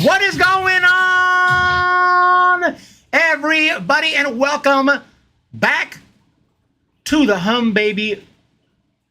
What is going on, everybody, and welcome back to the Hum Baby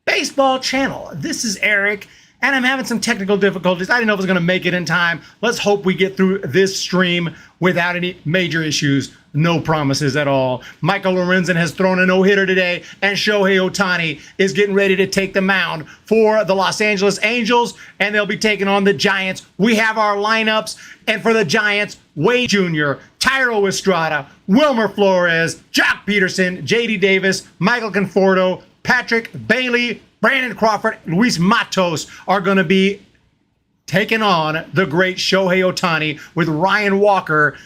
Baseball channel. This is Eric, and I'm having some technical difficulties. I didn't know if I was going to make it in time. Let's hope we get through this stream without any major issues. No promises at all. Michael Lorenzen has thrown a no-hitter today, and Shohei Ohtani is getting ready to take the mound for the Los Angeles Angels, and they'll be taking on the Giants. We have our lineups, and for the Giants, Wade Jr., Thairo Estrada, Wilmer Flores, Jock Peterson, J.D. Davis, Michael Conforto, Patrick Bailey, Brandon Crawford, Luis Matos are going to be taking on the great Shohei Ohtani, with Ryan Walker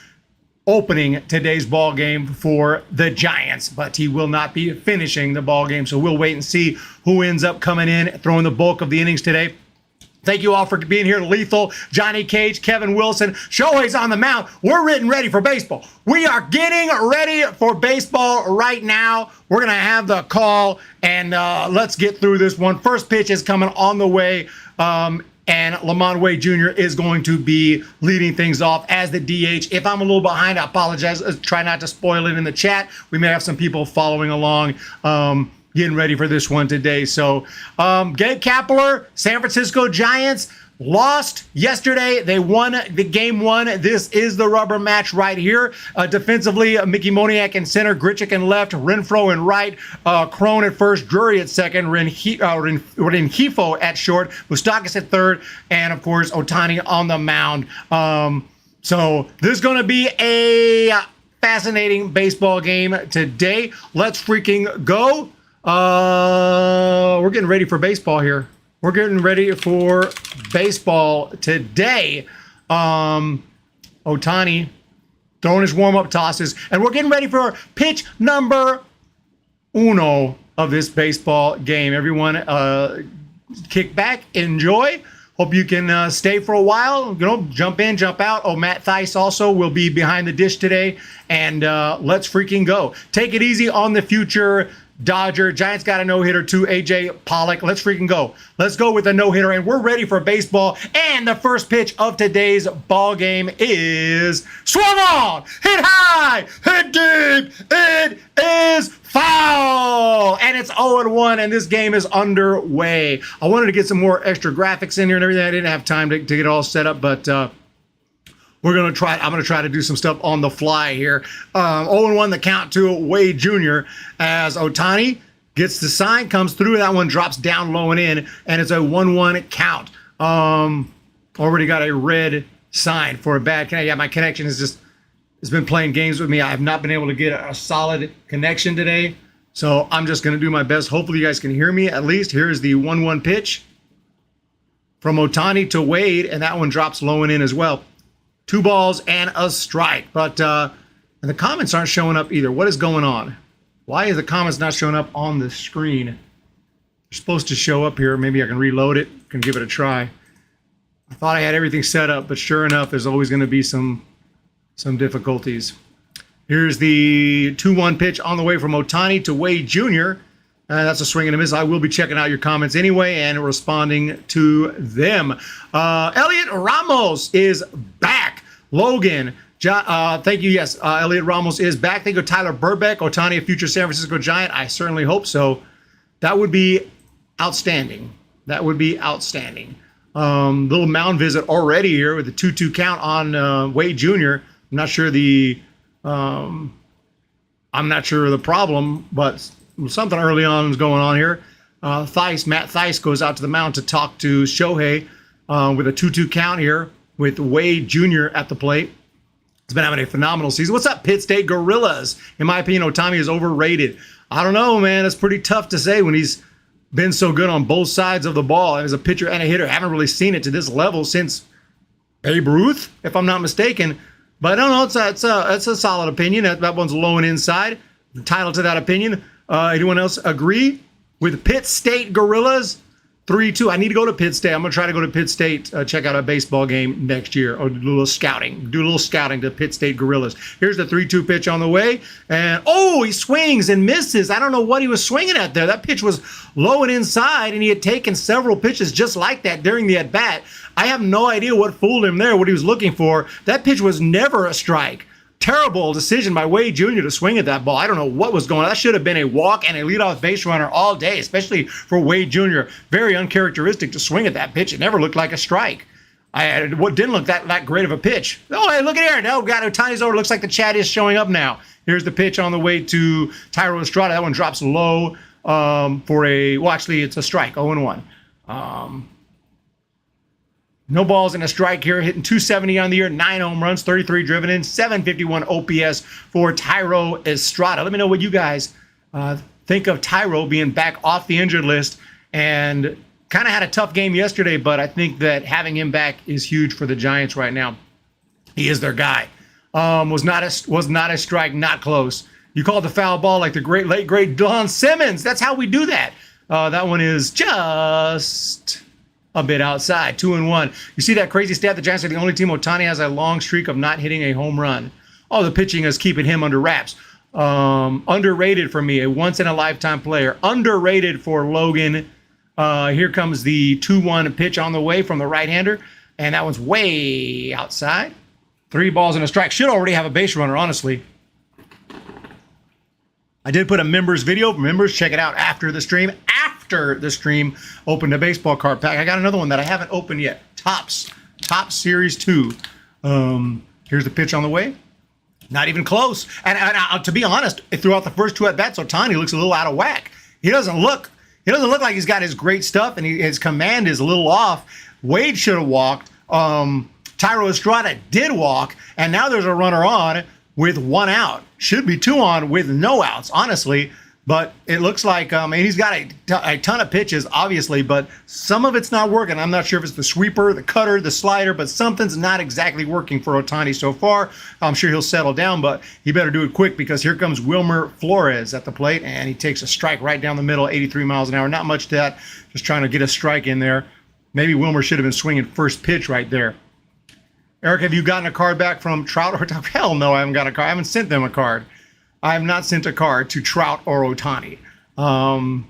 opening today's ball game for the Giants, but he will not be finishing the ball game. So we'll wait and see who ends up coming in, throwing the bulk of the innings today. Thank you all for being here. Lethal, Johnny Cage, Kevin Wilson. Shohei's on the mound. We're getting ready for baseball. We are getting ready for baseball right now. We're going to have the call, and let's get through this one. First pitch is coming on the way, and Lamont Wade Jr. is going to be leading things off as the DH. If I'm a little behind, I apologize. Try not to spoil it in the chat. We may have some people following along, getting ready for this one today. So, Gabe Kapler, San Francisco Giants, lost yesterday. They won the game one. This is the rubber match right here. Defensively, Mickey Moniak in center, Grichuk in left, Renfroe in right, Crone at first, Drury at second, Rengifo at short, Moustakas at third, and of course Ohtani on the mound. So this is going to be a fascinating baseball game today. Let's freaking go. We're getting ready for baseball here. We're getting ready for baseball today. Ohtani throwing his warm-up tosses, and we're getting ready for pitch number uno of this baseball game. Everyone, kick back, enjoy. Hope you can stay for a while. You know, jump in, jump out. Oh, Matt Theis also will be behind the dish today, and let's freaking go. Take it easy on the future Dodger. Giants got a no-hitter too, AJ Pollock. Let's freaking go. Let's go with a no-hitter, and we're ready for baseball. And the first pitch of today's ball game is swung on, hit high, hit deep. It is foul, and it's 0-1, and this game is underway. I wanted to get some more extra graphics in here and everything. I didn't have time to get it all set up, but I'm going to try to do some stuff on the fly here. 0-1 the count to Wade Jr. as Ohtani gets the sign, comes through. That one drops down low and in, and it's a 1-1 count. Already got a red sign for a bad connection. Yeah, my connection has been playing games with me. I have not been able to get a solid connection today, so I'm just going to do my best. Hopefully you guys can hear me at least. Here's the 1-1 pitch from Ohtani to Wade, and that one drops low and in as well. 2 balls and a strike, but and the comments aren't showing up either. What is going on? Why is the comments not showing up on the screen? They're supposed to show up here. Maybe I can reload it, can give it a try. I thought I had everything set up, but sure enough, there's always going to be some difficulties. Here's the 2-1 pitch on the way from Ohtani to Wade Jr. That's a swing and a miss. I will be checking out your comments anyway and responding to them. Elliot Ramos is back. Logan, thank you. Yes, Elliot Ramos is back. Thank you, Tyler Burbeck. Ohtani, a future San Francisco Giant. I certainly hope so. That would be outstanding. That would be outstanding. Little mound visit already here with the 2-2 count on Wade Jr. I'm not sure the problem, but something early on is going on here. Matt Theis goes out to the mound to talk to Shohei with a 2-2 count here with Wade Jr. at the plate. He's been having a phenomenal season. What's up, Pitt State Gorillas? In my opinion, Ohtani is overrated. I don't know, man. It's pretty tough to say when he's been so good on both sides of the ball. As a pitcher and a hitter, I haven't really seen it to this level since Babe Ruth, if I'm not mistaken. But I don't know. It's a solid opinion. That one's low and inside. The title to that opinion. Anyone else agree with Pitt State Gorillas? 3-2. I need to go to Pitt State. I'm going to try to go to Pitt State, check out a baseball game next year, or do a little scouting. Do a little scouting to Pitt State Gorillas. Here's the 3-2 pitch on the way. And, oh, he swings and misses. I don't know what he was swinging at there. That pitch was low and inside, and he had taken several pitches just like that during the at-bat. I have no idea what fooled him there, what he was looking for. That pitch was never a strike. Terrible decision by Wade Jr. to swing at that ball. I don't know what was going on. That should have been a walk and a leadoff base runner all day, especially for Wade Jr. Very uncharacteristic to swing at that pitch. It never looked like a strike. What didn't look that great of a pitch. Oh, hey, look at here. No, got Ohtani's over. Looks like the chat is showing up now. Here's the pitch on the way to Thairo Estrada. That one drops low for a, well, actually, it's a strike, 0-1. No balls and a strike here, hitting 270 on the year, 9 home runs, 33 driven in, 751 OPS for Thairo Estrada. Let me know what you guys think of Thairo being back off the injured list, and kind of had a tough game yesterday, but I think that having him back is huge for the Giants right now. He is their guy. Was not a strike, not close. You called the foul ball like the late great Don Simmons. That's how we do that. That one is just a bit outside, 2-1. You see that crazy stat? The Giants are the only team. Ohtani has a long streak of not hitting a home run. Oh, the pitching is keeping him under wraps. Underrated for me, a once-in-a-lifetime player. Underrated for Logan. Here comes the 2-1 pitch on the way from the right-hander, and that one's way outside. 3 balls and a strike. Should already have a base runner, honestly. I did put a members video. Members, check it out after the stream. After the stream, opened a baseball card pack. I got another one that I haven't opened yet. Topps Series 2. Here's the pitch on the way. Not even close. And to be honest, throughout the first 2 at-bats, Ohtani looks a little out of whack. He doesn't look like he's got his great stuff, and his command is a little off. Wade should have walked. Thairo Estrada did walk, and now there's a runner on with 1 out. Should be 2 on with no outs, honestly. But it looks like, he's got a ton of pitches, obviously, but some of it's not working. I'm not sure if it's the sweeper, the cutter, the slider, but something's not exactly working for Ohtani so far. I'm sure he'll settle down, but he better do it quick, because here comes Wilmer Flores at the plate, and he takes a strike right down the middle, 83 miles an hour. Not much to that, just trying to get a strike in there. Maybe Wilmer should have been swinging first pitch right there. Eric, have you gotten a card back from Trout or Ohtani? Hell no, I haven't got a card. I haven't sent them a card. I have not sent a card to Trout or Ohtani. I'm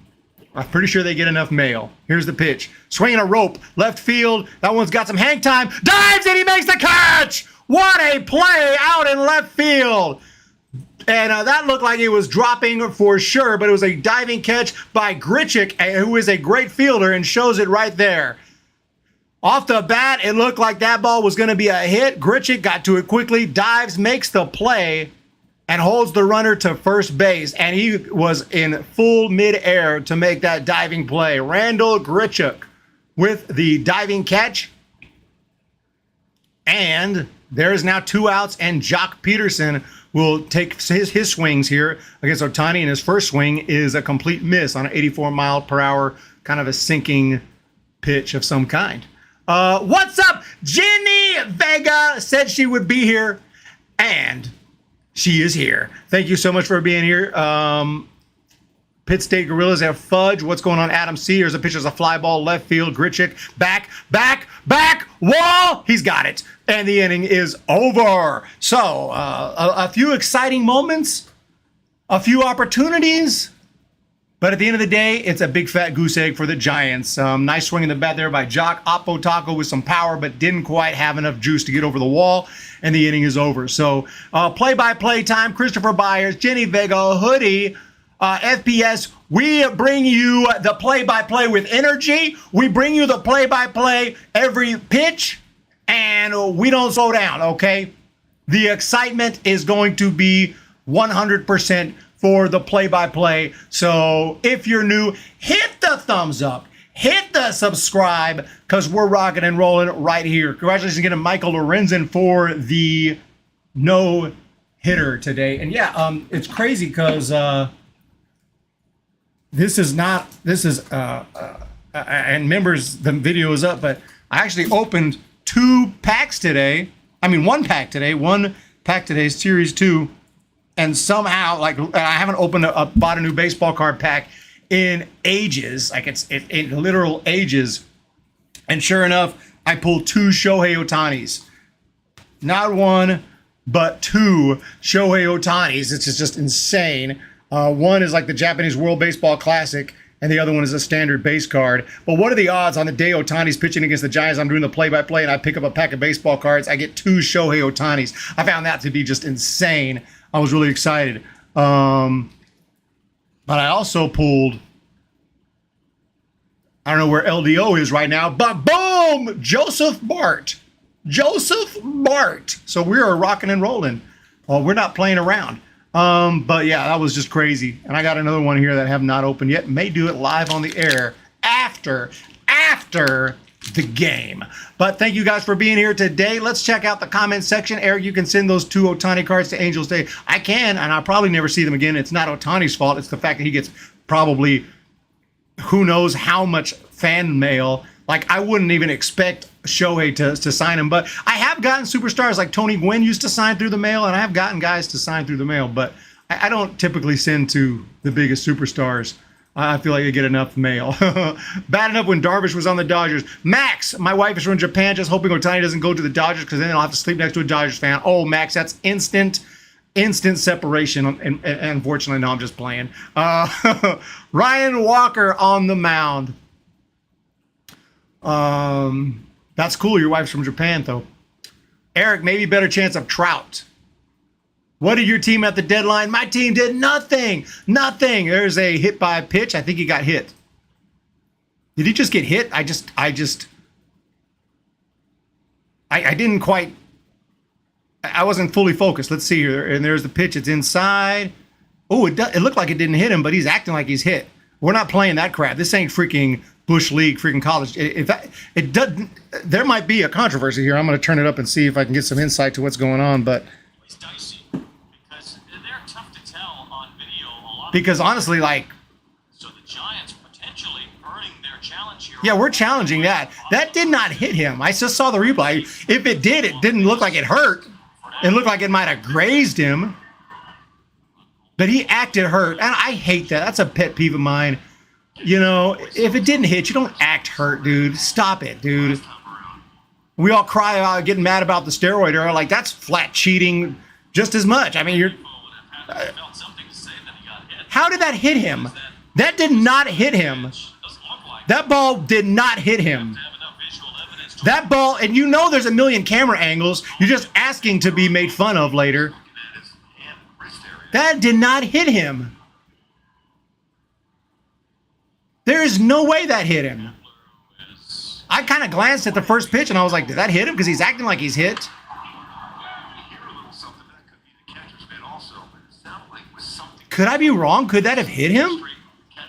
pretty sure they get enough mail. Here's the pitch. Swinging a rope, left field. That one's got some hang time. Dives, and he makes the catch! What a play out in left field. And that looked like it was dropping for sure, but it was a diving catch by Grichuk, who is a great fielder, and shows it right there. Off the bat, it looked like that ball was going to be a hit. Grichuk got to it quickly, dives, makes the play, and holds the runner to first base. And he was in full midair to make that diving play. Randall Grichuk with the diving catch. And there's now 2 outs, and Jock Peterson will take his swings here against Ohtani, and his first swing is a complete miss on an 84 mile per hour, kind of a sinking pitch of some kind. What's up? Jenny Vega said she would be here, and she is here. Thank you so much for being here. Pitt State Gorillas have Fudge. What's going on, Adam C? Here's a pitch. There's a fly ball, left field. Grichuk, back, wall. He's got it. And the inning is over. So, a few exciting moments, a few opportunities, but at the end of the day, it's a big fat goose egg for the Giants. Nice swing in the bat there by Jock Oppo Taco with some power, but didn't quite have enough juice to get over the wall, and the inning is over. So, play-by-play time. Christopher Byers, Jenny Vega, Hoodie, FPS. We bring you the play-by-play with energy. We bring you the play-by-play every pitch, and we don't slow down, okay? The excitement is going to be 100% for the play-by-play. So if you're new, hit the thumbs up, hit the subscribe, because we're rocking and rolling right here. Congratulations again to Michael Lorenzen for the no-hitter today. And yeah, it's crazy because and members, the video is up, but I actually opened 2 packs today. I mean, 1 pack today, Series 2. And somehow, I haven't bought a new baseball card pack in ages, like it's in literal ages. And sure enough, I pulled 2 Shohei Ohtanis. Not one, but 2 Shohei Ohtanis. It's just insane. One is like the Japanese World Baseball Classic, and the other one is a standard base card. But what are the odds on the day Ohtani's pitching against the Giants? I'm doing the play-by-play, and I pick up a pack of baseball cards. I get 2 Shohei Ohtanis. I found that to be just insane. I was really excited. But I also pulled, I don't know where LDO is right now, but boom, Joseph Bart. Joseph Bart. So we are rocking and rolling. Well, we're not playing around. But yeah, that was just crazy. And I got another one here that I have not opened yet. May do it live on the air after the game. But thank you guys for being here today. Let's check out the comment section. Eric, you can send those 2 Ohtani cards to Angels Day. I can, and I'll probably never see them again. It's not Ohtani's fault. It's the fact that he gets probably who knows how much fan mail. Like, I wouldn't even expect Shohei to sign him. But I have gotten superstars like Tony Gwynn used to sign through the mail, and I have gotten guys to sign through the mail. But I don't typically send to the biggest superstars. I feel like I get enough mail. Bad enough when Darvish was on the Dodgers. Max, my wife is from Japan, just hoping Ohtani doesn't go to the Dodgers because then I'll have to sleep next to a Dodgers fan. Oh, Max, that's instant separation. And unfortunately, no, I'm just playing. Ryan Walker on the mound. That's cool. Your wife's from Japan, though. Eric, maybe better chance of Trout. What did your team at the deadline? My team did nothing. Nothing. There's a hit by pitch. I think he got hit. Did he just get hit? I didn't quite. I wasn't fully focused. Let's see here. And there's the pitch. It's inside. Oh, it looked like it didn't hit him, but he's acting like he's hit. We're not playing that crap. This ain't freaking Bush League, freaking college. It doesn't. There might be a controversy here. I'm going to turn it up and see if I can get some insight to what's going on. But it's dicey because they're tough to tell on video. Because honestly, like, so the Giants potentially earning their challenge here. Yeah, we're challenging that. That did not hit him. I just saw the replay. If it did, it didn't look like it hurt. It looked like it might have grazed him. But he acted hurt. And I hate that. That's a pet peeve of mine. You know, if it didn't hit, you don't act hurt, dude. Stop it, dude. We all cry about getting mad about the steroid era. Like, that's flat cheating just as much. I mean, how did that hit him? That did not hit him. That ball did not hit him. That ball, and you know there's a million camera angles. You're just asking to be made fun of later. That did not hit him. There is no way that hit him. I kind of glanced at the first pitch and I was like, did that hit him? Because he's acting like he's hit. Could I be wrong? Could that have hit him?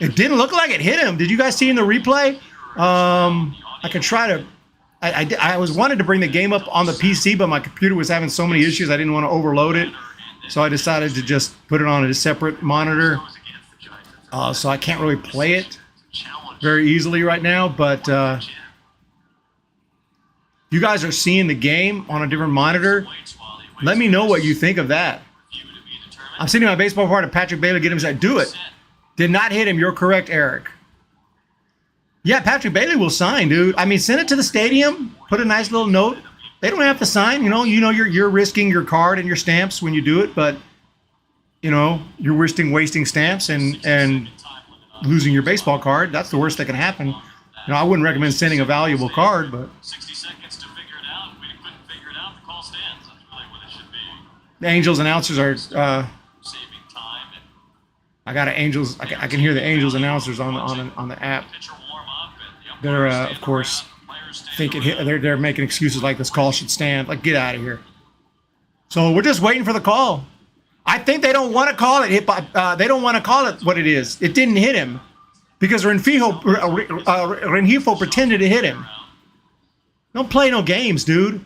It didn't look like it hit him. Did you guys see in the replay? I could try to. I was wanted to bring the game up on the PC, but my computer was having so many issues I didn't want to overload it. So I decided to just put it on a separate monitor. So I can't really play it very easily right now, but you guys are seeing the game on a different monitor. Let me know what you think of that. I'm sending my baseball card to Patrick Bailey. Get him to do it. Did not hit him. You're correct, Eric. Yeah, Patrick Bailey will sign, dude. I mean, send it to the stadium. Put a nice little note. They don't have to sign. You know, you're risking your card and your stamps when you do it, but you know, you're wasting stamps and losing your baseball card. That's the worst that can happen. You know, I wouldn't recommend sending a valuable card, but 60 seconds to figure it out. We couldn't figure it out. The call stands. That's really what it should be. the Angels announcers are. Saving time. I got Angels. I can hear the Angels announcers on the app. They're of course thinking they're making excuses like this call should stand. Like, get out of here. So we're just waiting for the call. I think they don't want to call it hit by. They don't want to call it what it is. It didn't hit him because Rengifo pretended to hit him. Don't play no games, dude.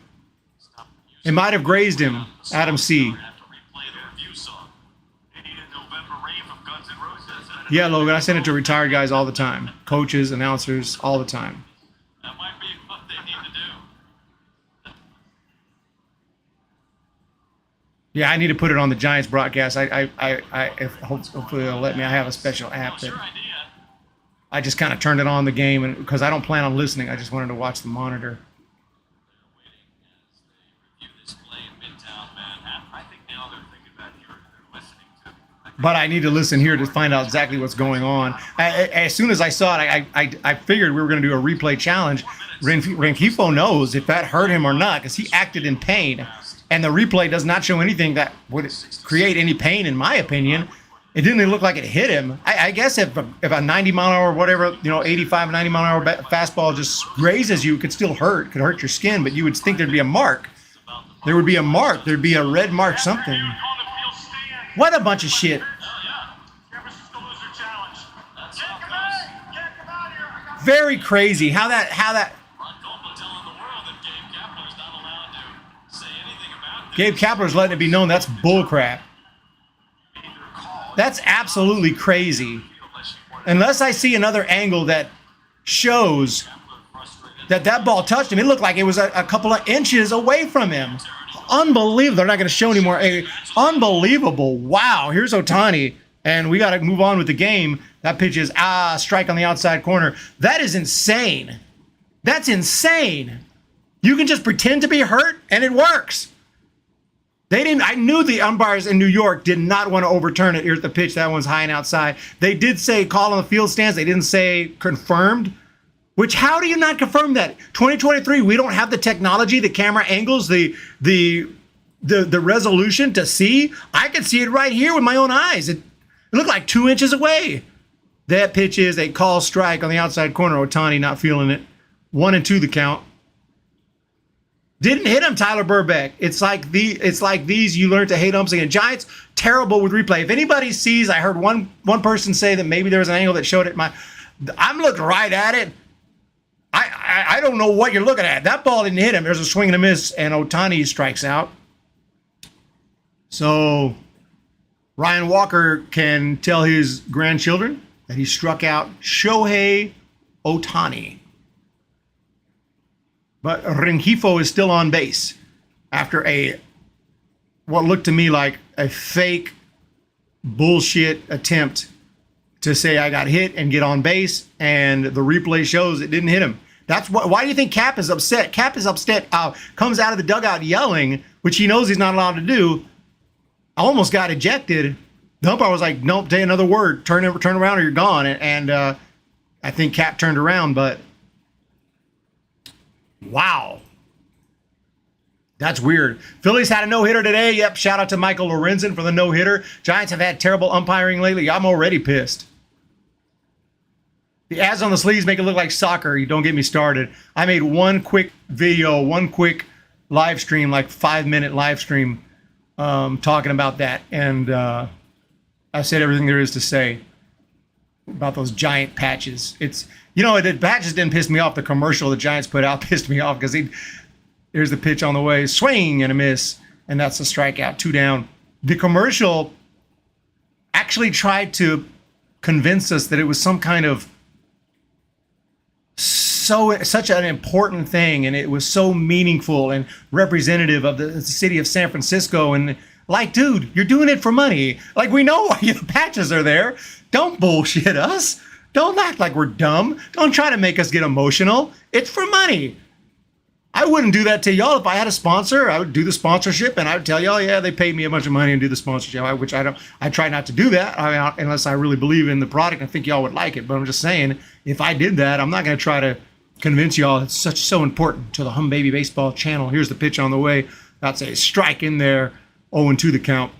It might have grazed him. Adam C. Yeah, Logan, I send it to retired guys all the time. Coaches, announcers, all the time. That might be what they need to do. Yeah, I need to put it on the Giants broadcast. Hopefully they'll let me. I have a special app that I just kind of turned it on the game, and because I don't plan on listening, I just wanted to watch the monitor. Review this play in Midtown Manhattan. I think now they're thinking about you're listening to. But I need to listen here to find out exactly what's going on. As soon as I saw it, I figured we were going to do a replay challenge. Rengifo knows if that hurt him or not, because he acted in pain. And the replay does not show anything that would create any pain, in my opinion. It didn't even look like it hit him. I guess if a 90 mile an hour, whatever, 85, 90 mile an hour fastball just grazes you, it could still hurt. It could hurt your skin, but you would think there'd be a mark. There would be a mark. There'd be a red mark, something. What a bunch of shit. Very crazy how that Gabe Kapler's letting it be known that's bullcrap. That's absolutely crazy. Unless I see another angle that shows that ball touched him. It looked like it was a couple of inches away from him. Unbelievable. They're not going to show anymore. Unbelievable. Wow. Here's Ohtani. And we got to move on with the game. That pitch is strike on the outside corner. That is insane. That's insane. You can just pretend to be hurt and it works. They didn't. I knew the umpires in New York did not want to overturn it. Here's the pitch. That one's high and outside. They did say call on the field stands. They didn't say confirmed. Which, how do you not confirm that? 2023, we don't have the technology, the camera angles, the resolution to see. I can see it right here with my own eyes. It looked like 2 inches away. That pitch is a call strike on the outside corner. Ohtani not feeling it. 1-2 the count. Didn't hit him, Tyler Burbeck. It's like these you learn to hate umps again. Giants terrible with replay. If anybody sees, I heard one person say that maybe there was an angle that showed it. I'm looking right at it. I don't know what you're looking at. That ball didn't hit him. There's a swing and a miss, and Ohtani strikes out. So Ryan Walker can tell his grandchildren that he struck out Shohei Ohtani. But Rengifo is still on base after what looked to me like a fake bullshit attempt to say I got hit and get on base, and the replay shows it didn't hit him. Why do you think Cap is upset? Cap is upset, comes out of the dugout yelling, which he knows he's not allowed to do. Almost got ejected. The umpire was like, nope, say another word. Turn around or you're gone. And I think Cap turned around, but wow. That's weird. Phillies had a no-hitter today. Yep, shout out to Michael Lorenzen for the no-hitter. Giants have had terrible umpiring lately. I'm already pissed. The ads on the sleeves make it look like soccer. You don't get me started. I made one quick video, one quick live stream, like 5-minute live stream talking about that. And I said everything there is to say about those giant patches. The patches didn't piss me off. The commercial the Giants put out pissed me off because here's the pitch on the way, swing and a miss, and that's a strikeout, 2 down. The commercial actually tried to convince us that it was some kind of such an important thing, and it was so meaningful and representative of the city of San Francisco. And like, dude, you're doing it for money. Like, we know why the patches are there. Don't bullshit us. Don't act like we're dumb. Don't try to make us get emotional. It's for money. I wouldn't do that to y'all if I had a sponsor. I would do the sponsorship, and I would tell y'all, yeah, they paid me a bunch of money and do the sponsorship, which I don't. I try not to do that unless I really believe in the product. I think y'all would like it. But I'm just saying, if I did that, I'm not going to try to convince y'all it's so important to the Hum Baby Baseball channel. Here's the pitch on the way. That's a strike in there, 0-2 the count.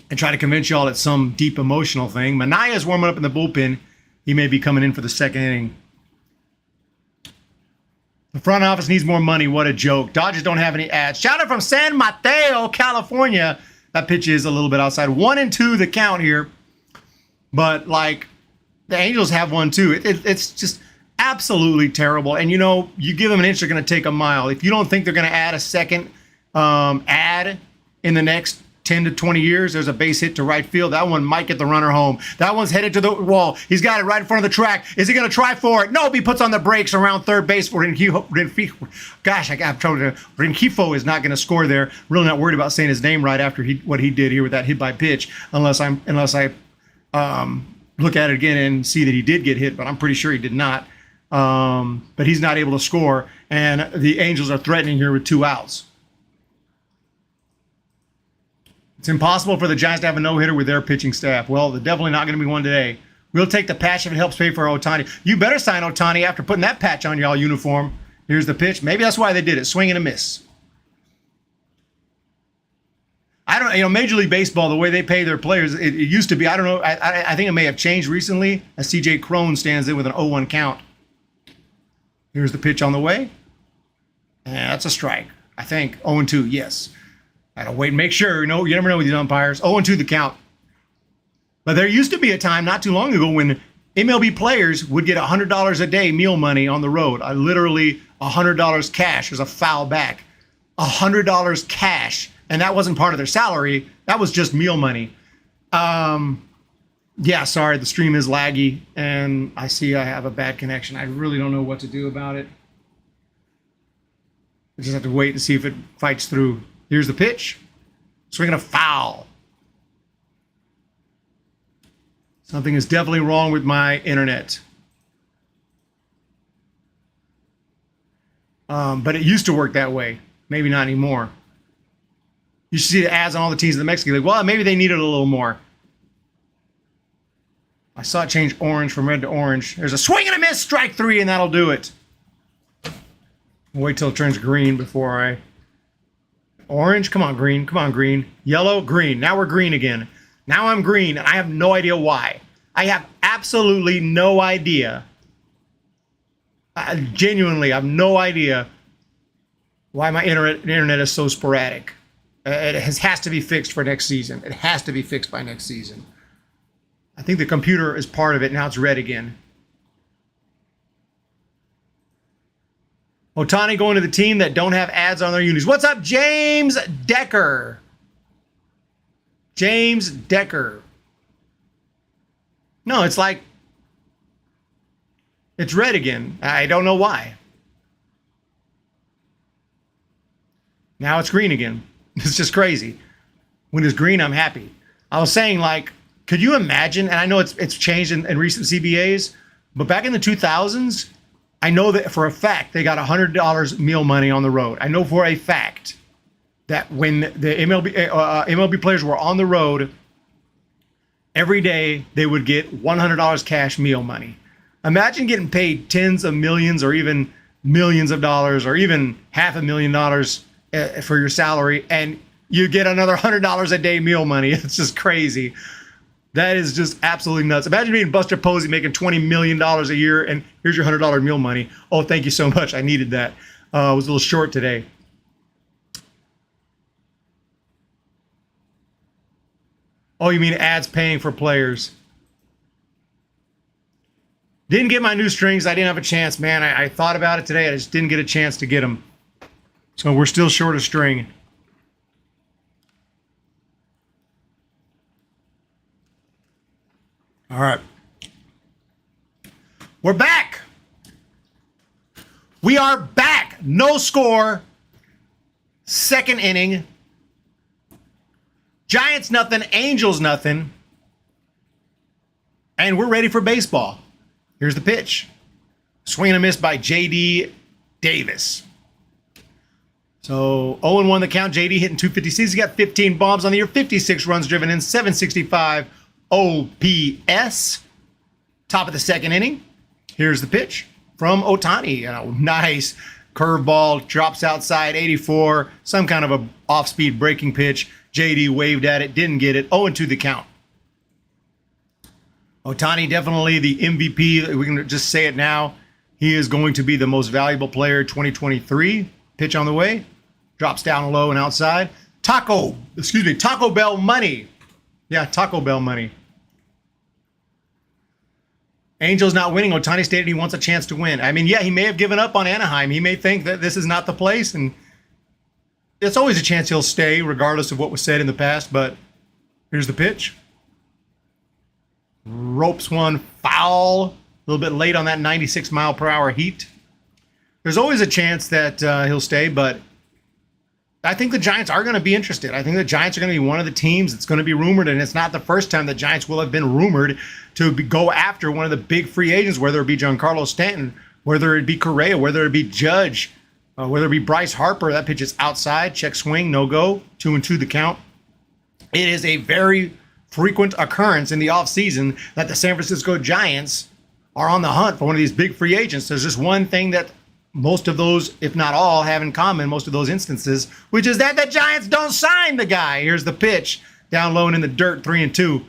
And try to convince y'all it's some deep emotional thing. Manaya's warming up in the bullpen. He may be coming in for the second inning. The front office needs more money. What a joke. Dodgers don't have any ads. Shout out from San Mateo, California. That pitch is a little bit outside. 1-2 the count here. But, like, the Angels have one, too. It's just absolutely terrible. And, you give them an inch, they're going to take a mile. If you don't think they're going to add a second ad in the next 10 to 20 years, there's a base hit to right field. That one might get the runner home. That one's headed to the wall. He's got it right in front of the track. Is he going to try for it? Nope, he puts on the brakes around third base for Rengifo. Gosh, I got trouble. Rengifo is not going to score there. Really not worried about saying his name right after what he did here with that hit by pitch, unless I look at it again and see that he did get hit, but I'm pretty sure he did not. But he's not able to score, and the Angels are threatening here with 2 outs. It's impossible for the Giants to have a no-hitter with their pitching staff. Well, they're definitely not going to be one today. We'll take the patch if it helps pay for Ohtani. You better sign Ohtani after putting that patch on y'all uniform. Here's the pitch. Maybe that's why they did it. Swing and a miss. I don't, Major League Baseball, the way they pay their players, it used to be, I don't know, I think it may have changed recently, as C.J. Cron stands in with an 0-1 count. Here's the pitch on the way. And that's a strike. I think 0-2, yes. I gotta wait and make sure. You never know with these umpires. 0-2 the count. But there used to be a time not too long ago when MLB players would get $100 a day meal money on the road. Literally $100 cash as a foul back. $100 cash. And that wasn't part of their salary. That was just meal money. Yeah, sorry, the stream is laggy, and I see I have a bad connection. I really don't know what to do about it. I just have to wait and see if it fights through. Here's the pitch. Swinging a foul. Something is definitely wrong with my internet. But it used to work that way. Maybe not anymore. You should see the ads on all the teams in the Mexican League. Well, maybe they needed a little more. I saw it change orange from red to orange. There's a swing and a miss, strike 3, and that'll do it. Wait till it turns green before I... Orange? Come on, green. Come on, green. Yellow, green. Now we're green again. Now I'm green, and I have no idea why. I have absolutely no idea. Genuinely, I have no idea why my internet is so sporadic. It has to be fixed for next season. It has to be fixed by next season. I think the computer is part of it. Now it's red again. Ohtani going to the team that don't have ads on their unis. What's up, James Decker? James Decker. No, it's like, it's red again. I don't know why. Now it's green again. It's just crazy. When it's green, I'm happy. I was saying, like, could you imagine, and I know it's changed in recent CBAs, but back in the 2000s, I know that for a fact they got $100 meal money on the road. I know for a fact that when the MLB players were on the road, every day they would get $100 cash meal money. Imagine getting paid tens of millions or even millions of dollars or even $500,000 for your salary, and you get another $100 a day meal money. It's just crazy. That is just absolutely nuts. Imagine being Buster Posey making $20 million a year, and here's your $100 meal money. Oh, thank you so much. I needed that. I was a little short today. Oh, you mean ads paying for players? Didn't get my new strings. I didn't have a chance, man. I thought about it today. I just didn't get a chance to get them. So we're still short of string. All right. We're back. We are back. No score. Second inning. Giants nothing. Angels nothing. And we're ready for baseball. Here's the pitch. Swing and a miss by J.D. Davis. So 0-1 the count. J.D. hitting 256. He's got 15 bombs on the year, 56 runs driven in, 765 OPS. Top of the second inning. Here's the pitch from Ohtani. Nice curveball, drops outside, 84. Some kind of a off-speed breaking pitch. JD waved at it, didn't get it. 0-2 the count. Ohtani definitely the MVP. We can just say it now. He is going to be the most valuable player 2023. Pitch on the way. Drops down low and outside. Taco Bell money. Yeah, Taco Bell money. Angels not winning. Ohtani stated he wants a chance to win. I mean, yeah, he may have given up on Anaheim. He may think that this is not the place, and it's always a chance he'll stay regardless of what was said in the past, but here's the pitch. Ropes one foul. A little bit late on that 96-mile-per-hour heat. There's always a chance that he'll stay, but I think the Giants are going to be interested. I think the Giants are going to be one of the teams that's going to be rumored, and it's not the first time the Giants will have been rumored to go after one of the big free agents, whether it be Giancarlo Stanton, whether it be Correa, whether it be Judge, whether it be Bryce Harper. That pitch is outside, check swing, no go, 2-2 the count. It is a very frequent occurrence in the offseason that the San Francisco Giants are on the hunt for one of these big free agents. There's just one thing that most of those, if not all, have in common, most of those instances, which is that the Giants don't sign the guy. Here's the pitch, down low and in the dirt, 3-2.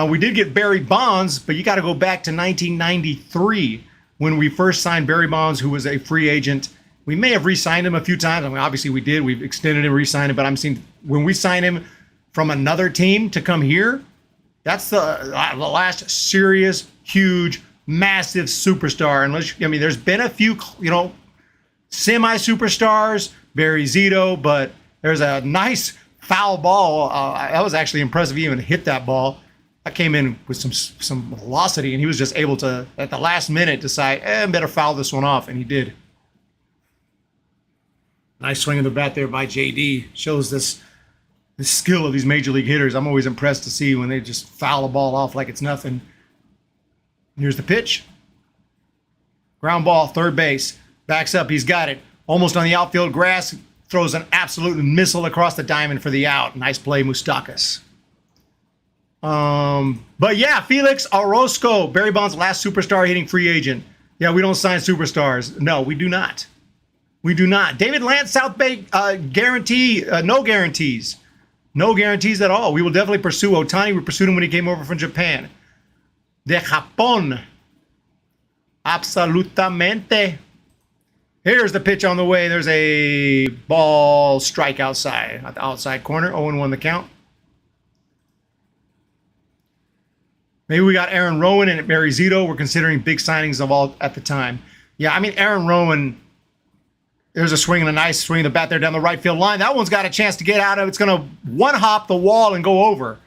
We did get Barry Bonds, but you got to go back to 1993 when we first signed Barry Bonds, who was a free agent. We may have re-signed him a few times. I mean, obviously we did. We've extended him, re-signed him, but I'm seeing when we sign him from another team to come here, that's the last serious, huge, massive superstar. There's been a few, semi-superstars, Barry Zito, but there's a nice foul ball. That was actually impressive. He even hit that ball. That came in with some velocity, and he was just able to, at the last minute, decide, better foul this one off, and he did. Nice swing of the bat there by JD. Shows the skill of these major league hitters. I'm always impressed to see when they just foul a ball off like it's nothing. Here's the pitch. Ground ball, third base. Backs up, he's got it. Almost on the outfield grass. Throws an absolute missile across the diamond for the out. Nice play, Moustakas. But yeah, Felix Orozco, Barry Bonds' last superstar hitting free agent. Yeah, we don't sign superstars. No, we do not. We do not. David Lance, South Bay, guarantee, no guarantees. No guarantees at all. We will definitely pursue Ohtani. We pursued him when he came over from Japan. De Japón. Absolutamente. Here's the pitch on the way. There's a ball strike outside at the outside corner. 0-1 the count. Maybe we got Aaron Rowan and Barry Zito. We're considering big signings of all at the time. Yeah, I mean, Aaron Rowan, there's a swing and a nice swing of the bat there down the right field line. That one's got a chance to get out of. It's going to one-hop the wall and go over.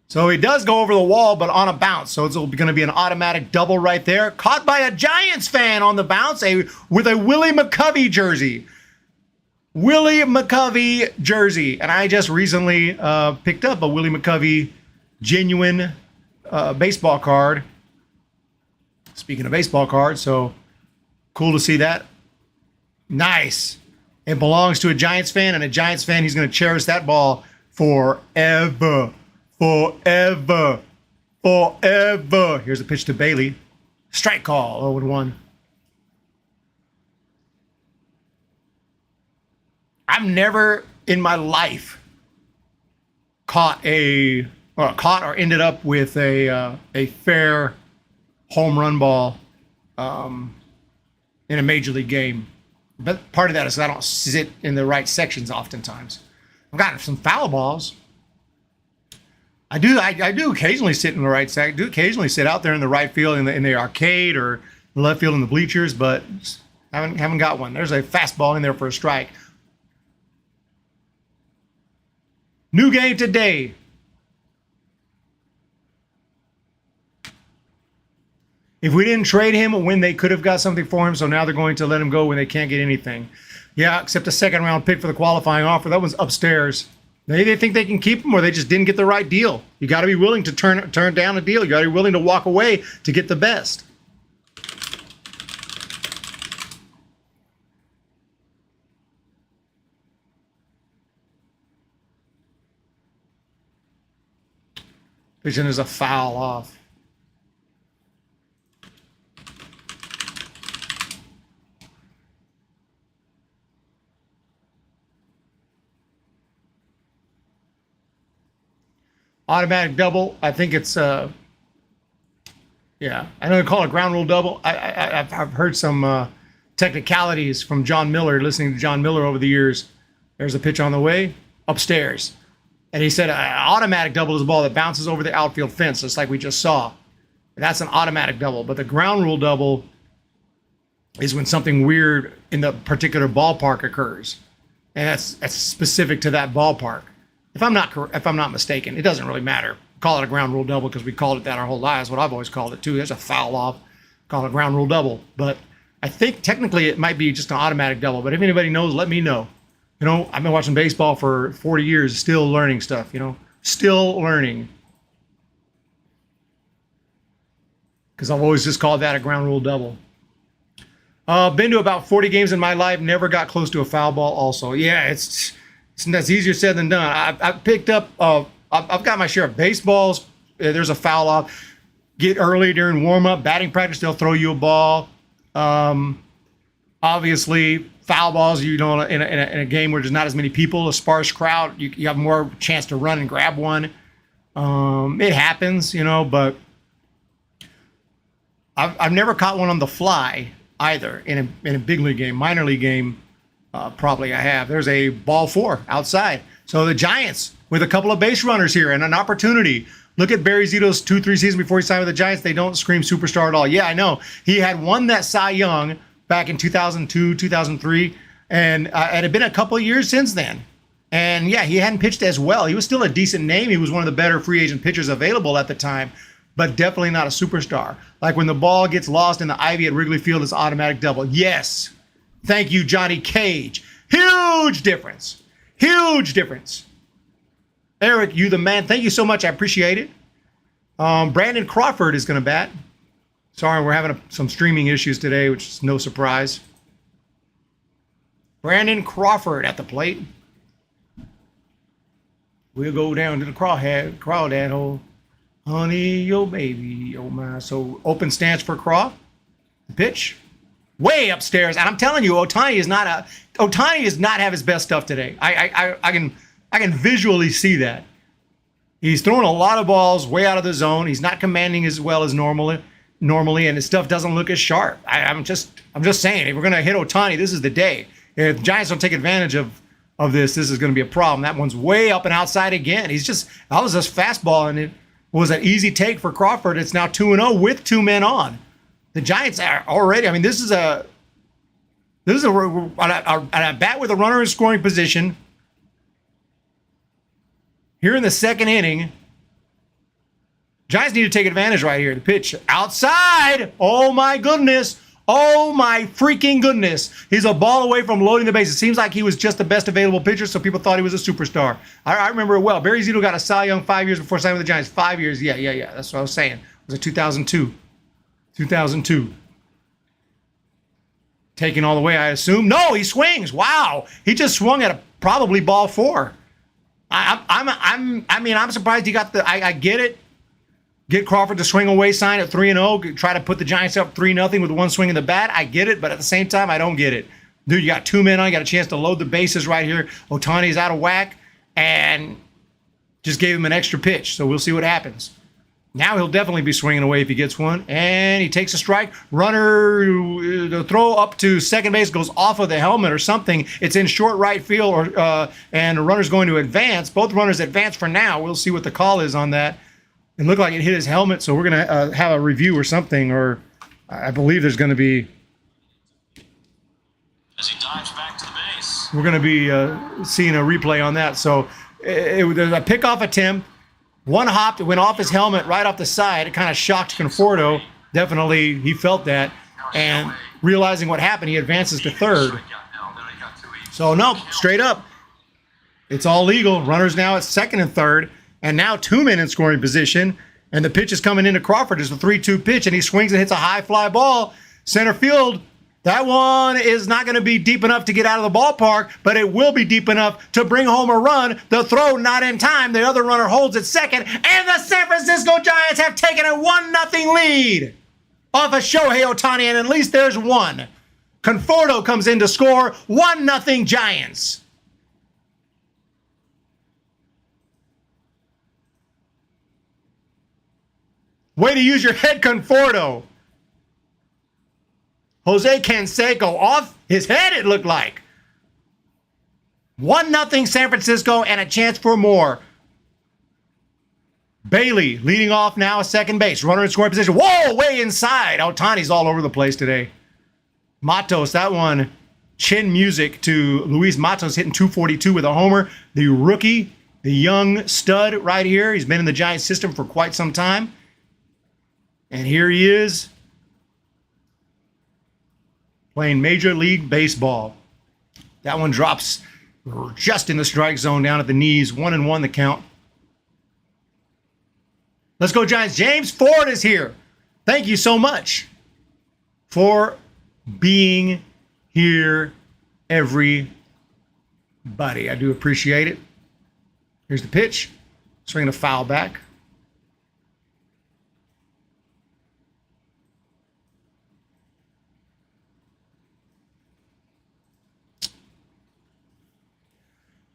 So he does go over the wall, but on a bounce. So it's going to be an automatic double right there. Caught by a Giants fan on the bounce with a Willie McCovey jersey. Willie McCovey jersey. And I just recently picked up a Willie McCovey genuine baseball card. Speaking of baseball cards, so cool to see that. Nice. It belongs to a Giants fan, and a Giants fan, he's going to cherish that ball forever. Forever. Forever. Here's a pitch to Bailey. Strike call, 0-1. I've never in my life caught or ended up with a fair home run ball in a major league game. But part of that is I don't sit in the right sections oftentimes. I've gotten some foul balls. I do occasionally sit in the right side. I do occasionally sit out there in the right field in the arcade or the left field in the bleachers, but haven't got one. There's a fastball in there for a strike. New game today. If we didn't trade him when they could have got something for him, so now they're going to let him go when they can't get anything. Yeah, except a second round pick for the qualifying offer. That one's upstairs. Maybe they think they can keep him, or they just didn't get the right deal. You got to be willing to turn down a deal. You got to be willing to walk away to get the best. Vision is a foul off. Automatic double. I think it's I know they call it ground rule double. I've heard some technicalities from John Miller, listening to John Miller over the years. There's a pitch on the way, upstairs. And he said automatic double is a ball that bounces over the outfield fence, just like we just saw. That's an automatic double. But the ground rule double is when something weird in the particular ballpark occurs. And that's specific to that ballpark. If I'm not mistaken, it doesn't really matter. Call it a ground rule double because we called it that our whole lives. What I've always called it too. There's a foul off. Call it a ground rule double. But I think technically it might be just an automatic double. But if anybody knows, let me know. You know, I've been watching baseball for 40 years, still learning stuff, you know, still learning. Because I've always just called that a ground rule double. Been to about 40 games in my life, never got close to a foul ball also. Yeah, that's easier said than done. I've picked up, I've got my share of baseballs. There's a foul off. Get early during warm-up, batting practice, they'll throw you a ball. Obviously, foul balls, you know, in a game where there's not as many people, a sparse crowd, you have more chance to run and grab one. It happens, you know, but I've never caught one on the fly either in a big league game. Minor league game, probably I have. There's a ball 4 outside. So the Giants with a couple of base runners here and an opportunity. Look at Barry Zito's 2-3 seasons before he signed with the Giants. They don't scream superstar at all. Yeah, I know. He had won that Cy Young back in 2002, 2003, and it had been a couple of years since then. And yeah, he hadn't pitched as well. He was still a decent name. He was one of the better free agent pitchers available at the time, but definitely not a superstar. Like when the ball gets lost in the ivy at Wrigley Field, it's automatic double. Yes. Thank you, Johnny Cage. Huge difference. Huge difference. Eric, you the man. Thank you so much. I appreciate it. Brandon Crawford is going to bat. Sorry, we're having some streaming issues today, which is no surprise. Brandon Crawford at the plate. We'll go down to the crawdad hole. Honey, yo baby, oh my. So open stance for Craw. The pitch. Way upstairs. And I'm telling you, Ohtani does not have his best stuff today. I can visually see that. He's throwing a lot of balls way out of the zone. He's not commanding as well as normally, and his stuff doesn't look as sharp. I'm just saying, if we're gonna hit Ohtani, this is the day. If the Giants don't take advantage of this is going to be a problem. That one's way up and outside again. That was just fastball, and it was an easy take for Crawford. It's now 2-0 with 2 men on. The Giants are already. I mean, this is a bat with a runner in scoring position. Here in the second inning, Giants need to take advantage right here. The pitch outside. Oh, my goodness. Oh, my freaking goodness. He's a ball away from loading the base. It seems like he was just the best available pitcher, so people thought he was a superstar. I remember it well. Barry Zito got a Cy Young 5 years before signing with the Giants. 5 years. Yeah. That's what I was saying. It was a 2002. 2002. Taken all the way, I assume. No, he swings. Wow. He just swung at a probably ball 4. I'm surprised he got I get it. Get Crawford to swing away sign at 3-0. Try to put the Giants up 3-0 with one swing in the bat. I get it, but at the same time, I don't get it. Dude, you got 2 men on. You got a chance to load the bases right here. Ohtani's out of whack and just gave him an extra pitch. So we'll see what happens. Now he'll definitely be swinging away if he gets one. And he takes a strike. Runner, the throw up to second base goes off of the helmet or something. It's in short right field, and the runner's going to advance. Both runners advance for now. We'll see what the call is on that. It looked like it hit his helmet, so we're going to have a review or something, or I believe there's going to be... As he dives back to the base. We're going to be seeing a replay on that. So there's a pickoff attempt. One hop that went off his helmet right off the side. It kind of shocked Conforto. Definitely, he felt that. And realizing what happened, he advances to third. So, no, straight up. It's all legal. Runners now at second and third. And now 2 men in scoring position. And the pitch is coming into Crawford. It's a 3-2 pitch, and he swings and hits a high fly ball. Center field. That one is not going to be deep enough to get out of the ballpark, but it will be deep enough to bring home a run. The throw not in time. The other runner holds it second, and the San Francisco Giants have taken a 1-0 lead off of Shohei Ohtani, and at least there's one. Conforto comes in to score. 1-0 Giants. Way to use your head, Conforto. Jose Canseco off his head, it looked like. 1-0 San Francisco and a chance for more. Bailey leading off now at second base. Runner in scoring position. Whoa, way inside. Ohtani's all over the place today. Matos, that one, chin music to Luis Matos hitting 242 with a homer. The rookie, the young stud right here. He's been in the Giants system for quite some time. And here he is, playing Major League Baseball. That one drops We're just in the strike zone down at the knees. 1-1 the count. Let's go, Giants. James Ford is here. Thank you so much for being here, everybody. I do appreciate it. Here's the pitch. Swinging a foul back.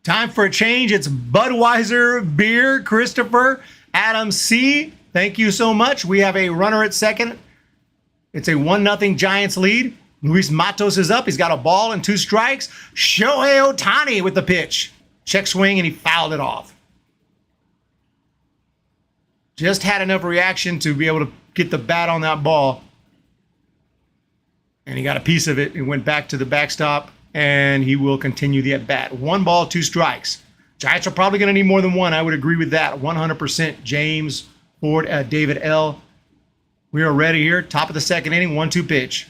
Time for a change. It's Budweiser beer. Christopher Adam C. Thank you so much. We have a runner at second. It's a 1-0 Giants lead. Luis Matos is up. He's got a ball and 2 strikes. Shohei Ohtani with the pitch. Check swing, and he fouled it off. Just had enough reaction to be able to get the bat on that ball. And he got a piece of it. It went back to the backstop, and he will continue the at-bat. 1 ball, 2 strikes. Giants are probably going to need more than 1. I would agree with that. 100%. James Ford, David L. We are ready here. Top of the second inning, 1-2 pitch.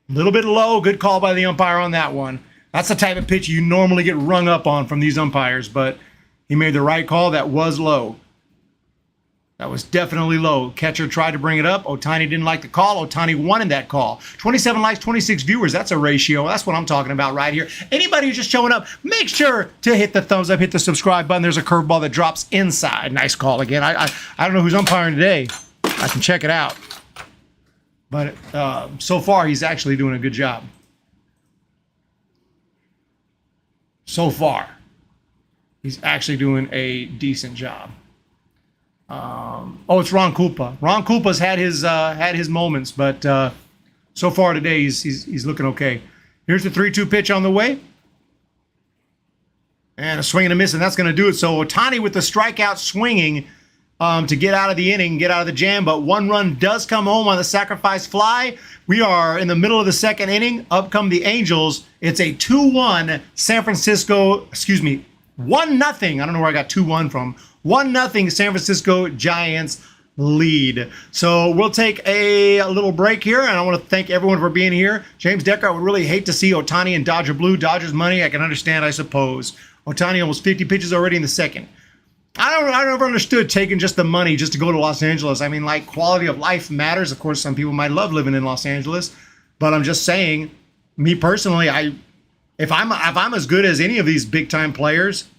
A little bit low. Good call by the umpire on that one. That's the type of pitch you normally get rung up on from these umpires, but he made the right call. That was low. That was definitely low. Catcher tried to bring it up. Ohtani didn't like the call. Ohtani wanted that call. 27 likes, 26 viewers. That's a ratio. That's what I'm talking about right here. Anybody who's just showing up, make sure to hit the thumbs up, hit the subscribe button. There's a curveball that drops inside. Nice call again. I don't know who's umpiring today. I can check it out. But so far, he's actually doing a good job. So far, he's actually doing a decent job. It's Ron Kulpa. Ron Kulpa's had his moments, but so far today he's looking okay. Here's the 3-2 pitch on the way, and a swing and a miss, and that's going to do it. So Ohtani with the strikeout swinging to get out of the inning, get out of the jam, but 1 run does come home on the sacrifice fly. We are in the middle of the second inning. Up come the Angels. It's a 2-1 San Francisco. 1-0. I don't know where I got 2-1 from. 1-0 San Francisco Giants lead. So we'll take a little break here, and I want to thank everyone for being here. James Decker, I would really hate to see Ohtani in Dodger blue. Dodgers money, I can understand, I suppose. Ohtani almost 50 pitches already in the second. I never understood taking just the money just to go to Los Angeles. I mean, like, quality of life matters. Of course, some people might love living in Los Angeles, but I'm just saying, me personally, if I'm as good as any of these big time players,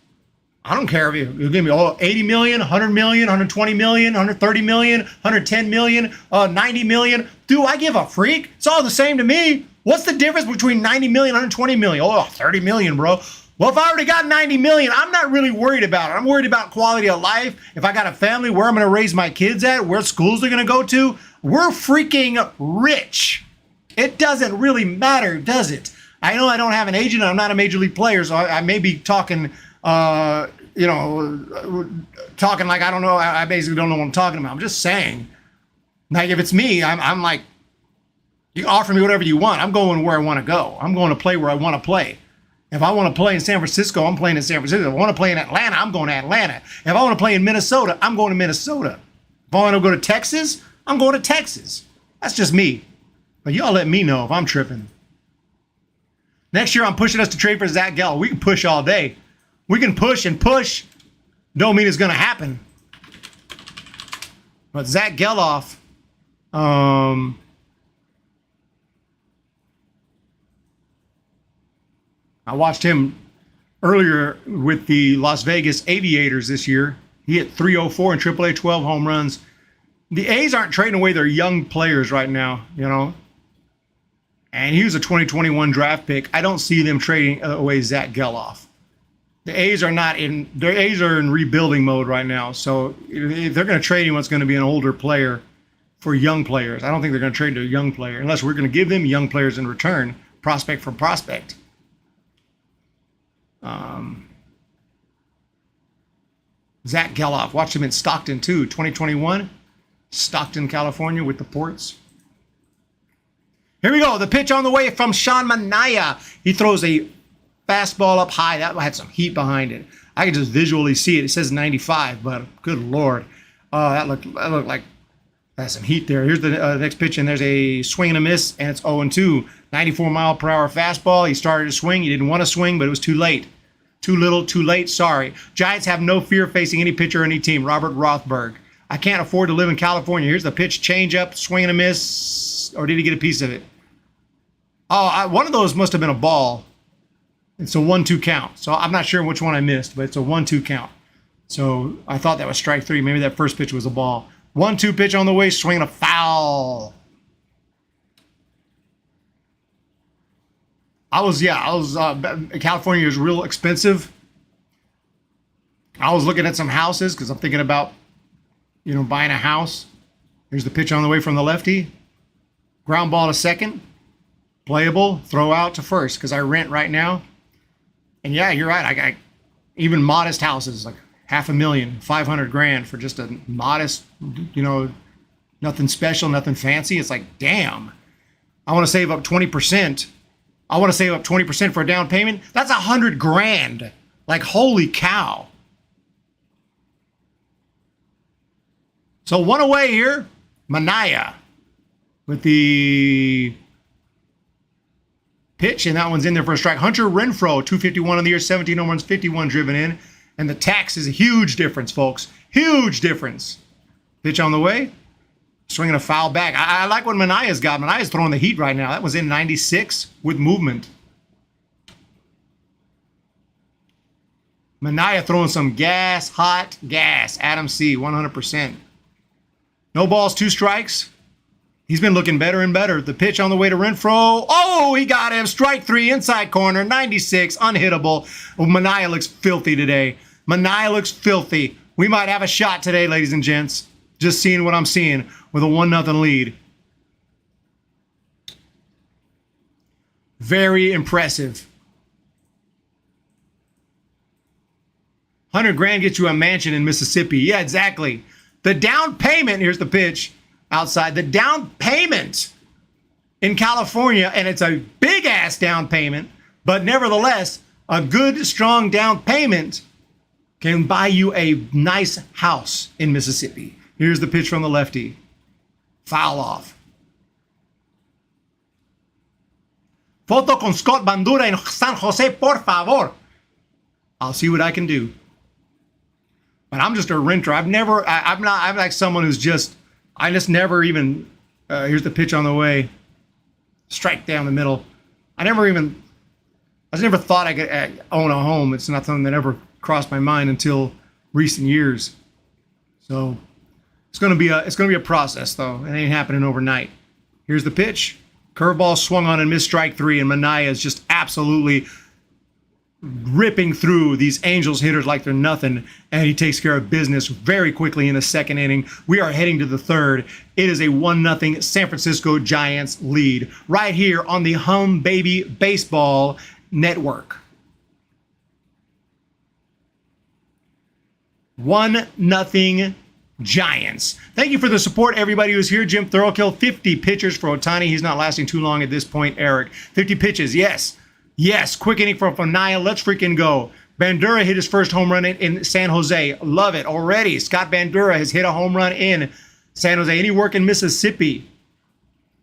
I don't care if you give me 80 million, 100 million, 120 million, 130 million, 110 million, 90 million. Do I give a freak? It's all the same to me. What's the difference between 90 million, 120 million? 30 million, bro. Well, if I already got 90 million, I'm not really worried about it. I'm worried about quality of life. If I got a family, where I'm going to raise my kids at, where schools they're going to go to. We're freaking rich. It doesn't really matter, does it? I know I don't have an agent. I'm not a major league player, so I may be talking, talking like I don't know. I basically don't know what I'm talking about. I'm just saying. Like, if it's me, I'm like, you offer me whatever you want. I'm going where I want to go. I'm going to play where I want to play. If I want to play in San Francisco, I'm playing in San Francisco. If I want to play in Atlanta, I'm going to Atlanta. If I want to play in Minnesota, I'm going to Minnesota. If I want to go to Texas, I'm going to Texas. That's just me. But y'all let me know if I'm tripping. Next year, I'm pushing us to trade for Zach Gallo. We can push all day. We can push and push. Don't mean it's going to happen. But Zach Geloff, I watched him earlier with the Las Vegas Aviators this year. He hit 304 in AAA, 12 home runs. The A's aren't trading away their young players right now, you know. And he was a 2021 draft pick. I don't see them trading away Zach Geloff. The A's are in rebuilding mode right now. So if they're going to trade him, it's going to be an older player for young players. I don't think they're going to trade to a young player unless we're going to give them young players in return, prospect for prospect. Zach Geloff, watched him in Stockton too, 2021, Stockton, California with the Ports. Here we go, the pitch on the way from Sean Manaea. He throws a fastball up high. That had some heat behind it. I can just visually see it. It says 95, but good Lord. That looked like That's some heat there. Here's the next pitch, and there's a swing and a miss, and it's 0-2. 94-mile-per-hour fastball. He started to swing. He didn't want to swing, but it was too late. Too little, too late. Sorry. Giants have no fear facing any pitcher or any team. Robert Rothberg. I can't afford to live in California. Here's the pitch, change up, swing and a miss. Or did he get a piece of it? Oh, one of those must have been a ball. It's a 1-2 count. So I'm not sure which one I missed, but it's a 1-2 count. So I thought that was strike three. Maybe that first pitch was a ball. 1-2 pitch on the way, swinging a foul. California is real expensive. I was looking at some houses because I'm thinking about, buying a house. Here's the pitch on the way from the lefty. Ground ball to second. Playable, throw out to first because I rent right now. And yeah, you're right. I got even modest houses, like $500,000, $500,000 for just a modest, nothing special, nothing fancy. It's like, damn, I want to save up 20%. I want to save up 20% for a down payment. That's $100,000. Like, holy cow. So one away here, Manaya with the pitch, and that one's in there for a strike. Hunter Renfroe, 251 on the year, 17 home runs, 51 driven in. And the tax is a huge difference, folks. Huge difference. Pitch on the way. Swinging a foul back. I like what Manaya's got. Manaya's throwing the heat right now. That was in 96 with movement. Manaya throwing some gas, hot gas. Adam C, 100%. No balls, 2 strikes. He's been looking better and better. The pitch on the way to Renfroe. Oh, he got him. Strike 3, inside corner, 96, unhittable. Oh, Manaya looks filthy today. Manaya looks filthy. We might have a shot today, ladies and gents. Just seeing what I'm seeing with a 1-0 lead. Very impressive. $100,000 gets you a mansion in Mississippi. Yeah, exactly. The down payment, here's the pitch outside. The down payment in California, and it's a big-ass down payment, but nevertheless, a good, strong down payment can buy you a nice house in Mississippi. Here's the pitch from the lefty. Foul off. Foto con Scott Bandura in San Jose, por favor. I'll see what I can do. But I'm just a renter. I'm like someone who's I just never even, here's the pitch on the way. Strike down the middle. I never thought I could own a home. It's not something that ever crossed my mind until recent years. So it's gonna be a process though. It ain't happening overnight. Here's the pitch. Curveball swung on and missed strike 3, and Manaya is just absolutely ripping through these Angels hitters like they're nothing, and he takes care of business very quickly in the second inning. We are heading to the third. It is a 1-0 San Francisco Giants lead right here on the Hum Baby Baseball Network. 1-0 Giants. Thank you for the support, everybody who's here. Jim Thorokill, 50 pitchers for Ohtani. He's not lasting too long at this point, Eric. 50 pitches, yes. Yes, quick inning from Naya. Let's freaking go. Bandura hit his first home run in San Jose. Love it already. Scott Bandura has hit a home run in San Jose. Any work in Mississippi?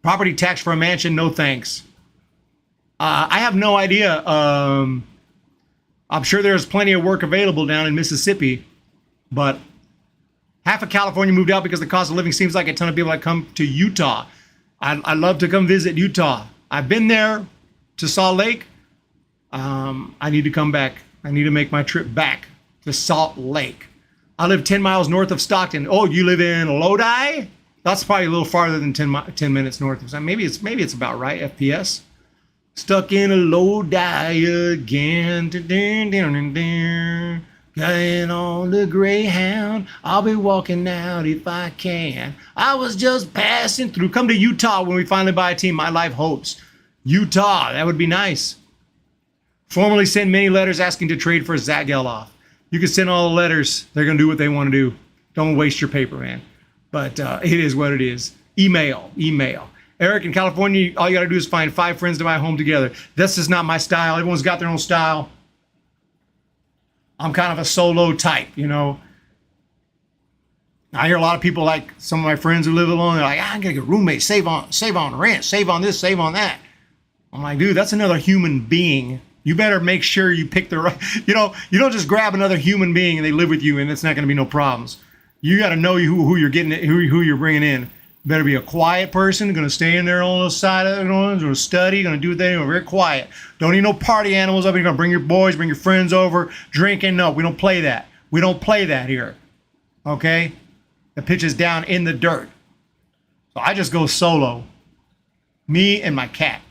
Property tax for a mansion? No thanks. I have no idea. I'm sure there's plenty of work available down in Mississippi, but half of California moved out because the cost of living seems like a ton of people that come to Utah. I'd love to come visit Utah. I've been there to Salt Lake. I need to come back. I need to make my trip back to Salt Lake. I live 10 miles north of Stockton. Oh, you live in Lodi? That's probably a little farther than 10 minutes north of Stockton. Maybe it's about right, FPS. Stuck in a Lodi again. Getting on the Greyhound. I'll be walking out if I can. I was just passing through. Come to Utah when we finally buy a team. My life hopes. Utah, that would be nice. Formally send many letters asking to trade for Zach Geloff. You can send all the letters. They're going to do what they want to do. Don't waste your paper, man. But it is what it is. Email. Eric, in California, all you got to do is find 5 friends to buy a home together. This is not my style. Everyone's got their own style. I'm kind of a solo type, I hear a lot of people, like some of my friends who live alone, they're like, I'm gonna get roommates, save on rent, save on this, save on that. I'm like, dude, that's another human being. You better make sure you pick the right, you don't just grab another human being and they live with you and it's not gonna be no problems. You gotta know who you're getting, who you're bringing in. Better be a quiet person, gonna stay in their own side of it, gonna study, gonna do things, very quiet. Don't need no party animals up here. You're gonna bring your boys, bring your friends over, drinking. No, we don't play that. We don't play that here. Okay? The pitch is down in the dirt. So I just go solo. Me and my cat.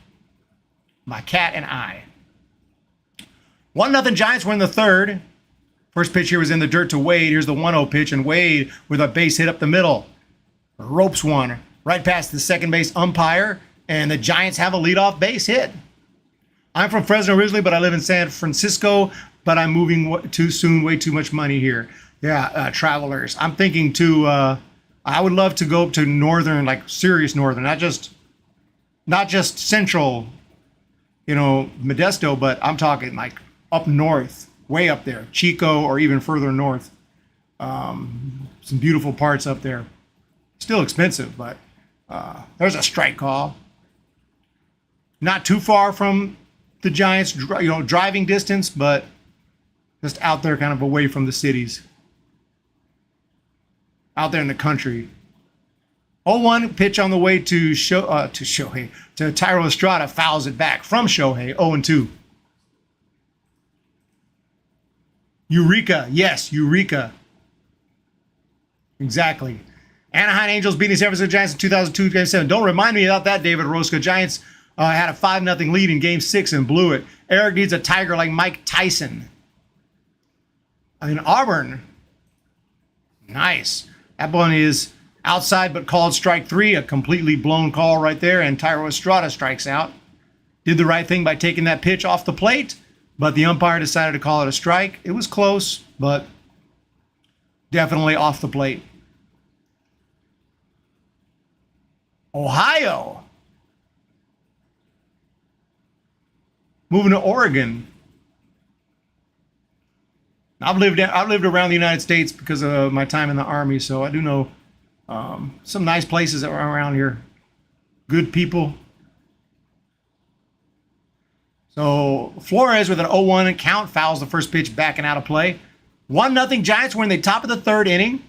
My cat and I. 1-0 Giants win the third. First pitch here was in the dirt to Wade. Here's the 1-0 pitch, and Wade with a base hit up the middle. Ropes one right past the second base umpire, and the Giants have a leadoff base hit. I'm from Fresno originally, but I live in San Francisco, but I'm moving too soon, way too much money here. Yeah, travelers. I'm thinking I would love to go up to northern, like serious northern, not just central, Modesto, but I'm talking like up north, way up there, Chico, or even further north. Some beautiful parts up there. Still expensive, but there's a strike call. Not too far from the Giants, driving distance, but just out there, kind of away from the cities. Out there in the country. 0-1 pitch on the way to Shohei. To Thairo Estrada, fouls it back from Shohei. 0-2. Eureka. Yes, Eureka. Exactly. Anaheim Angels beating San Francisco Giants in 2002 Game 7. Don't remind me about that, David Rosca. Giants had a 5-0 lead in Game 6 and blew it. Eric needs a tiger like Mike Tyson. Auburn. Nice. That one is outside but called strike 3. A completely blown call right there, and Thairo Estrada strikes out. Did the right thing by taking that pitch off the plate, but the umpire decided to call it a strike. It was close, but definitely off the plate. Ohio. Moving to Oregon. I've lived around the United States because of my time in the Army, so I do know some nice places around here. Good people. So Flores with an 0-1 count fouls the first pitch, backing out of play. 1-0 Giants. We're in the top of the third inning.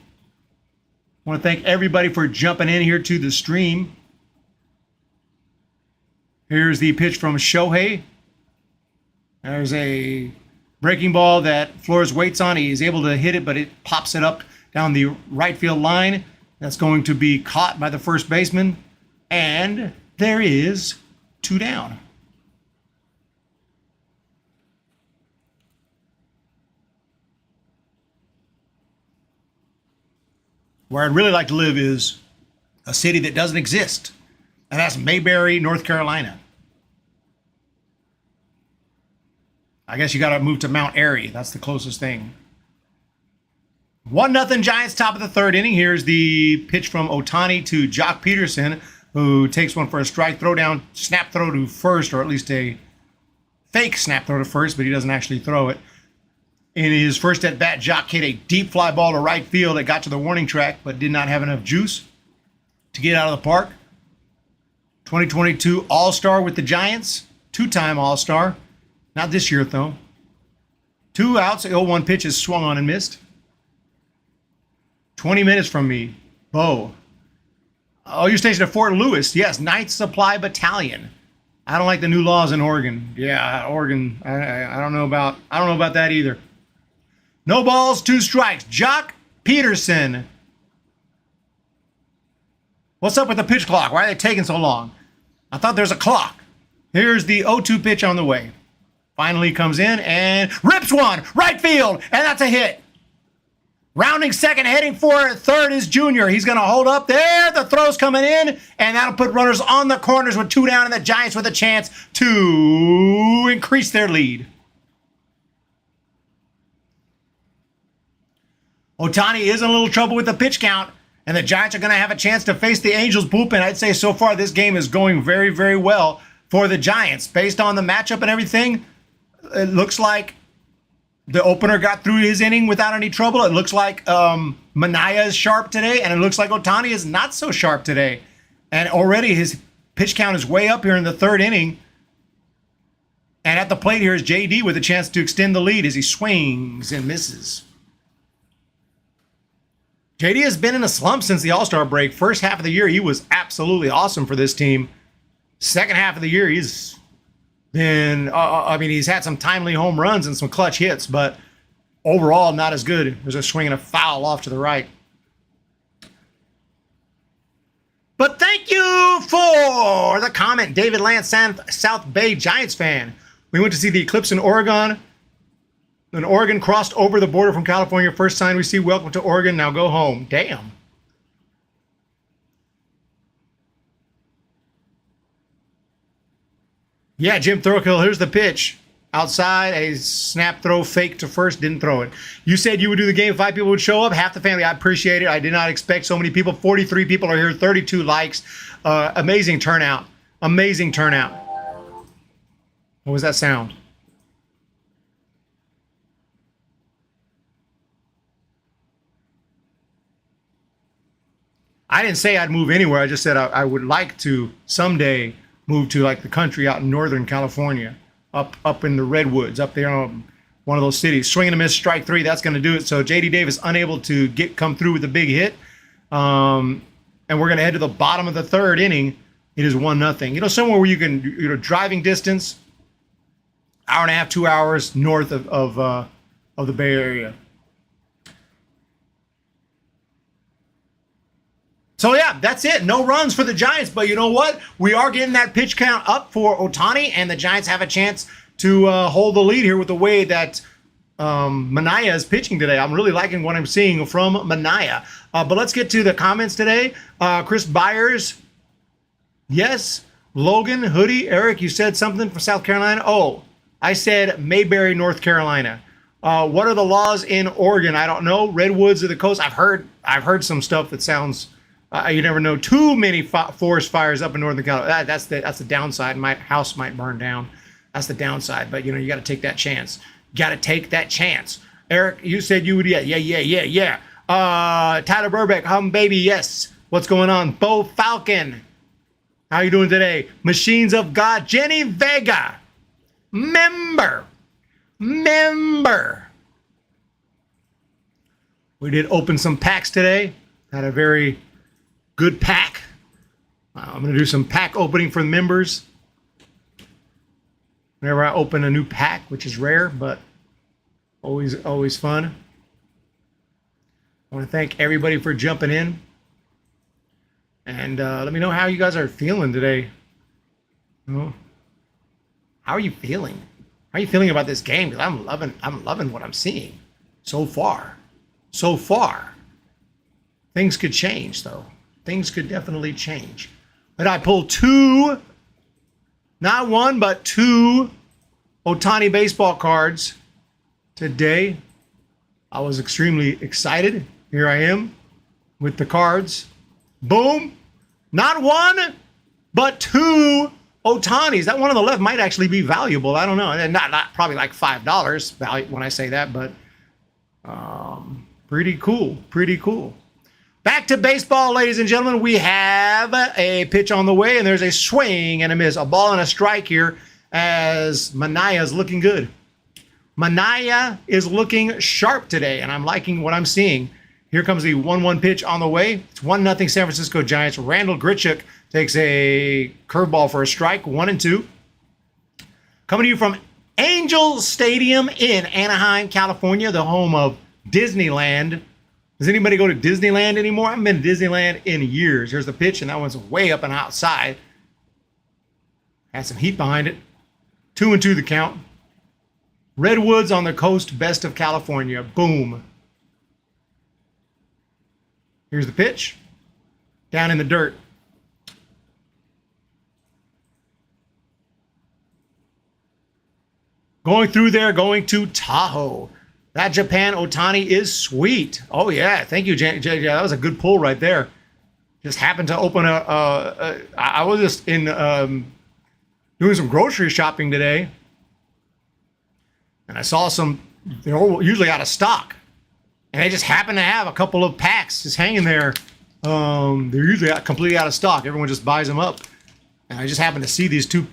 I want to thank everybody for jumping in here to the stream. Here's the pitch from Shohei. There's a breaking ball that Flores waits on. He is able to hit it, but it pops it up down the right field line. That's going to be caught by the first baseman. And there is 2 down. Where I'd really like to live is a city that doesn't exist, and that's Mayberry, North Carolina. I guess you got to move to Mount Airy. That's the closest thing. 1-0 Giants, top of the third inning. Here's the pitch from Ohtani to Jock Peterson, who takes one for a strike, throw down, snap throw to first, or at least a fake snap throw to first, but he doesn't actually throw it. In his first at-bat, Jock hit a deep fly ball to right field that got to the warning track, but did not have enough juice to get out of the park. 2022 All-Star with the Giants. 2-time All-Star. Not this year, though. 2 outs. The 0-1 pitch is swung on and missed. 20 minutes from me. Bo. Oh, you're stationed at Fort Lewis. Yes, 9th Supply Battalion. I don't like the new laws in Oregon. Yeah, Oregon. I don't know about that either. No balls, 2 strikes. Jock Peterson. What's up with the pitch clock? Why are they taking so long? I thought there's a clock. Here's the 0-2 pitch on the way. Finally comes in and rips one. Right field. And that's a hit. Rounding second, heading for third is Junior. He's going to hold up there. The throw's coming in. And that'll put runners on the corners with 2 down. And the Giants with a chance to increase their lead. Ohtani is in a little trouble with the pitch count, and the Giants are going to have a chance to face the Angels bullpen. I'd say so far this game is going very, very well for the Giants. Based on the matchup and everything, it looks like the opener got through his inning without any trouble. It looks like Manaea is sharp today, and it looks like Ohtani is not so sharp today. And already his pitch count is way up here in the third inning. And at the plate here is JD with a chance to extend the lead as he swings and misses. JD has been in a slump since the All-Star break. First half of the year, he was absolutely awesome for this team. Second half of the year, he's been, he's had some timely home runs and some clutch hits, but overall, not as good. There's a swing and a foul off to the right. But thank you for the comment, David Lance, South Bay Giants fan. We went to see the eclipse in Oregon. Then Oregon crossed over the border from California. First sign we see, welcome to Oregon, now go home. Damn. Yeah, Jim Thorkill, here's the pitch. Outside, a snap throw, fake to first, didn't throw it. You said you would do the game, 5 people would show up, half the family. I appreciate it. I did not expect so many people. 43 people are here, 32 likes. Amazing turnout. Amazing turnout. What was that sound? I didn't say I'd move anywhere. I just said I would like to someday move to like the country out in Northern California. Up in the Redwoods, up there on one of those cities. Swing and a miss, strike 3, that's going to do it. So J.D. Davis unable to come through with a big hit. And we're going to head to the bottom of the third inning. It is 1-0. You know, somewhere where you can, driving distance, hour and a half, 2 hours north of the Bay Area. So, yeah, that's it. No runs for the Giants. But you know what? We are getting that pitch count up for Ohtani, and the Giants have a chance to hold the lead here with the way that Manaea is pitching today. I'm really liking what I'm seeing from Manaea. But let's get to the comments today. Chris Byers, yes. Logan, Hoodie, Eric, you said something from South Carolina. Oh, I said Mayberry, North Carolina. What are the laws in Oregon? I don't know. Redwoods of the coast. I've heard some stuff that sounds... you never know. Too many forest fires up in Northern California. That's the downside. My house might burn down. That's the downside. But, you got to take that chance. Got to take that chance. Eric, you said you would. Yeah. Tyler Burbeck, baby, yes. What's going on? Bo Falcon, how you doing today? Machines of God, Jenny Vega, member. We did open some packs today. Had a very good pack. I'm going to do some pack opening for the members. Whenever I open a new pack, which is rare, but always fun. I want to thank everybody for jumping in. And let me know how you guys are feeling today. How are you feeling? How are you feeling about this game? Because I'm loving what I'm seeing so far. Things could change, though. Things could definitely change. But I pulled 2, not 1, but 2 Ohtani baseball cards today. I was extremely excited. Here I am with the cards. Boom. Not 1, but 2 Ohtanis. That one on the left might actually be valuable. I don't know. And not probably like $5 value when I say that, but pretty cool. Back to baseball, ladies and gentlemen. We have a pitch on the way, and there's a swing and a miss. A ball and a strike here as Manaea is looking good. Manaea is looking sharp today, and I'm liking what I'm seeing. Here comes the 1-1 pitch on the way. It's 1-0 San Francisco Giants. Randall Grichuk takes a curveball for a strike, 1-2. Coming to you from Angel Stadium in Anaheim, California, the home of Disneyland. Does anybody go to Disneyland anymore? I haven't been to Disneyland in years. Here's the pitch, and that one's way up and outside. Had some heat behind it. 2-2 the count. Redwoods on the coast, best of California. Boom. Here's the pitch. Down in the dirt. Going through there, going to Tahoe. That Japan Ohtani is sweet. Oh, yeah. Thank you, Jay. That was a good pull right there. Just happened to open I was just in doing some grocery shopping today. And I saw some, they're usually out of stock. and they just happen to have a couple of packs just hanging there. They're usually completely out of stock. Everyone just buys them up. And I just happened to see these two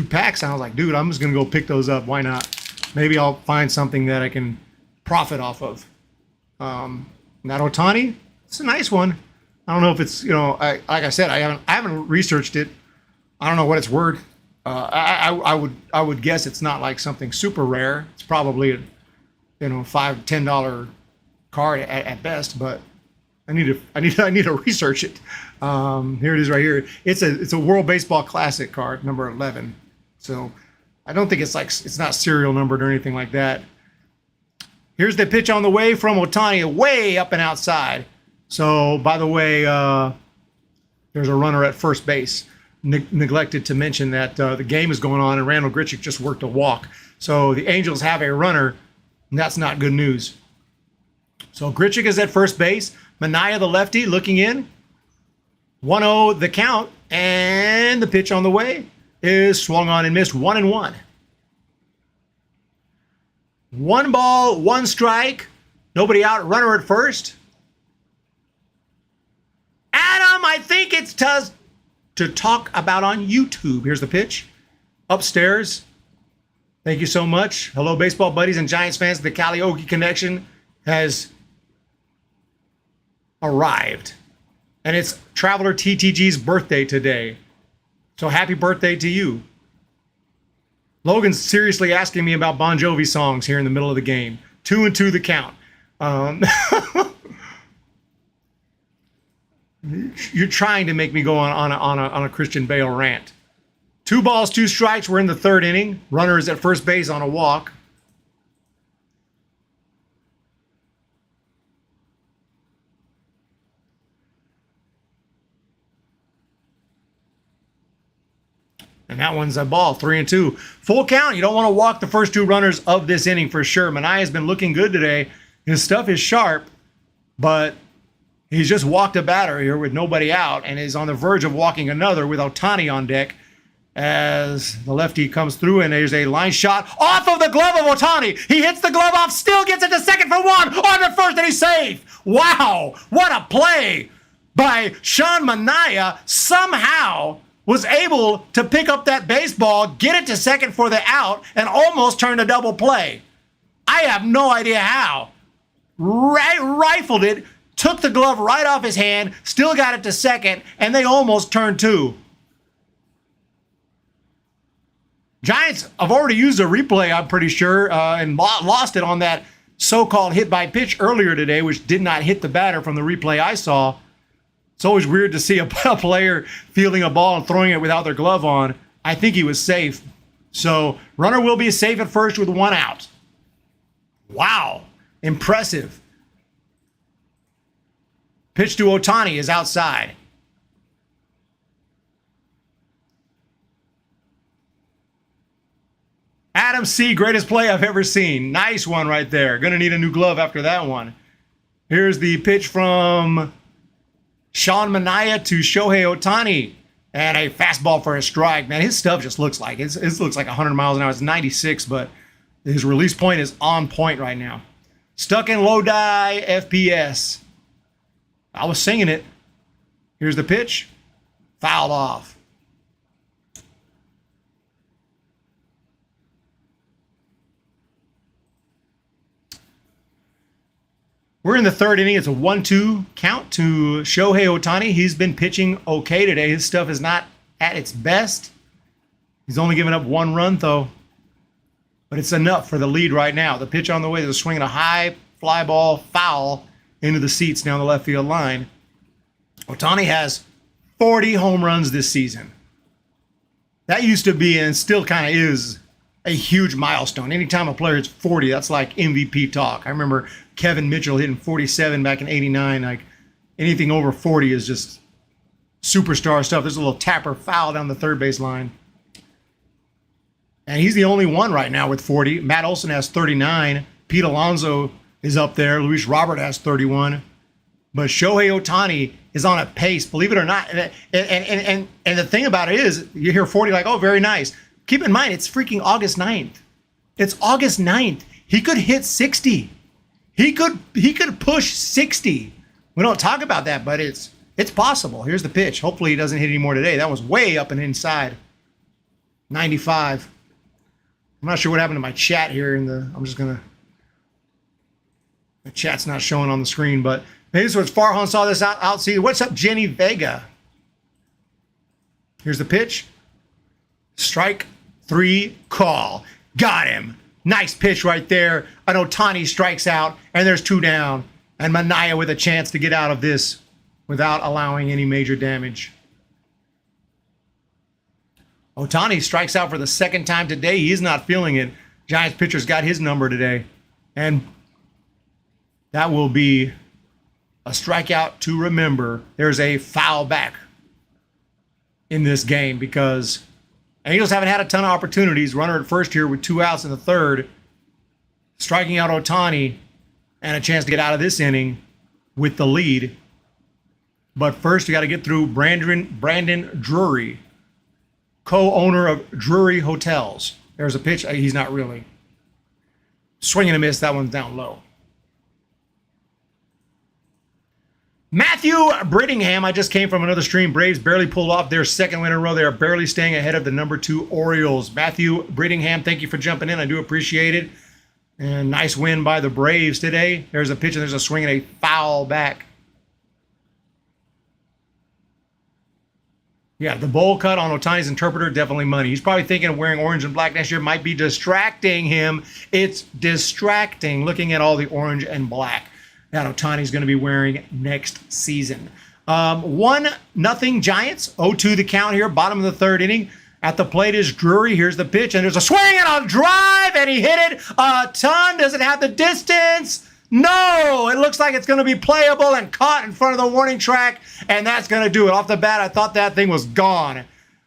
packs, and I was like, dude, I'm just going to go pick those up. Why not? Maybe I'll find something that I can profit off of. That Ohtani, it's a nice one. I don't know if it's, like I said, I haven't researched it. I don't know what it's worth. I would guess it's not like something super rare. It's probably a, $5-10 card at best, but I need to research it. Here it is right here. It's a World Baseball Classic card, number 11. So I don't think it's not serial numbered or anything like that. Here's the pitch on the way from Ohtani, way up and outside. So by the way, there's a runner at first base. Neglected to mention that the game is going on and Randall Grichuk just worked a walk. So the Angels have a runner, and that's not good news. So Grichuk is at first base. Manaea, the lefty, looking in. 1-0 the count, and the pitch on the way is swung on and missed. 1-1. 1 ball, 1 strike. Nobody out. Runner at first. Adam, I think it's to talk about on YouTube. Here's the pitch. Upstairs. Thank you so much. Hello, baseball buddies and Giants fans. The Karaoke Connection has arrived. And it's Traveler TTG's birthday today. So happy birthday to you. Logan's seriously asking me about Bon Jovi songs here in the middle of the game. 2-2 the count. You're trying to make me go on a Christian Bale rant. 2 balls, 2 strikes. We're in the 3rd inning. Runner is at first base on a walk. And that one's a ball, 3-2. Full count. You don't want to walk the first 2 runners of this inning for sure. Manaea has been looking good today. His stuff is sharp, but he's just walked a batter here with nobody out and is on the verge of walking another with Ohtani on deck as the lefty comes through, and there's a line shot off of the glove of Ohtani. He hits the glove off, still gets it to second for 1, on to first, and he's safe. Wow, what a play by Sean Manaea. Somehow was able to pick up that baseball, get it to second for the out, and almost turn a double play. I have no idea how. Rifled it, took the glove right off his hand, still got it to second, and they almost turned 2. Giants have already used a replay, I'm pretty sure, and lost it on that so-called hit by pitch earlier today, which did not hit the batter from the replay I saw. It's always weird to see a player fielding a ball and throwing it without their glove on. I think he was safe. So runner will be safe at first with 1 out. Wow, impressive. Pitch to Ohtani is outside. Adam C., greatest play I've ever seen. Nice one right there. Gonna need a new glove after that one. Here's the pitch from Sean Manaea to Shohei Ohtani. And a fastball for a strike. Man, his stuff just looks like, it looks like 100 miles an hour. It's 96, but his release point is on point right now. Stuck in low die FPS. I was singing it. Here's the pitch. Fouled off. We're in the 3rd inning. It's a 1-2 count to Shohei Ohtani. He's been pitching okay today. His stuff is not at its best. He's only given up 1 run, though. But it's enough for the lead right now. The pitch on the way, they're swinging a high fly ball foul into the seats down the left field line. Ohtani has 40 home runs this season. That used to be, and still kind of is, a huge milestone. Anytime a player hits 40, that's like MVP talk. I remember Kevin Mitchell hitting 47 back in '89. Like anything over 40 is just superstar stuff. There's a little tapper foul down the 3rd base line. And he's the only one right now with 40. Matt Olson has 39. Pete Alonso is up there. Luis Robert has 31. But Shohei Ohtani is on a pace, believe it or not. And the thing about it is, you hear 40 like, oh, very nice. Keep in mind, it's freaking August 9th. It's August 9th. He could hit 60. He could push 60. We don't talk about that, but it's possible. Here's the pitch. Hopefully he doesn't hit any more today. That was way up and inside. 95. I'm not sure what happened to my chat here I'm just gonna, the chat's not showing on the screen, but maybe this was Farhan saw this out. See, what's up, Jenny Vega? Here's the pitch. Strike 3 call. Got him. Nice pitch right there. An Ohtani strikes out, and there's 2 down. And Manaea with a chance to get out of this without allowing any major damage. Ohtani strikes out for the second time today. He's not feeling it. Giants pitcher's got his number today. And that will be a strikeout to remember. There's a foul back in this game because Angels haven't had a ton of opportunities. Runner at first here with 2 outs in the third. Striking out Ohtani and a chance to get out of this inning with the lead. But first, you got to get through Brandon Drury, co-owner of Drury Hotels. There's a pitch. He's not really. Swing and a miss. That one's down low. Matthew Brittingham, I just came from another stream. Braves barely pulled off their second win in a row. They are barely staying ahead of the number 2 Orioles. Matthew Brittingham, thank you for jumping in. I do appreciate it. And nice win by the Braves today. There's a pitch and there's a swing and a foul back. Yeah, the bowl cut on Ohtani's interpreter, definitely money. He's probably thinking of wearing orange and black next year. Might be distracting him. It's distracting looking at all the orange and black that Ohtani's going to be wearing next season. 1-0 Giants. 0-2 the count here. Bottom of the third inning. At the plate is Drury. Here's the pitch. And there's a swing and a drive. And he hit it a ton. Does it have the distance? No. It looks like it's going to be playable and caught in front of the warning track. And that's going to do it. Off the bat, I thought that thing was gone.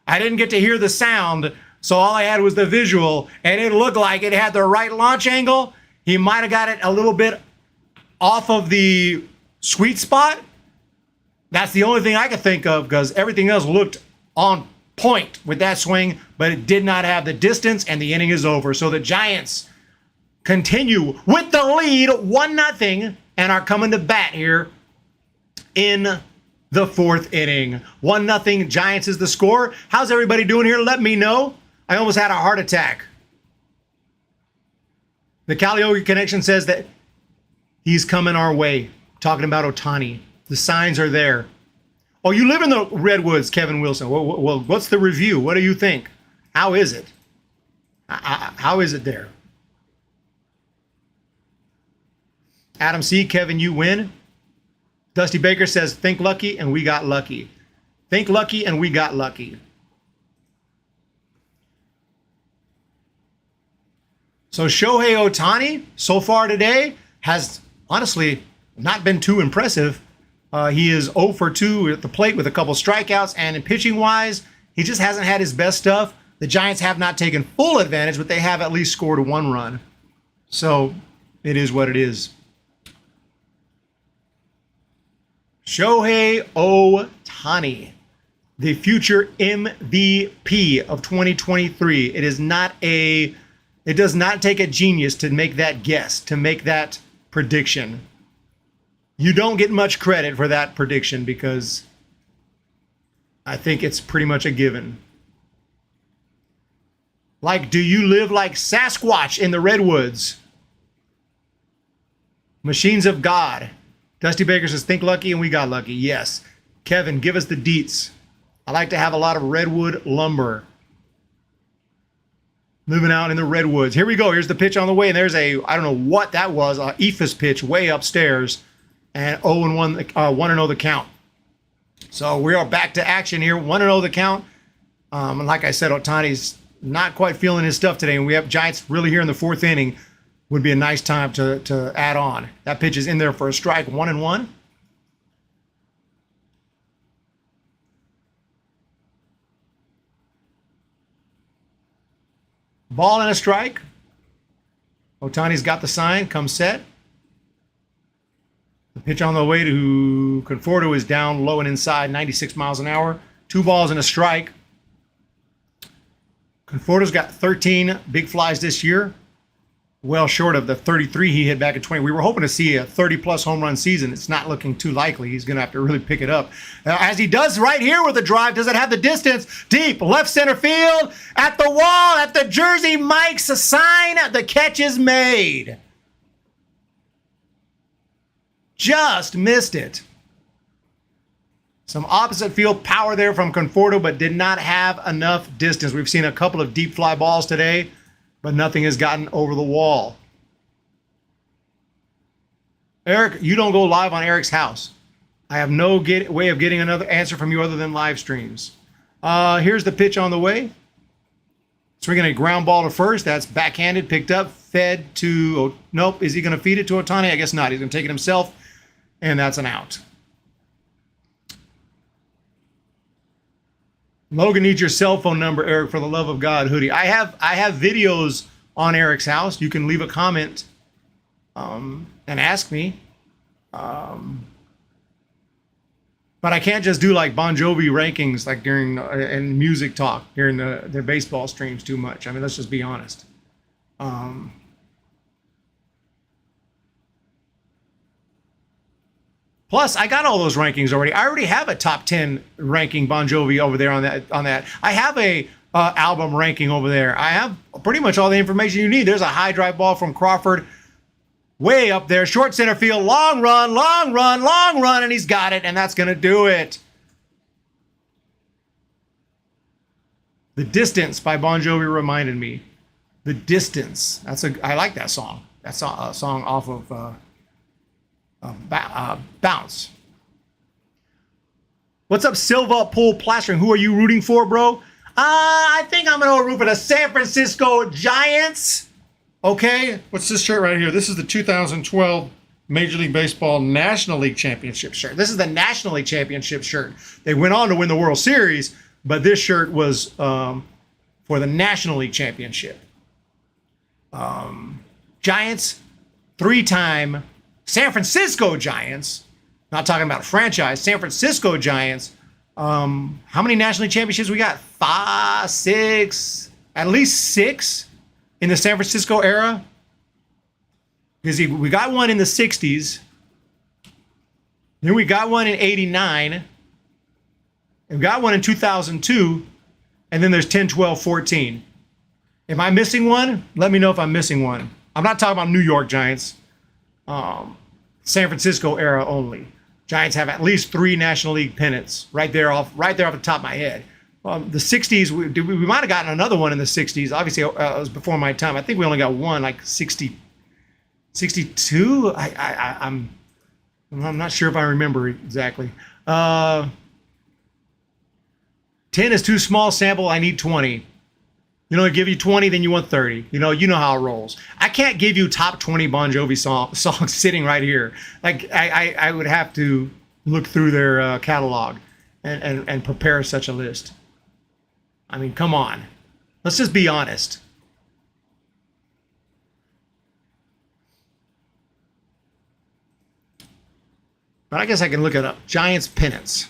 I didn't get to hear the sound. So all I had was the visual. And it looked like it had the right launch angle. He might have got it a little bit off of the sweet spot. That's the only thing I could think of because everything else looked on point with that swing, but it did not have the distance, and the inning is over. So the Giants continue with the lead 1-0 and are coming to bat here in the fourth inning. 1-0 Giants is the score. How's everybody doing here? Let me know. I almost had a heart attack. The Calliope Connection says that he's coming our way. Talking about Ohtani. The signs are there. Oh, you live in the Redwoods, Kevin Wilson. Well, what's the review? What do you think? How is it? How is it there? Adam C., Kevin, you win. Dusty Baker says, think lucky, and we got lucky. Think lucky, and we got lucky. So Shohei Ohtani, so far today, has honestly not been too impressive. He is 0 for 2 at the plate with a couple strikeouts, and in pitching-wise, he just hasn't had his best stuff. The Giants have not taken full advantage, but they have at least scored 1 run. So it is what it is. Shohei Ohtani, the future MVP of 2023. It does not take a genius to make that guess, to make that prediction. You don't get much credit for that prediction because I think it's pretty much a given. Like, do you live like Sasquatch in the Redwoods? Machines of God. Dusty Baker says, think lucky, and we got lucky. Yes. Kevin, give us the deets. I like to have a lot of redwood lumber. Living out in the Redwoods. Here we go. Here's the pitch on the way. And there's I don't know what that was, a Ephus pitch way upstairs. And 1-0 the count. So we are back to action here. 1-0 the count. And like I said, Ohtani's not quite feeling his stuff today. And we have Giants really here in the fourth inning. Would be a nice time to add on. That pitch is in there for a strike. 1-1. Ball and a strike. Ohtani's got the sign. Come set. The pitch on the way to Conforto is down low and inside, 96 miles an hour. 2 balls and a strike. Conforto's got 13 big flies this year. well short of the 33 he hit back in 20. We were hoping to see a 30-plus home run season. It's not looking too likely. He's going to have to really pick it up. As he does right here with the drive. Does it have the distance? Deep left center field. At the wall. At the Jersey Mike's sign. The catch is made. Just missed it. Some opposite field power there from Conforto, but did not have enough distance. We've seen a couple of deep fly balls today, but nothing has gotten over the wall. Eric, you don't go live on Eric's house. I have no way of getting another answer from you other than live streams. Here's the pitch on the way. Swinging a ground ball to first. That's backhanded, picked up, fed to... nope. Is he going to feed it to Ohtani? I guess not. He's going to take it himself, and that's an out. Logan needs your cell phone number, Eric, for the love of God, Hoodie. I have videos on Eric's house. You can leave a comment and ask me. But I can't just do like Bon Jovi rankings like during and music talk during the baseball streams too much. I mean, let's just be honest. Plus, I got all those rankings already. I already have a top 10 ranking Bon Jovi over there on that. I have a album ranking over there. I have pretty much all the information you need. There's a high drive ball from Crawford way up there. Short center field. Long run, long run, long run. And he's got it. And that's going to do it. The Distance by Bon Jovi reminded me. The Distance. I like that song. That's a song off of... Bounce. What's up, Silva Pool Plastering? Who are you rooting for, bro? I think I'm going to root for the San Francisco Giants. Okay. What's this shirt right here? This is the 2012 Major League Baseball National League Championship shirt. This is the National League Championship shirt. They went on to win the World Series, but this shirt was for the National League Championship. Giants, 3-time San Francisco Giants, not talking about a franchise, San Francisco Giants. How many National League championships we got? 5, 6, at least 6 in the San Francisco era. Because we got one in the 60s. Then we got one in 89. And we got one in 2002. And then there's 10, 12, 14. Am I missing one? Let me know if I'm missing one. I'm not talking about New York Giants. San Francisco era only. Giants have at least 3 National League pennants right there off the top of my head. The 60s, we might have gotten another one in the 60s. Obviously, it was before my time. I think we only got one, like 62. I'm not sure if I remember exactly. 10 is too small sample. I need 20. You know, I give you 20, then you want 30. You know how it rolls. I can't give you top 20 Bon Jovi songs sitting right here. Like I would have to look through their catalog and prepare such a list. I mean, come on. Let's just be honest. But I guess I can look it up. Giants pennants.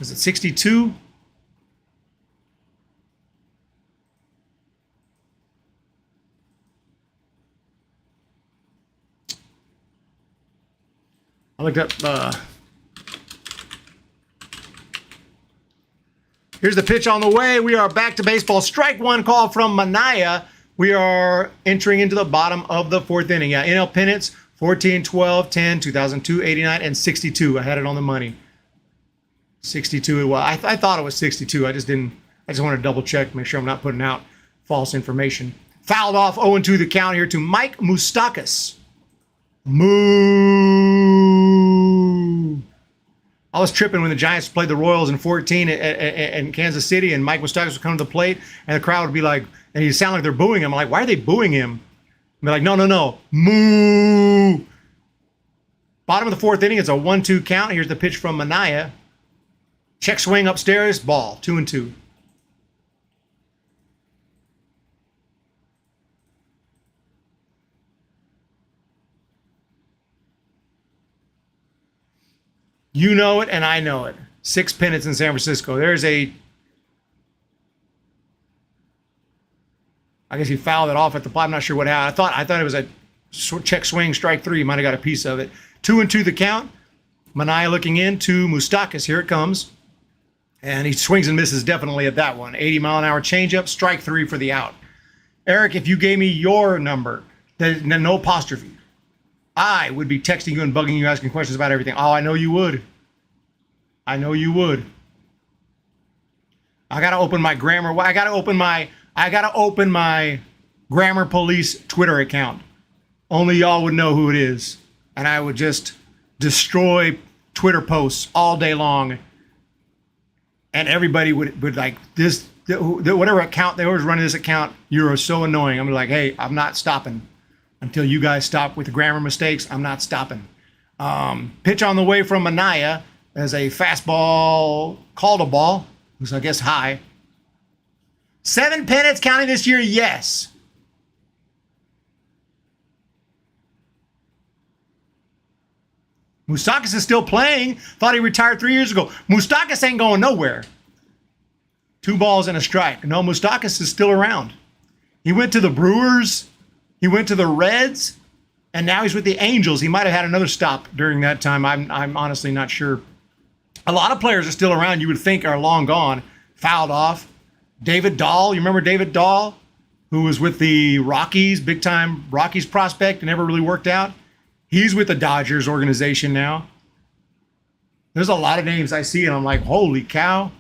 Is it 62? I looked up. Here's the pitch on the way. We are back to baseball. Strike one call from Manaya. We are entering into the bottom of the 4th inning. Yeah, NL pennants 14, 12, 10, 2002, 89, and 62. I had it on the money. 62. Well, I thought it was 62. I just didn't. I just want to double check, make sure I'm not putting out false information. Fouled off 0-2 the count here to Mike Moustakas. Moo! I was tripping when the Giants played the Royals in 14 in Kansas City, and Mike Moustakas would come to the plate, and the crowd would be like, and he'd sound like they're booing him. I'm like, why are they booing him? And they're like, no. Moo! Bottom of the 4th inning, it's a 1-2 count. Here's the pitch from Manaya. Check swing upstairs, ball, 2-2. You know it, and I know it. 6 pennants in San Francisco. There's a I guess he fouled it off at the plate. I'm not sure what happened. I thought it was a check swing, strike three. He might have got a piece of it. 2-2 the count. Manaea looking in to Moustakas. Here it comes. And he swings and misses definitely at that one. 80-mile-an-hour changeup, strike three for the out. Eric, if you gave me your number, then no apostrophe, I would be texting you and bugging you, asking questions about everything. Oh, I know you would. I know you would. I gotta open my grammar. I gotta open my grammar police Twitter account. Only y'all would know who it is, and I would just destroy Twitter posts all day long. And everybody would like this, whatever account they was running this account. You're so annoying. I'm like, hey, I'm not stopping until you guys stop with the grammar mistakes. I'm not stopping. Pitch on the way from Manaea as a fastball called a ball. Who's I guess high. 7 pennants counting this year, yes. Moustakas is still playing. Thought he retired 3 years ago. Moustakas ain't going nowhere. 2 balls and a strike. No, Moustakas is still around. He went to the Brewers. He went to the Reds. And now he's with the Angels. He might have had another stop during that time. I'm honestly not sure. A lot of players are still around you would think are long gone. Fouled off. David Dahl. You remember David Dahl? Who was with the Rockies, big-time Rockies prospect, and never really worked out. He's with the Dodgers organization now. There's a lot of names I see, and I'm like, holy cow.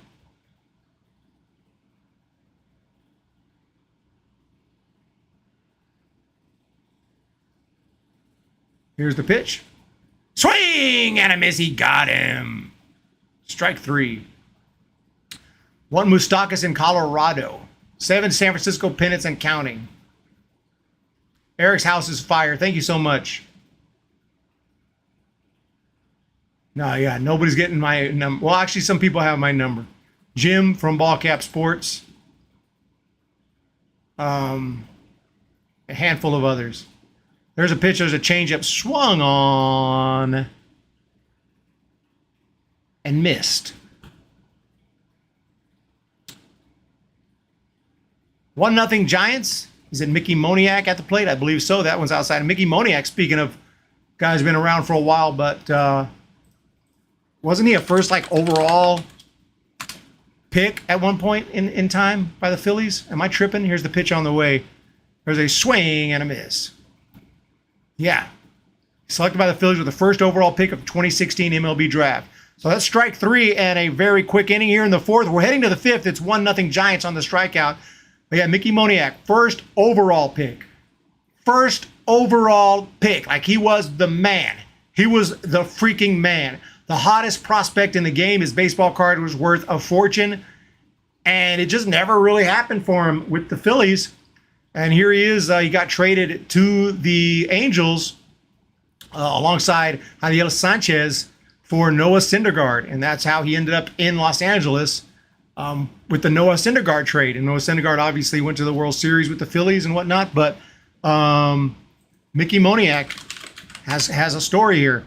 Here's the pitch. Swing and a miss. He got him. Strike three. 1 Moustakas in Colorado. 7 San Francisco pennants and counting. Eric's house is fire. Thank you so much. No, yeah, nobody's getting my number. Well, actually, some people have my number. Jim from Ballcap Sports. A handful of others. There's a pitch. There's a changeup swung on and missed. 1-0 Giants. Is it Mickey Moniak at the plate? I believe so. That one's outside. Mickey Moniak, speaking of guys who've been around for a while, but wasn't he a first overall pick at one point in time by the Phillies? Am I tripping? Here's the pitch on the way. There's a swing and a miss. Yeah. Selected by the Phillies with the first overall pick of 2016 MLB draft. So that's strike three and a very quick inning here in the fourth. We're heading to the fifth. It's 1-0 Giants on the strikeout. But yeah, Mickey Moniak, first overall pick. First overall pick. Like he was the man. He was the freaking man. The hottest prospect in the game. His baseball card was worth a fortune. And it just never really happened for him with the Phillies. And here he is. He got traded to the Angels alongside Javier Sanchez for Noah Syndergaard. And that's how he ended up in Los Angeles with the Noah Syndergaard trade. And Noah Syndergaard obviously went to the World Series with the Phillies and whatnot. But Mickey Moniak has a story here.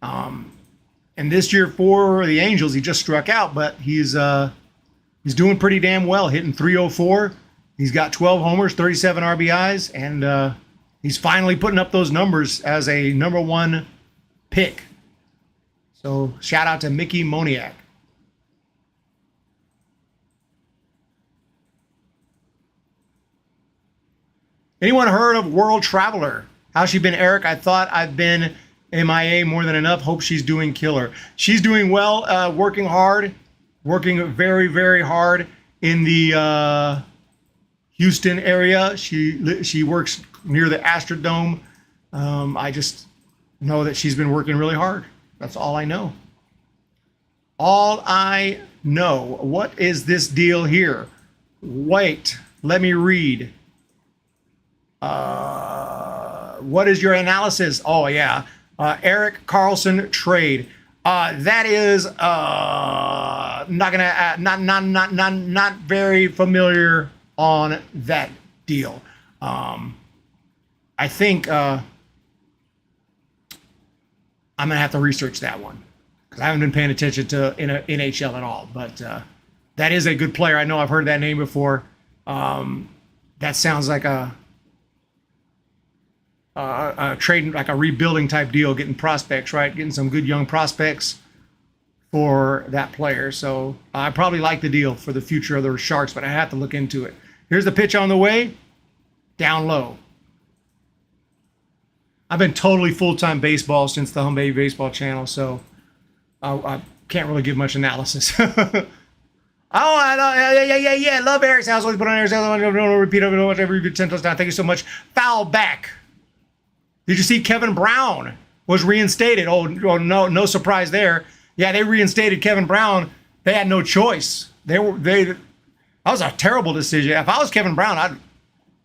And this year for the Angels, he just struck out, but he's doing pretty damn well, hitting .304. He's got 12 homers, 37 RBIs, and he's finally putting up those numbers as a number one pick. So shout out to Mickey Moniak. Anyone heard of World Traveler? How's she been, Eric? I thought I've been MIA more than enough. Hope she's doing killer. She's doing well, working hard, working very, very hard in the Houston area. She works near the Astrodome. I just know that she's been working really hard. That's all I know. All I know. What is this deal here? Wait, let me read. What is your analysis? Oh yeah, Eric Carlson trade. That is not very familiar on that deal. I think I'm gonna have to research that one because I haven't been paying attention to NHL at all. But that is a good player. I know I've heard that name before. That sounds like a trading, like a rebuilding type deal, getting prospects, right? Getting some good young prospects for that player. So I probably like the deal for the future of the Sharks, but I have to look into it. Here's the pitch on the way, down low. I've been totally full-time baseball since the Home Baby Baseball channel, so I can't really give much analysis. Oh, I love, yeah. Love Eric's house. Always put on Eric's house. I don't repeat every 10 touchdown. Thank you so much. Foul back. Did you see Kevin Brown was reinstated? Oh no surprise there. Yeah, they reinstated Kevin Brown. They had no choice. That was a terrible decision. If I was Kevin Brown,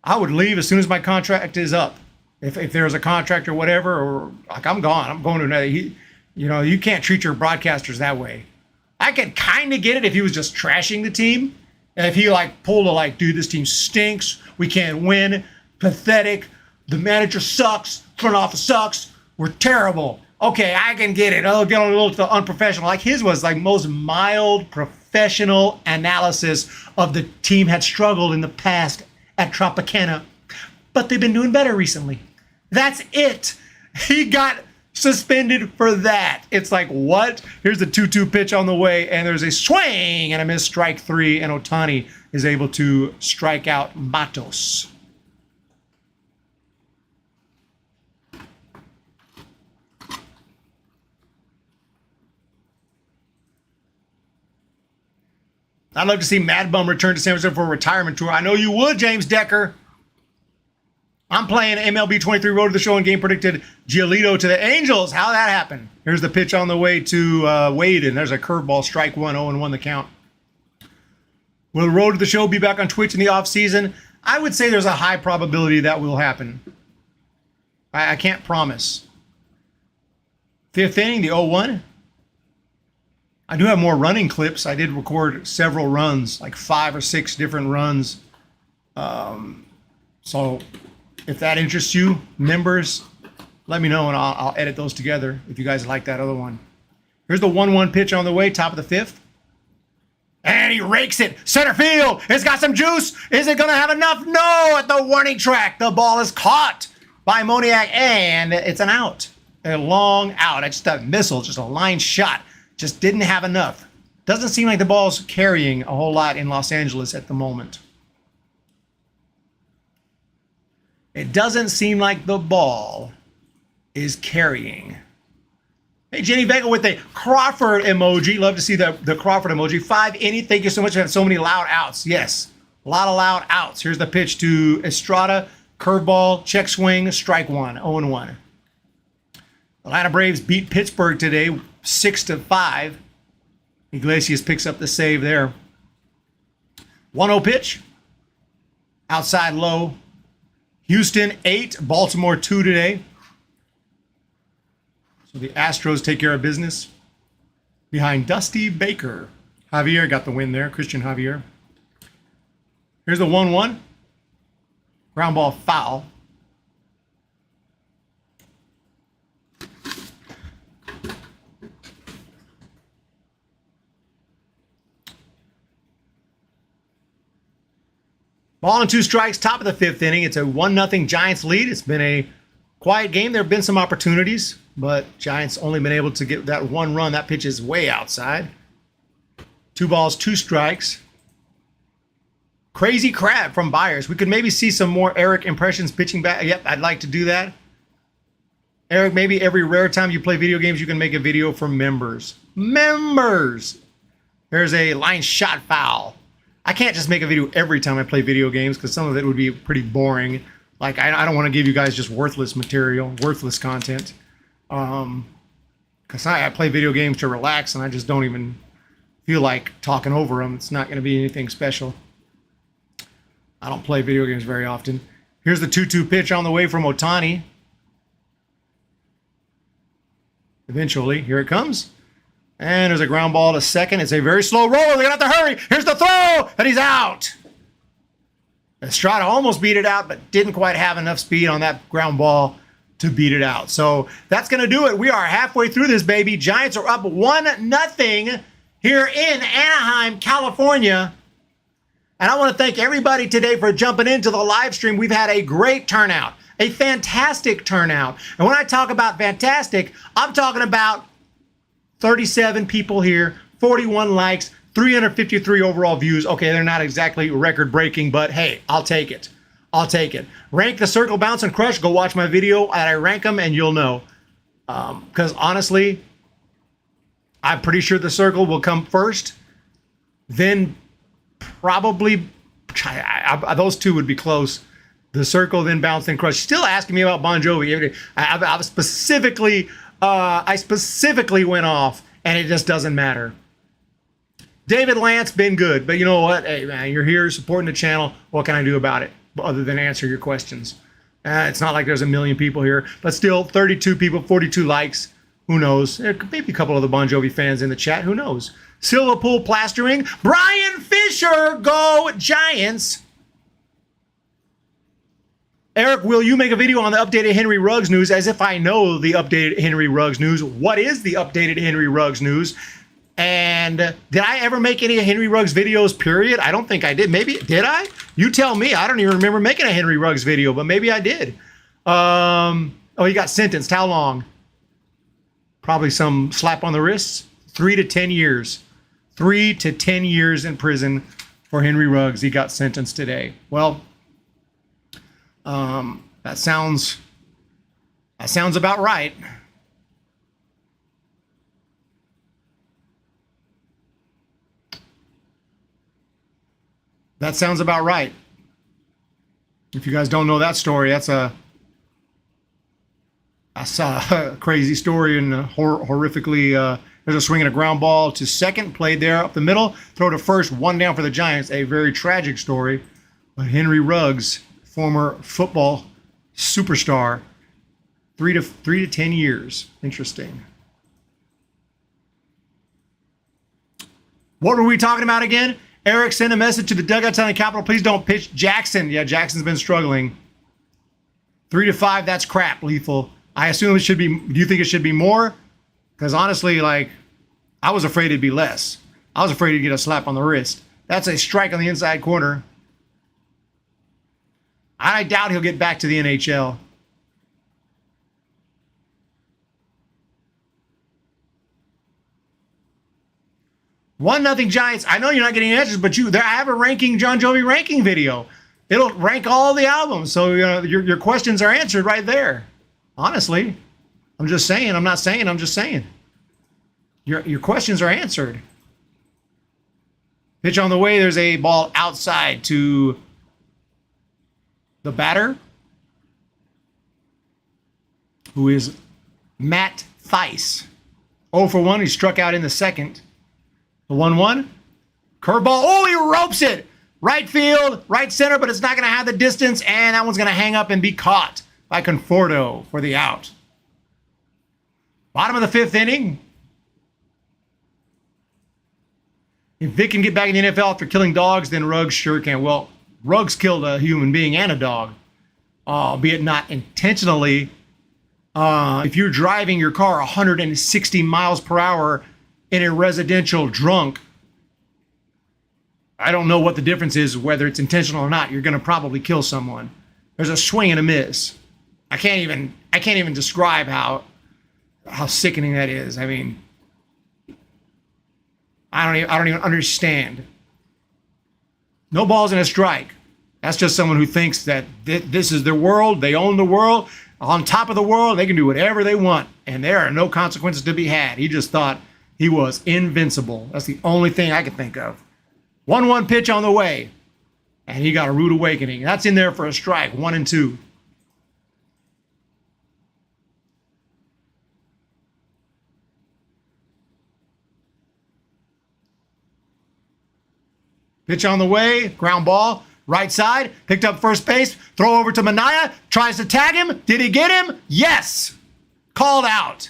I would leave as soon as my contract is up. If there's a contract or whatever, or like I'm gone. I'm going to another. You can't treat your broadcasters that way. I could kind of get it if he was just trashing the team. And if he pulled a dude, this team stinks. We can't win. Pathetic. The manager sucks. Front office sucks. We're terrible. Okay, I can get it. Oh, get a little unprofessional. His was most mild professional analysis of the team had struggled in the past at Tropicana. But they've been doing better recently. That's it. He got suspended for that. It's what? Here's the 2-2 pitch on the way, and there's a swing and a miss, strike 3, and Ohtani is able to strike out Matos. I'd love to see Mad Bum return to San Francisco for a retirement tour. I know you would, James Decker. I'm playing MLB 23 Road to the Show and game predicted Giolito to the Angels. How that happened? Here's the pitch on the way to Wade, and there's a curveball, strike 1, 0-1 the count. Will Road to the Show be back on Twitch in the offseason? I would say there's a high probability that will happen. I can't promise. 5th inning, the 0-1. I do have more running clips. I did record several runs, 5 or 6 different runs. So if that interests you, members, let me know and I'll edit those together if you guys like that other one. Here's the 1-1 pitch on the way, top of the 5th. And he rakes it. Center field. It's got some juice. Is it going to have enough? No, at the warning track. The ball is caught by Moniak, and it's an out. A long out. It's just a missile, just a line shot. Just didn't have enough. Doesn't seem like the ball's carrying a whole lot in Los Angeles at the moment. It doesn't seem like the ball is carrying. Hey, Jenny Vega with a Crawford emoji. Love to see the Crawford emoji. 5 inning. Thank you so much for having so many loud outs. Yes, a lot of loud outs. Here's the pitch to Estrada. Curveball, check swing, strike 1, 0-1. The Atlanta Braves beat Pittsburgh today 6-5. Iglesias picks up the save there. 1-0 pitch. Outside low. Houston 8, Baltimore 2 today. So the Astros take care of business behind Dusty Baker. Javier got the win there, Christian Javier. Here's the 1-1. Ground ball foul. Ball and 2 strikes, top of the 5th inning. It's a 1-0 Giants lead. It's been a quiet game. There have been some opportunities, but Giants only been able to get that 1 run. That pitch is way outside. 2 balls, 2 strikes. Crazy crab from Byers. We could maybe see some more Eric impressions pitching back. Yep, I'd like to do that. Eric, maybe every rare time you play video games, you can make a video for members. Members! There's a line shot foul. I can't just make a video every time I play video games because some of it would be pretty boring. I don't want to give you guys just worthless material, worthless content. Because I play video games to relax and I just don't even feel like talking over them. It's not going to be anything special. I don't play video games very often. Here's the 2-2 pitch on the way from Ohtani. Eventually, here it comes. And there's a ground ball to second. It's a very slow roll. They're going to have to hurry. Here's the throw, and he's out. Estrada almost beat it out, but didn't quite have enough speed on that ground ball to beat it out. So that's going to do it. We are halfway through this, baby. Giants are up 1-0 here in Anaheim, California. And I want to thank everybody today for jumping into the live stream. We've had a great turnout, a fantastic turnout. And when I talk about fantastic, I'm talking about 37 people here, 41 likes, 353 overall views. Okay, they're not exactly record breaking, but hey, I'll take it. I'll take it. Rank the circle, bounce, and crush. Go watch my video and I rank them and you'll know. Because honestly, I'm pretty sure the circle will come first. Then probably, those two would be close. The circle, then bounce, then crush. Still asking me about Bon Jovi. I specifically went off, and it just doesn't matter. David Lance, been good. But you know what? Hey, man, you're here supporting the channel. What can I do about it other than answer your questions? It's not like there's a million people here. But still, 32 people, 42 likes. Who knows? There could maybe a couple of the Bon Jovi fans in the chat. Who knows? Silva Pool Plastering. Brian Fisher, go Giants. Eric, will you make a video on the updated Henry Ruggs news? As if I know the updated Henry Ruggs news. What is the updated Henry Ruggs news? And did I ever make any Henry Ruggs videos, period? I don't think I did. Maybe, did I? You tell me. I don't even remember making a Henry Ruggs video, but maybe I did. Oh, he got sentenced. How long? Probably some slap on the wrists. 3 to 10 years. 3 to 10 years in prison for Henry Ruggs. He got sentenced today. Well, that sounds about right. That sounds about right. If you guys don't know that story, that's a crazy story and horrifically. There's a swing and a ground ball to second, played there up the middle, throw to first, one down for the Giants. A very tragic story. But Henry Ruggs, former football superstar, 3 to 10 years. Interesting. What were we talking about again? Eric sent a message to the dugout telling Capital, please don't pitch Jackson. Yeah, Jackson's been struggling. 3 to 5, that's crap, Lethal. I assume it should be, do you think it should be more? Because honestly, like, I was afraid it'd be less. I was afraid he'd get a slap on the wrist. That's a strike on the inside corner. I doubt he'll get back to the NHL. One nothing Giants. I know you're not getting answers, but I have a ranking John Jovi ranking video. It'll rank all the albums, so your questions are answered right there. Honestly, I'm just saying. I'm not saying. I'm just saying. Your questions are answered. Pitch on the way. There's a ball outside to the batter, who is Matt Thaiss. 0 for 1. He struck out in the second. The 1-1. Curveball. Oh, he ropes it. Right field, right center, but it's not going to have the distance, and that one's going to hang up and be caught by Conforto for the out. Bottom of the 5th inning. If Vic can get back in the NFL after killing dogs, then Ruggs sure can. Well, Ruggs killed a human being and a dog, albeit not intentionally. If you're driving your car 160 miles per hour in a residential drunk, I don't know what the difference is, whether it's intentional or not. You're going to probably kill someone. There's a swing and a miss. I can't even describe how sickening that is. I mean, I don't even understand. No balls and a strike. That's just someone who thinks that this is their world. They own the world. On top of the world, they can do whatever they want, and there are no consequences to be had. He just thought he was invincible. That's the only thing I can think of. 1-1 pitch on the way, and he got a rude awakening. That's in there for a strike, 1-2. Pitch on the way, ground ball, right side, picked up first base, throw over to Manaea, tries to tag him. Did he get him? Yes. Called out.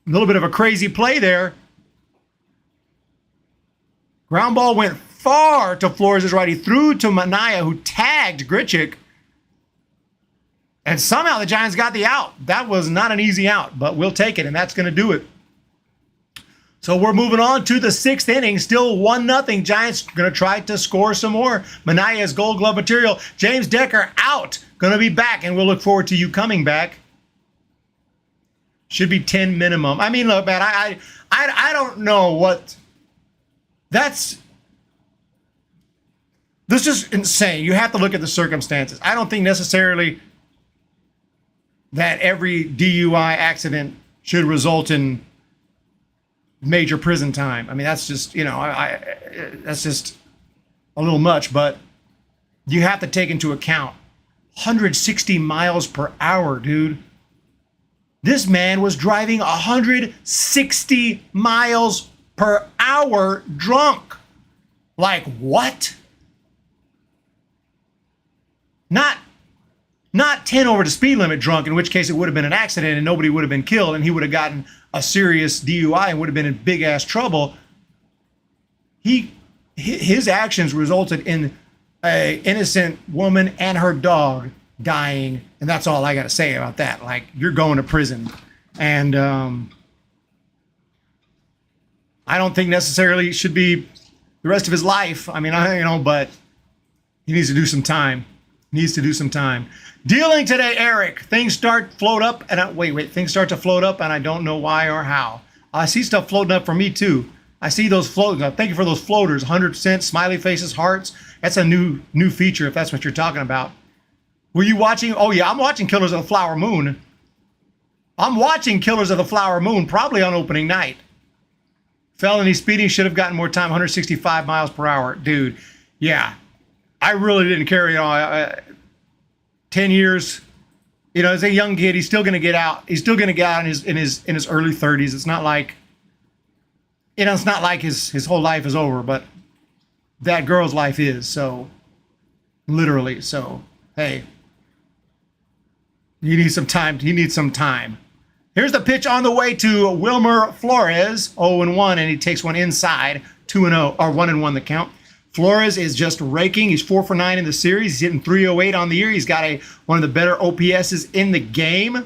A little bit of a crazy play there. Ground ball went far to Flores' right. He threw to Manaea, who tagged Grichuk. And somehow the Giants got the out. That was not an easy out, but we'll take it, and that's going to do it. So we're moving on to the 6th inning. Still 1-0. Giants going to try to score some more. Manaya's Gold Glove material. James Decker out. Going to be back, and we'll look forward to you coming back. Should be 10 minimum. I mean, look, man, I don't know what. This is insane. You have to look at the circumstances. I don't think necessarily that every DUI accident should result in major prison time. I mean, that's just, that's just a little much, but you have to take into account 160 miles per hour, dude. This man was driving 160 miles per hour drunk. Like, what? Not 10 over the speed limit drunk, in which case it would have been an accident and nobody would have been killed and he would have gotten a serious DUI and would have been in big ass trouble. His actions resulted in an innocent woman and her dog dying, and that's all I got to say about that. Like, you're going to prison, and I don't think necessarily it should be the rest of his life. I mean, but he needs to do some time. Dealing today, Eric. Things start to float up, and things start to float up, and I don't know why or how. I see stuff floating up for me too. I see those floats. Thank you for those floaters. 100% smiley faces, hearts. That's a new feature if that's what you're talking about. Were you watching? Oh yeah, I'm watching Killers of the Flower Moon. Probably on opening night. Felony speeding, should have gotten more time. 165 miles per hour, dude. Yeah, I really didn't care. 10 years, as a young kid, he's still going to get out. He's still going to get out in his early 30s. It's not like, his whole life is over, but that girl's life is. So, literally. So, hey, you need some time. He needs some time. Here's the pitch on the way to Wilmer Flores, 0-1, and he takes one inside, 2-0, or 1-1 the count. Flores is just raking. He's 4 for 9 in the series. He's hitting .308 on the year. He's got one of the better OPSs in the game.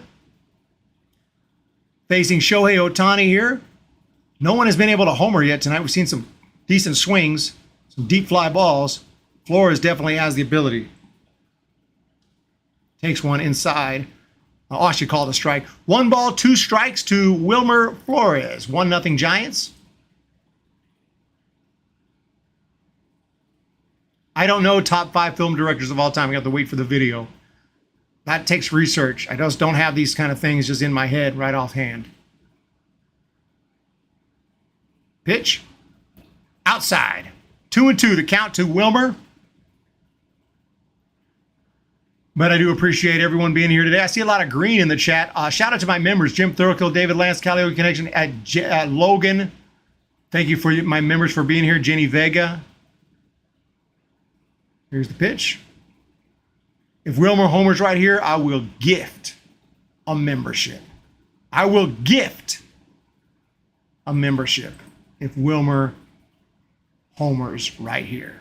Facing Shohei Ohtani here. No one has been able to homer yet tonight. We've seen some decent swings, some deep fly balls. Flores definitely has the ability. Takes one inside. I should call it a strike. 1 ball, 2 strikes to Wilmer Flores. 1-0 Giants. I don't know top 5 film directors of all time. I have to wait for the video. That takes research. I just don't have these kind of things just in my head right offhand. Pitch. Outside. 2-2 the count to Wilmer. But I do appreciate everyone being here today. I see a lot of green in the chat. Shout out to my members, Jim Thurkill, David Lance, Calliope Connection, at Logan. Thank you for my members for being here. Jenny Vega. Here's the pitch. If Wilmer homers right here, I will gift a membership. I will gift a membership if Wilmer homers right here.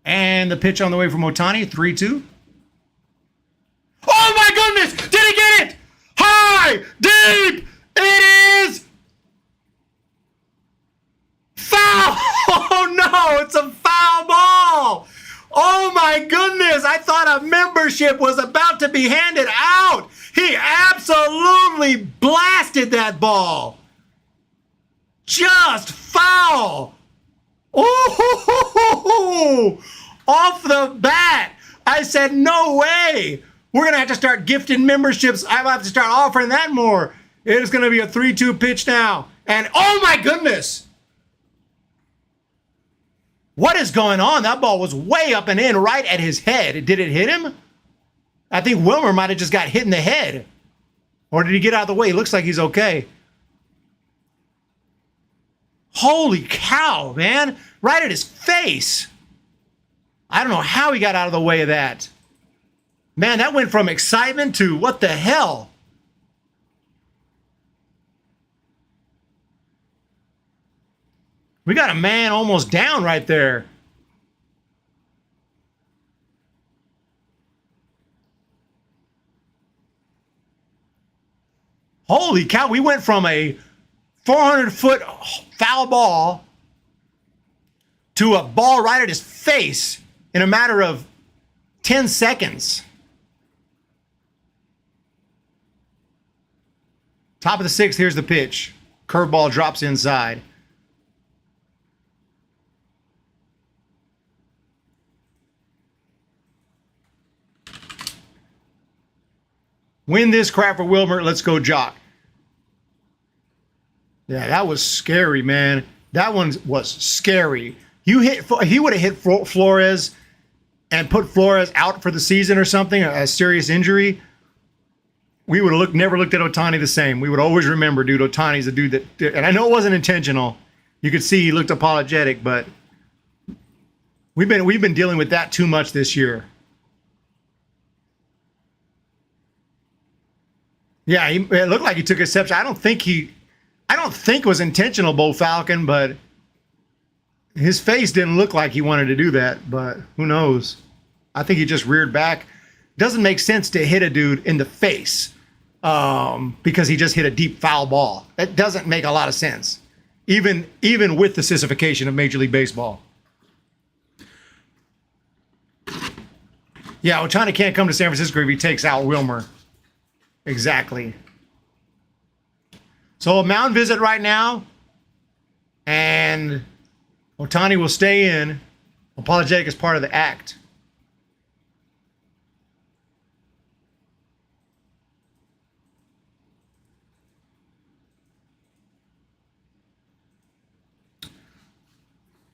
And the pitch on the way from Ohtani, 3-2. Oh my goodness! Did he get it? High! Deep! It is foul! Oh no, it's a foul ball! Oh my goodness, I thought a membership was about to be handed out. He absolutely blasted that ball. Just foul. Oh, off the bat. I said, no way. We're going to have to start gifting memberships. I have to start offering that more. It is going to be a 3-2 pitch now. And oh my goodness. What is going on? That ball was way up and in right at his head. Did it hit him? I think Wilmer might have just got hit in the head. Or did he get out of the way? He looks like he's okay. Holy cow, man. Right at his face. I don't know how he got out of the way of that. Man, that went from excitement to what the hell? We got a man almost down right there. Holy cow, we went from a 400-foot foul ball to a ball right at his face in a matter of 10 seconds. Top of the sixth, here's the pitch. Curveball drops inside. Win this crap for Wilmer. Let's go, Jock. Yeah, that was scary, man. That one was scary. He would have hit Flores and put Flores out for the season or something, a serious injury. We would have never looked at Ohtani the same. We would always remember, dude, Ohtani's a dude that, and I know it wasn't intentional. You could see he looked apologetic, but we've been dealing with that too much this year. Yeah, it looked like he took exception. I don't think it was intentional, Bo Falcon, but his face didn't look like he wanted to do that, but who knows? I think he just reared back. Doesn't make sense to hit a dude in the face because he just hit a deep foul ball. It doesn't make a lot of sense, even with the sissification of Major League Baseball. Yeah, Ohtani can't come to San Francisco if he takes out Wilmer. Exactly. So a mound visit right now, and Ohtani will stay in. Apologetic is part of the act.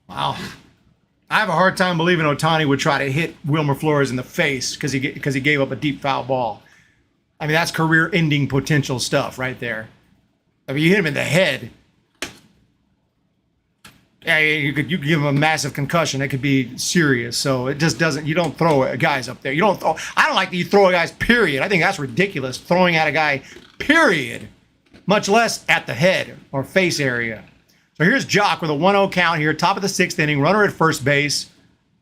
Wow. I have a hard time believing Ohtani would try to hit Wilmer Flores in the face because he gave up a deep foul ball. I mean, that's career-ending potential stuff right there. I mean, you hit him in the head. Yeah, you could give him a massive concussion. It could be serious. So it just doesn't. You don't throw guys up there. You don't. I don't like that you throw guys. Period. I think that's ridiculous. Throwing at a guy. Period. Much less at the head or face area. So here's Jock with a 1-0 count here. Top of the sixth inning. Runner at first base.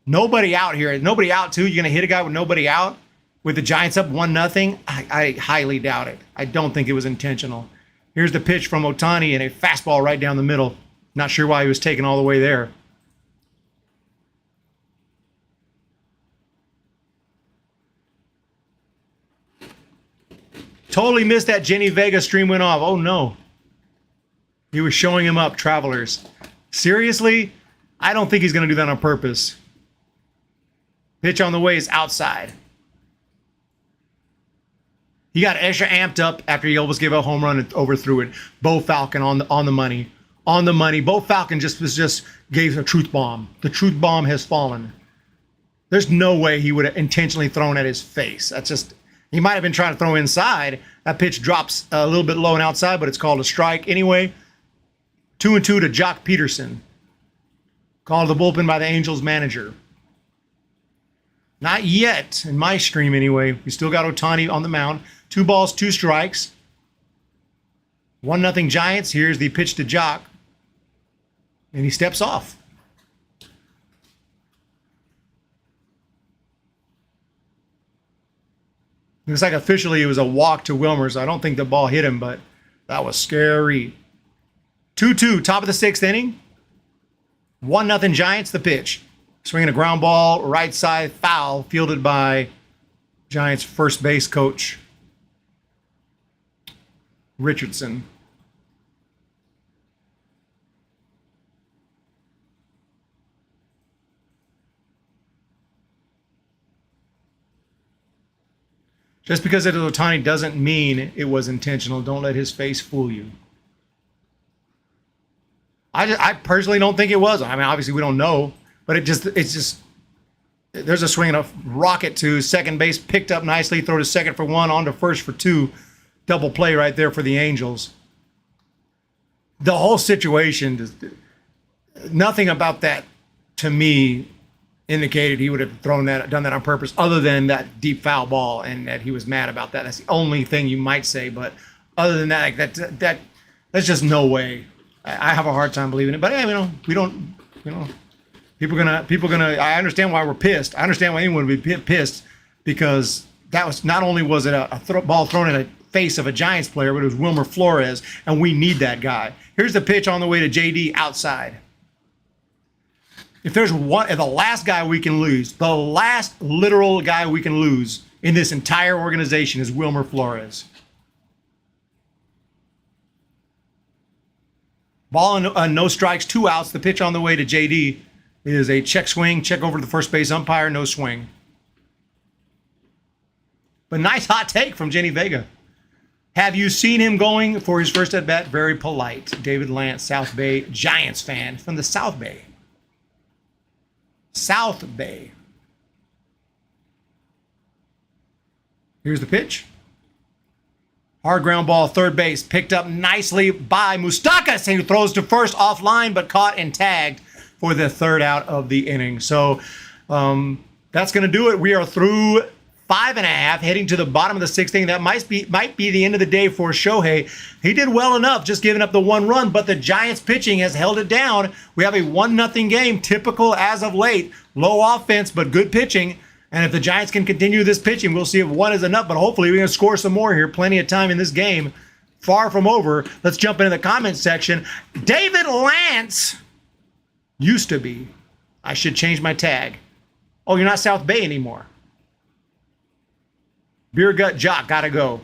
Nobody out here. Nobody out too. You're gonna hit a guy with nobody out with the Giants up 1-0. I highly doubt it. I don't think it was intentional. Here's the pitch from Ohtani and a fastball right down the middle. Not sure why he was taken all the way there. Totally missed that Jenny Vega stream went off. Oh no. He was showing him up, Travelers. Seriously? I don't think he's going to do that on purpose. Pitch on the way is outside. He got extra amped up after he almost gave a home run and overthrew it. Bo Falcon on the money. On the money. Bo Falcon just gave a truth bomb. The truth bomb has fallen. There's no way he would have intentionally thrown at his face. That's just, he might have been trying to throw inside. That pitch drops a little bit low and outside, but it's called a strike. Anyway, 2-2 to Jock Peterson. Called the bullpen by the Angels manager. Not yet, in my stream anyway. We still got Ohtani on the mound. 2 balls, 2 strikes. 1-0 Giants. Here's the pitch to Jock. And he steps off. Looks like officially it was a walk to Wilmer, so I don't think the ball hit him, but that was scary. 2-2, top of the sixth inning. 1-0 Giants, the pitch. Swinging a ground ball, right side, foul, fielded by Giants first base coach Richardson. Just because it is Ohtani doesn't mean it was intentional. Don't let his face fool you. I personally don't think it was. I mean, obviously we don't know, but it's just there's a swing and a rocket to second base, picked up nicely, throw to second for 1, on to first for 2. Double play right there for the Angels. The whole situation, nothing about that to me indicated he would have done that on purpose, other than that deep foul ball and that he was mad about that. That's the only thing you might say, but other than that, like that's just no way. I have a hard time believing it, but hey, we don't, people gonna. I understand why we're pissed. I understand why anyone would be pissed, because that was, not only was it a ball thrown at a face of a Giants player, but it was Wilmer Flores, and we need that guy. Here's the pitch on the way to JD outside. If there's one, the last guy we can lose, the last literal guy we can lose in this entire organization is Wilmer Flores. Ball and no strikes, 2 outs. The pitch on the way to JD is a check swing, check over to the first base umpire, no swing. But nice hot take from Jenny Vega. Have you seen him going for his first at bat? Very polite. David Lance, South Bay Giants fan from the South Bay. South Bay. Here's the pitch. Hard ground ball, third base, picked up nicely by Moustakas, who throws to first offline, but caught and tagged for the 3rd out of the inning. So that's going to do it. We are through 5.5, heading to the bottom of the 6th inning. That might be the end of the day for Shohei. He did well enough, just giving up the 1 run, but the Giants pitching has held it down. We have a 1-0 game, typical as of late. Low offense, but good pitching. And if the Giants can continue this pitching, we'll see if 1 is enough. But hopefully we're going to score some more here. Plenty of time in this game. Far from over. Let's jump into the comments section. David Lance used to be. I should change my tag. Oh, you're not South Bay anymore. Beer Gut Jock, gotta go.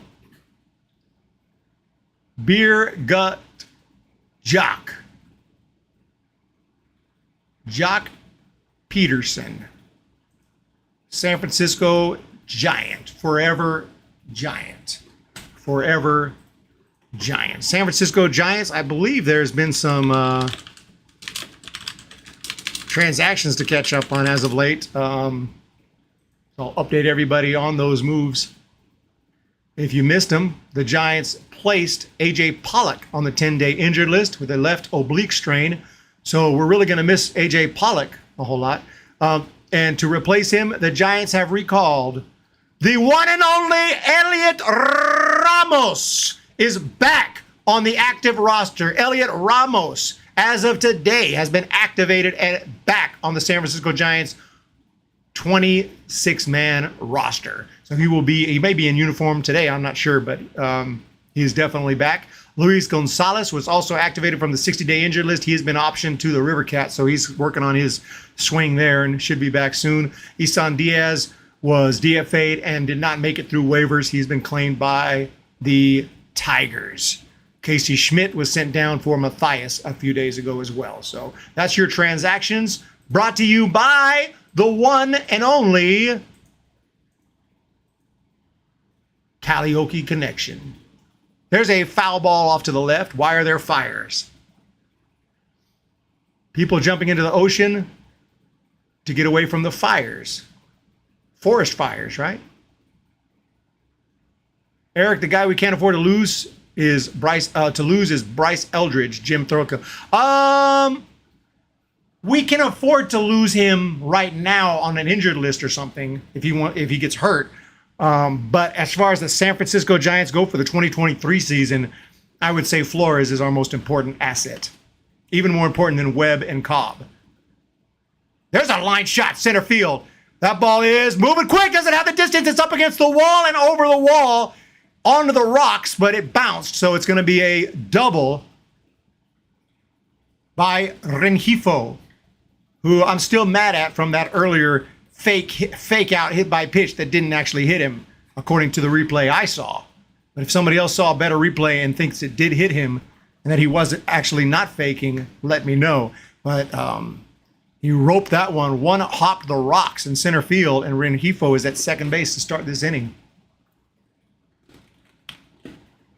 Beer Gut Jock. Jock Peterson. San Francisco Giant. Forever Giant. Forever Giant. San Francisco Giants, I believe there's been some transactions to catch up on as of late. I'll update everybody on those moves. If you missed them, the Giants placed A.J. Pollock on the 10-day injured list with a left oblique strain. So we're really going to miss A.J. Pollock a whole lot. And to replace him, the Giants have recalled the one and only Elliot Ramos is back on the active roster. Elliot Ramos, as of today, has been activated and back on the San Francisco Giants 26-man roster. So he may be in uniform today, I'm not sure, but he's definitely back. Luis Gonzalez was also activated from the 60-day injured list. He has been optioned to the River Cats, so he's working on his swing there and should be back soon. Isan Diaz was DFA'd and did not make it through waivers. He's been claimed by the Tigers. Casey Schmidt was sent down for Matthias a few days ago as well. So that's your transactions brought to you by the one and only Karaoke Connection. There's a foul ball off to the left. Why are there fires? People jumping into the ocean to get away from the fires. Forest fires, right? Eric, the guy we can't afford to lose is Bryce Eldridge, Jim Throka. We can afford to lose him right now on an injured list or something if he gets hurt. But as far as the San Francisco Giants go for the 2023 season, I would say Flores is our most important asset. Even more important than Webb and Cobb. There's a line shot, center field. That ball is moving quick. Doesn't have the distance. It's up against the wall and over the wall onto the rocks, but it bounced. So it's going to be a double by Rengifo, who I'm still mad at from that earlier fake out hit by pitch that didn't actually hit him, according to the replay I saw. But if somebody else saw a better replay and thinks it did hit him and that he wasn't actually not faking, let me know. But he roped that one hopped the rocks in center field, and Rengifo is at second base to start this inning.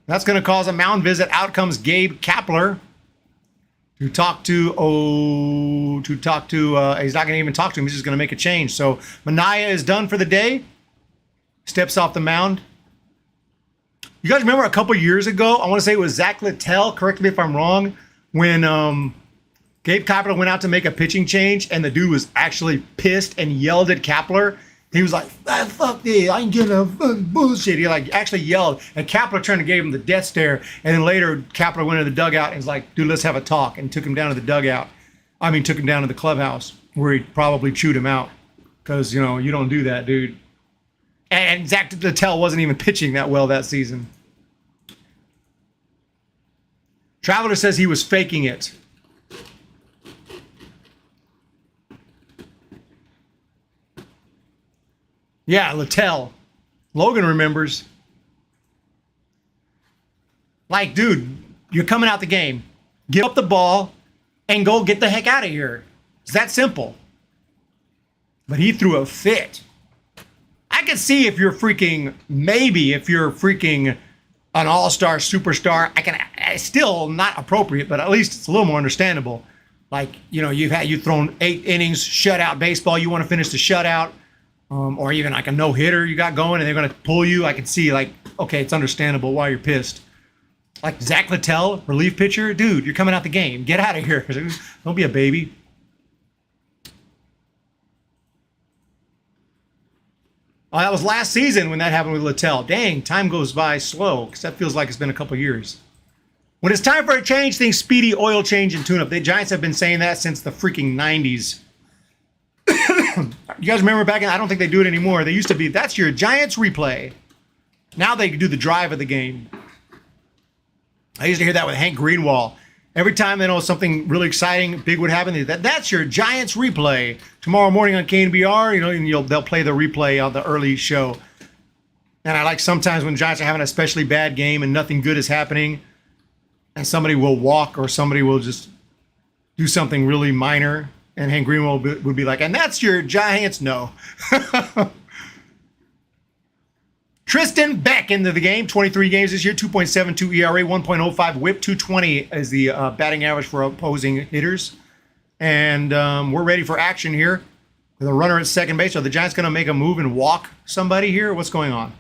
That's going to cause a mound visit. Out comes Gabe Kapler to talk to, he's not going to even talk to him. He's just going to make a change. So Minaya is done for the day. Steps off the mound. You guys remember a couple years ago, I want to say it was Zach Littell, correct me if I'm wrong, when Gabe Kapler went out to make a pitching change and the dude was actually pissed and yelled at Kapler. He was like, fuck this, I ain't getting a bullshit. He like actually yelled, and Kapler turned and gave him the death stare. And then later, Kapler went to the dugout and was like, dude, let's have a talk, and took him down to the dugout. Took him down to the clubhouse where he probably chewed him out because, you don't do that, dude. And Zach Littell wasn't even pitching that well that season. Traveler says he was faking it. Yeah, Littell. Logan remembers. Like, dude, you're coming out the game. Give up the ball and go get the heck out of here. It's that simple. But he threw a fit. I can see if you're freaking, maybe if you're freaking an all-star superstar, I still not appropriate, but at least it's a little more understandable. Like, you know, you've thrown 8 innings, shutout baseball, you want to finish the shutout, or even like a no-hitter you got going and they're going to pull you. I can see like, okay, it's understandable why you're pissed. Like Zach Littell, relief pitcher, dude, you're coming out the game. Get out of here. Don't be a baby. Oh, that was last season when that happened with Littell. Dang, time goes by slow because that feels like it's been a couple years. When it's time for a change, think speedy oil change and tune-up. The Giants have been saying that since the freaking 90s. You guys remember back in, I don't think they do it anymore. They used to be, that's your Giants replay. Now they do the drive of the game. I used to hear that with Hank Greenwald. Every time they know something really exciting, big would happen, that's your Giants replay. Tomorrow morning on KNBR, you know, and they'll play the replay on the early show. And I like sometimes when Giants are having an especially bad game and nothing good is happening, and somebody will walk or somebody will just do something really minor, and Hank Greenwald would be like, and that's your Giants? No. Tristan Beck into the game, 23 games this year, 2.72 ERA, 1.05 whip, 220 is the batting average for opposing hitters. And we're ready for action here with a runner at second base. Are the Giants going to make a move and walk somebody here? What's going on?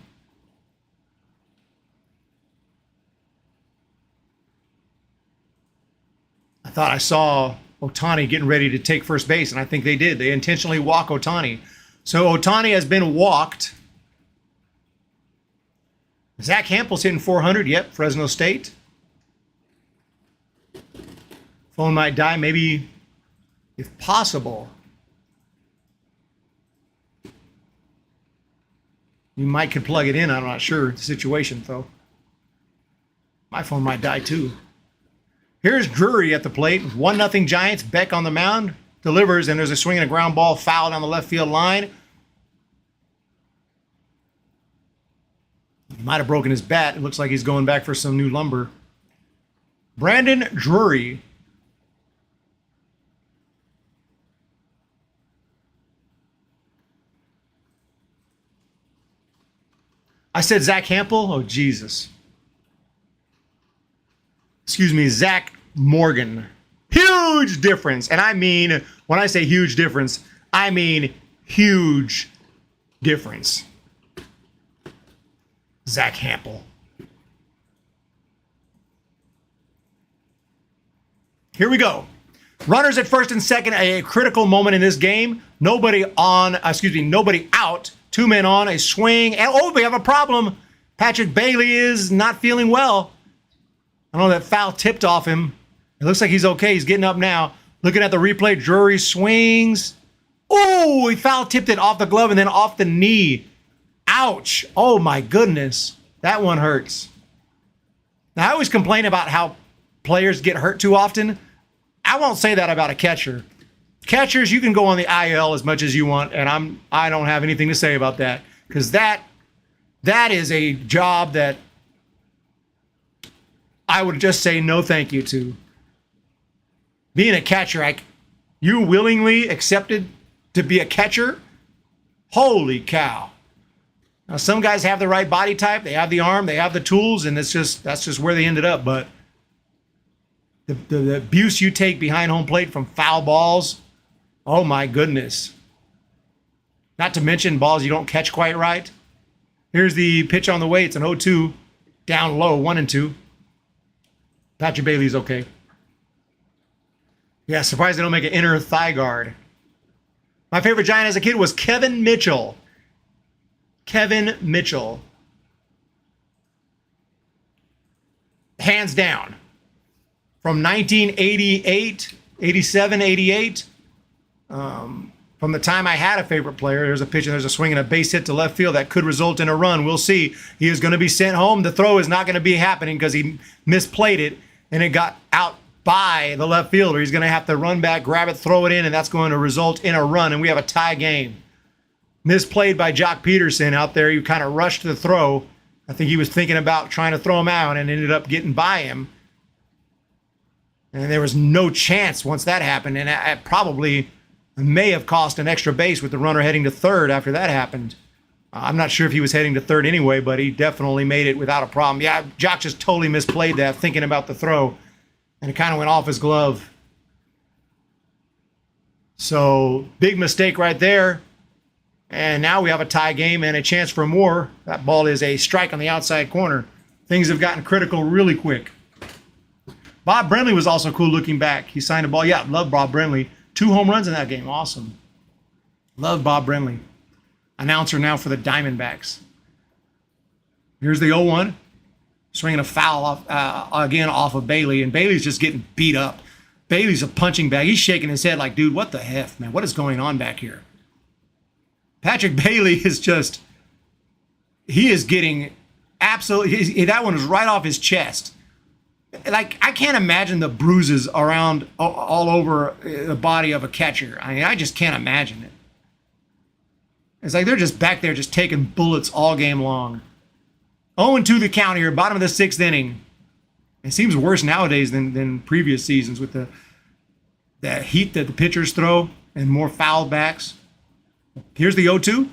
I thought I saw Ohtani getting ready to take first base, and I think they did. They intentionally walk Ohtani. So Ohtani has been walked. Zach Hampel's hitting 400. Yep, Fresno State. Phone might die, maybe, if possible. You might could plug it in. I'm not sure the situation, though. My phone might die, too. Here's Drury at the plate. 1-0 Giants. Beck on the mound. Delivers, and there's a swing and a ground ball foul down the left field line. He might have broken his bat. It looks like he's going back for some new lumber. Brandon Drury. I said Zach Hampel? Oh, Jesus. Excuse me, Zach Morgan. Huge difference. And I mean, when I say huge difference, I mean huge difference. Zach Hampel. Here we go. Runners at first and second, a critical moment in this game. Nobody out. 2 men on, a swing. And we have a problem. Patrick Bailey is not feeling well. I know that foul tipped off him. It looks like he's okay. He's getting up now. Looking at the replay, Drury swings. Oh, he foul tipped it off the glove and then off the knee. Ouch. Oh, my goodness. That one hurts. Now, I always complain about how players get hurt too often. I won't say that about a catcher. Catchers, you can go on the IL as much as you want, and I don't have anything to say about that because that is a job that I would just say no thank you to. Being a catcher, you willingly accepted to be a catcher? Holy cow. Now, some guys have the right body type, they have the arm, they have the tools, and that's just where they ended up. But the abuse you take behind home plate from foul balls, oh my goodness. Not to mention balls you don't catch quite right. Here's the pitch on the way. It's an 0-2, down low, 1-2. Patrick Bailey's okay. Yeah, surprised they don't make an inner thigh guard. My favorite Giant as a kid was Kevin Mitchell. Kevin Mitchell. Hands down. From 1988, 87, 88. From the time I had a favorite player, there's a pitch and there's a swing and a base hit to left field that could result in a run. We'll see. He is going to be sent home. The throw is not going to be happening because he misplayed it. and it got out by the left fielder. He's going to have to run back, grab it, throw it in, and that's going to result in a run, and we have a tie game. Misplayed by Jock Peterson out there. He kind of rushed the throw. I think he was thinking about trying to throw him out and ended up getting by him. And there was no chance once that happened, and it probably may have cost an extra base with the runner heading to third after that happened. I'm not sure if he was heading to third anyway, but he definitely made it without a problem. Yeah, Jock just totally misplayed that, thinking about the throw, and it kind of went off his glove. So, big mistake right there. And now we have a tie game and a chance for more. That ball is a strike on the outside corner. Things have gotten critical really quick. Bob Brenly was also cool looking back. He signed a ball. Yeah, love Bob Brenly. 2 home runs in that game. Awesome. Love Bob Brenly. Announcer now for the Diamondbacks. Here's the 0-1. Swinging a foul off again off of Bailey. And Bailey's just getting beat up. Bailey's a punching bag. He's shaking his head like, dude, what the F, man? What is going on back here? Patrick Bailey is just, he is getting absolutely, that one was right off his chest. Like, I can't imagine the bruises around all over the body of a catcher. I mean, I just can't imagine it. It's like they're just back there just taking bullets all game long. 0-2 the count here, bottom of the 6th inning. It seems worse nowadays than previous seasons with the heat that the pitchers throw and more foul backs. Here's the 0-2.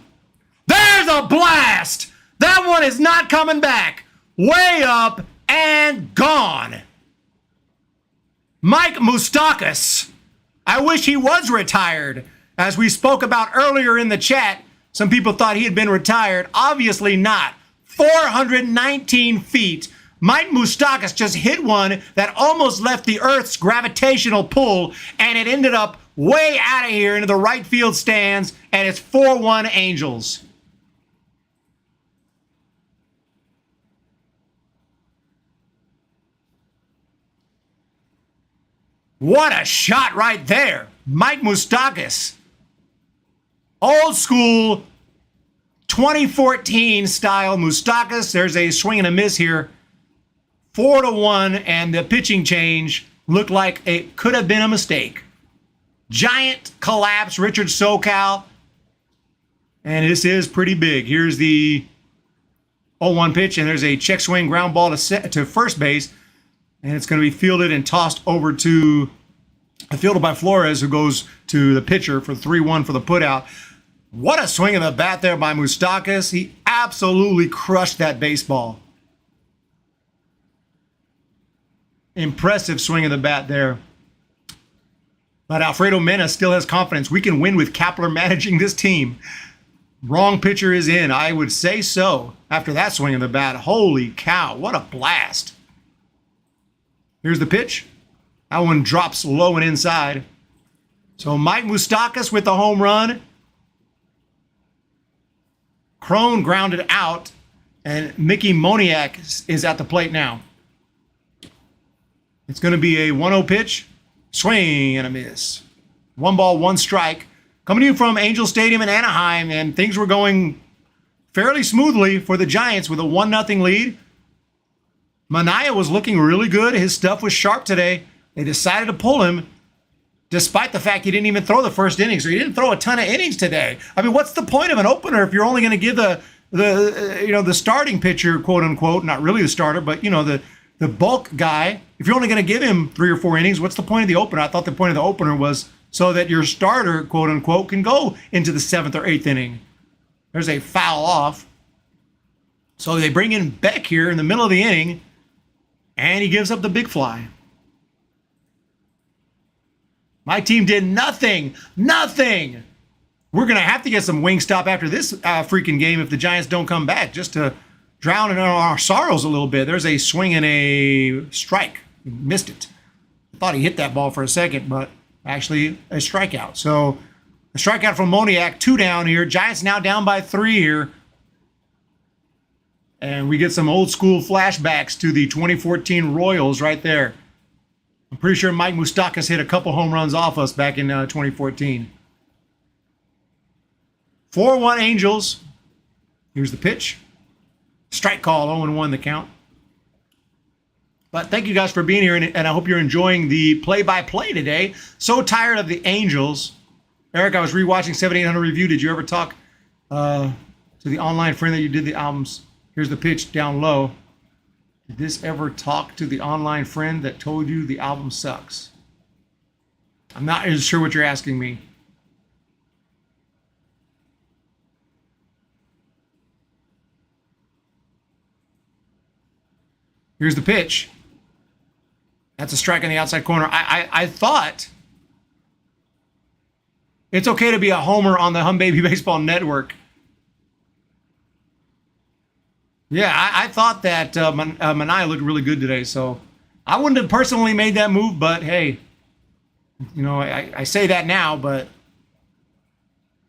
There's a blast! That one is not coming back. Way up and gone. Mike Moustakas. I wish he was retired. As we spoke about earlier in the chat, some people thought he had been retired. Obviously not. 419 feet. Mike Moustakas just hit one that almost left the Earth's gravitational pull, and it ended up way out of here into the right field stands, and it's 4-1 Angels. What a shot right there. Mike Moustakas. Old school 2014 style Moustakas. There's a swing and a miss here. 4-1, and the pitching change looked like it could have been a mistake. Giant collapse, Richard Socal. And this is pretty big. Here's the 0-1 pitch, and there's a check swing ground ball to first base. And it's going to be fielded and tossed over to, fielded by Flores, who goes to the pitcher for 3-1 for the putout. What a swing of the bat there by Moustakas. He absolutely crushed that baseball. Impressive swing of the bat there. But Alfredo Mena still has confidence. We can win with Kepler managing this team. Wrong pitcher is in. I would say so. After that swing of the bat, holy cow, what a blast. Here's the pitch. That one drops low and inside. So Mike Moustakas with the home run. Crone grounded out, and Mickey Moniak is at the plate now. It's going to be a 1-0 pitch. Swing and a miss. 1 ball, 1 strike. Coming to you from Angel Stadium in Anaheim, and things were going fairly smoothly for the Giants with a 1-0 lead. Manaea was looking really good. His stuff was sharp today. They decided to pull him, despite the fact he didn't even throw the first inning. So he didn't throw a ton of innings today. I mean, what's the point of an opener if you're only going to give the starting pitcher, quote unquote, not really the starter, but the bulk guy, if you're only going to give him 3 or 4 innings, what's the point of the opener? I thought the point of the opener was so that your starter, quote unquote, can go into the 7th or 8th inning. There's a foul off. So they bring in Beck here in the middle of the inning, and he gives up the big fly. My team did nothing. Nothing. We're going to have to get some Wingstop after this freaking game if the Giants don't come back, just to drown in our sorrows a little bit. There's a swing and a strike. He missed it. I thought he hit that ball for a second, but actually a strikeout. So a strikeout from Moniak, 2 down here. Giants now down by 3 here. And we get some old school flashbacks to the 2014 Royals right there. I'm pretty sure Mike Moustakas hit a couple home runs off us back in 2014. 4-1 Angels. Here's the pitch. Strike call, 0-1 the count. But thank you guys for being here, and I hope you're enjoying the play-by-play today. So tired of the Angels. Eric, I was rewatching 7800 Review. Did you ever talk to the online friend that you did the albums? Here's the pitch down low. Did this ever talk to the online friend that told you the album sucks? I'm not sure what you're asking me. Here's the pitch. That's a strike in the outside corner. I thought it's okay to be a homer on the Hum Baby Baseball Network. Yeah, I thought that Manaea looked really good today, so I wouldn't have personally made that move, but hey, you know, I say that now, but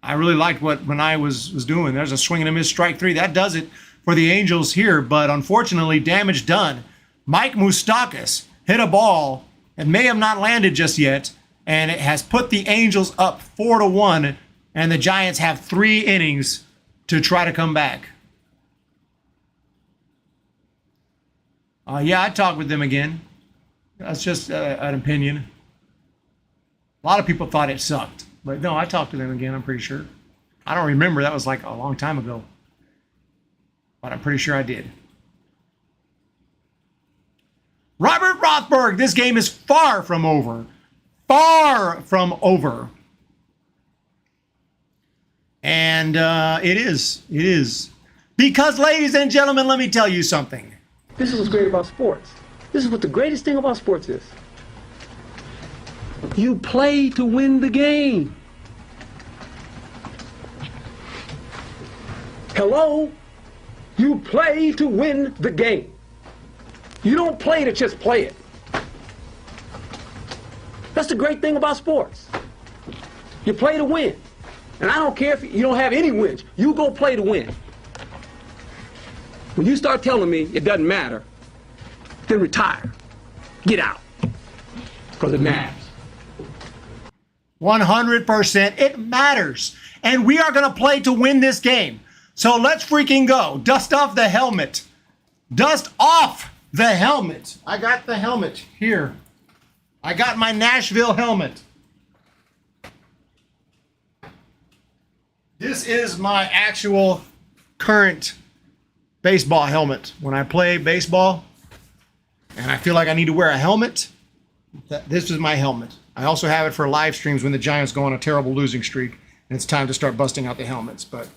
I really liked what Manaea was doing. There's a swing and a miss, strike three. That does it for the Angels here, but unfortunately, damage done. Mike Moustakas hit a ball and may have not landed just yet, and it has put the Angels up 4-1, and the Giants have 3 innings to try to come back. Yeah, I talked with them again. That's just an opinion. A lot of people thought it sucked, but no, I talked to them again, I'm pretty sure. I don't remember. That was like a long time ago, but I'm pretty sure I did. Robert Rothberg, this game is far from over. Far from over. And it is. It is. Because, ladies and gentlemen, let me tell you something. This is what's great about sports. This is what the greatest thing about sports is. You play to win the game. Hello? You play to win the game. You don't play to just play it. That's the great thing about sports. You play to win. And I don't care if you don't have any wins. You go play to win. When you start telling me it doesn't matter, then retire. Get out. Because it matters. 100%. It matters. And we are going to play to win this game. So let's freaking go. Dust off the helmet. Dust off the helmet. I got the helmet here. I got my Nashville helmet. This is my actual current baseball helmet. When I play baseball and I feel like I need to wear a helmet, this is my helmet. I also have it for live streams when the Giants go on a terrible losing streak and it's time to start busting out the helmets. But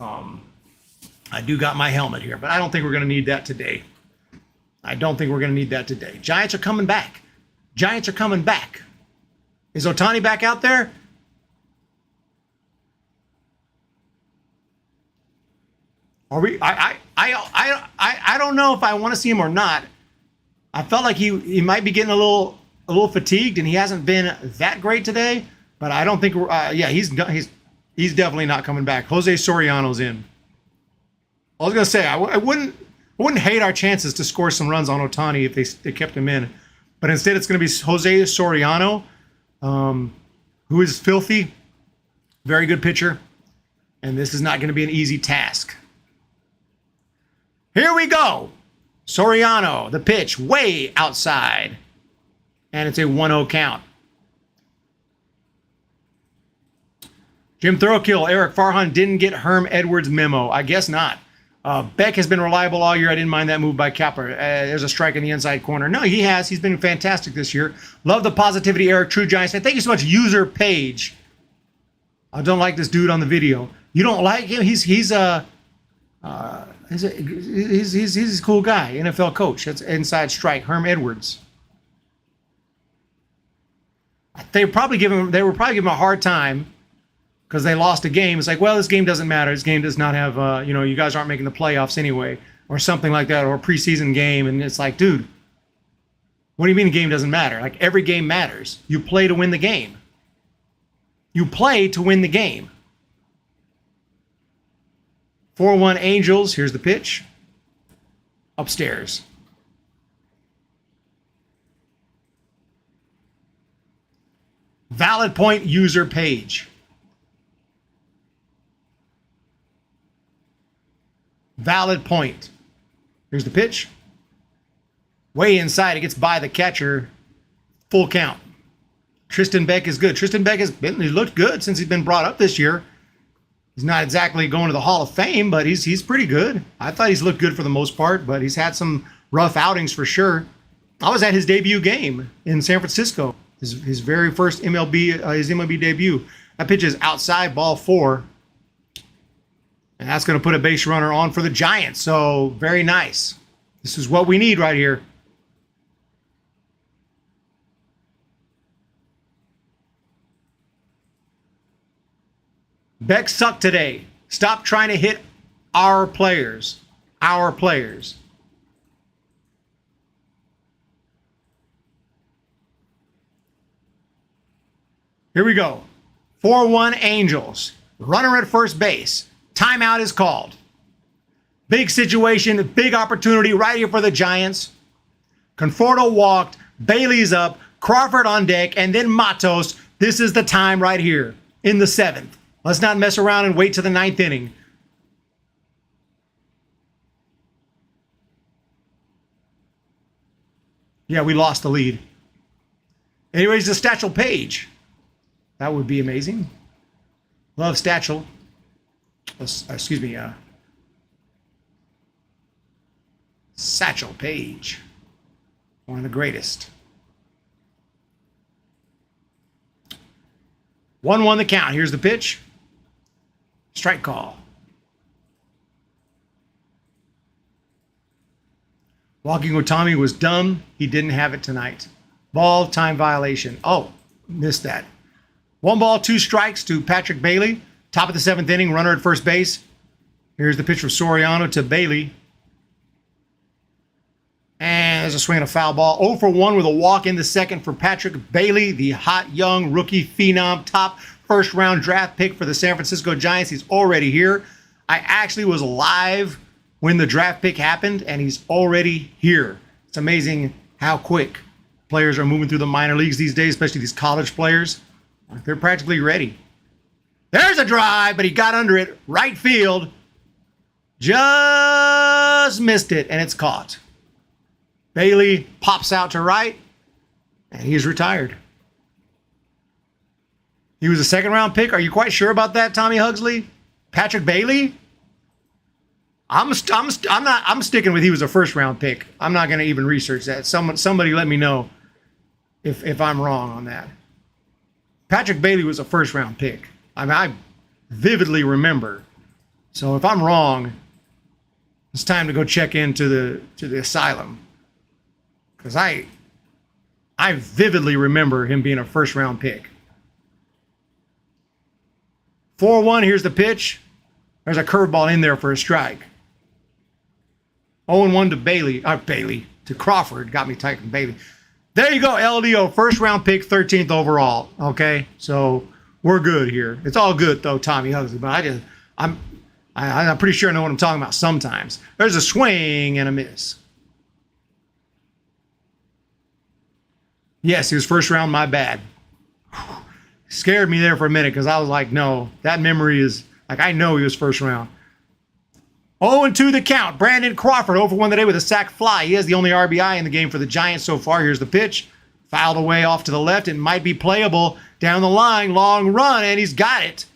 I do got my helmet here, but I don't think we're going to need that today. I don't think we're going to need that today. Giants are coming back. Giants are coming back. Is Ohtani back out there? Are we? I don't know if I want to see him or not. I felt like he might be getting a little fatigued, and he hasn't been that great today. But I don't think yeah, he's definitely not coming back. Jose Soriano's in. I was gonna say I wouldn't hate our chances to score some runs on Ohtani if they kept him in, but instead it's going to be Jose Soriano, who is filthy, very good pitcher, and this is not going to be an easy task. Here we go. Soriano, the pitch, way outside, and it's a 1-0 count. Jim Thorokill, Eric Farhan didn't get Herm Edwards' memo. I guess not. Beck has been reliable all year. I didn't mind that move by Kepler. There's a strike in the inside corner. No, he has. He's been fantastic this year. Love the positivity, Eric. True Giants fan. Thank you so much, User Page. I don't like this dude on the video. You don't like him? He's a cool guy. NFL coach. That's inside strike. Herm Edwards. They were probably giving him a hard time because they lost a game. It's like, well, this game doesn't matter. This game does not have, you guys aren't making the playoffs anyway, or something like that, or a preseason game. And it's like, dude, what do you mean the game doesn't matter? Like, every game matters. You play to win the game. You play to win the game. 4-1 Angels. Here's the pitch. Upstairs. Valid point, User Page. Valid point. Here's the pitch. Way inside. It gets by the catcher. Full count. Tristan Beck is good. Tristan Beck he's looked good since he's been brought up this year. He's not exactly going to the Hall of Fame, but he's pretty good. I thought he's looked good for the most part, but he's had some rough outings for sure. I was at his debut game in San Francisco. His very first his MLB debut. That pitch is outside, ball 4. And that's going to put a base runner on for the Giants. So very nice. This is what we need right here. Beck sucked today. Stop trying to hit our players. Our players. Here we go. 4-1 Angels. Runner at first base. Timeout is called. Big situation, big opportunity right here for the Giants. Conforto walked. Bailey's up. Crawford on deck. And then Matos. This is the time right here in the 7th. Let's not mess around and wait to the 9th inning. Yeah, we lost the lead. Anyways, the Statchel page. That would be amazing. Love Statchel. Excuse me. Satchel Paige. One of the greatest. 1-1 the count. Here's the pitch. Strike call. Walking Ohtani was dumb. He didn't have it tonight. Ball, time violation. Oh, missed that. 1 ball, 2 strikes to Patrick Bailey. Top of the 7th inning, runner at first base. Here's the pitch from Soriano to Bailey. And there's a swing and a foul ball. 0 for 1 with a walk in the 2nd for Patrick Bailey, the hot young rookie phenom, top first-round draft pick for the San Francisco Giants. He's already here. I actually was live when the draft pick happened, and he's already here. It's amazing how quick players are moving through the minor leagues these days, especially these college players. They're practically ready. There's a drive, but he got under it. Right field. Just missed it, and it's caught. Bailey pops out to right, and he's retired. He was a 2nd-round pick. Are you quite sure about that, Tommy Hugsley? Patrick Bailey? I'm sticking with he was a 1st-round pick. I'm not going to even research that. Somebody let me know if I'm wrong on that. Patrick Bailey was a 1st-round pick. I vividly remember. So if I'm wrong, it's time to go check into the asylum, because I vividly remember him being a 1st-round pick. 4-1. Here's the pitch. There's a curveball in there for a strike. 0-1 to Bailey. To Crawford. Got me typing Bailey. There you go, LDO. 1st-round pick, 13th overall. Okay, so we're good here. It's all good though, Tommy Hugsley. But I'm pretty sure I know what I'm talking about sometimes. There's a swing and a miss. Yes, he was 1st round. My bad. Scared me there for a minute because I was like, no, that memory is like, I know he was 1st round. 0-2 the count. Brandon Crawford 0 for 1 today with a sac fly. He has the only RBI in the game for the Giants so far. Here's the pitch. Fouled away off to the left. It might be playable down the line. Long run, and he's got it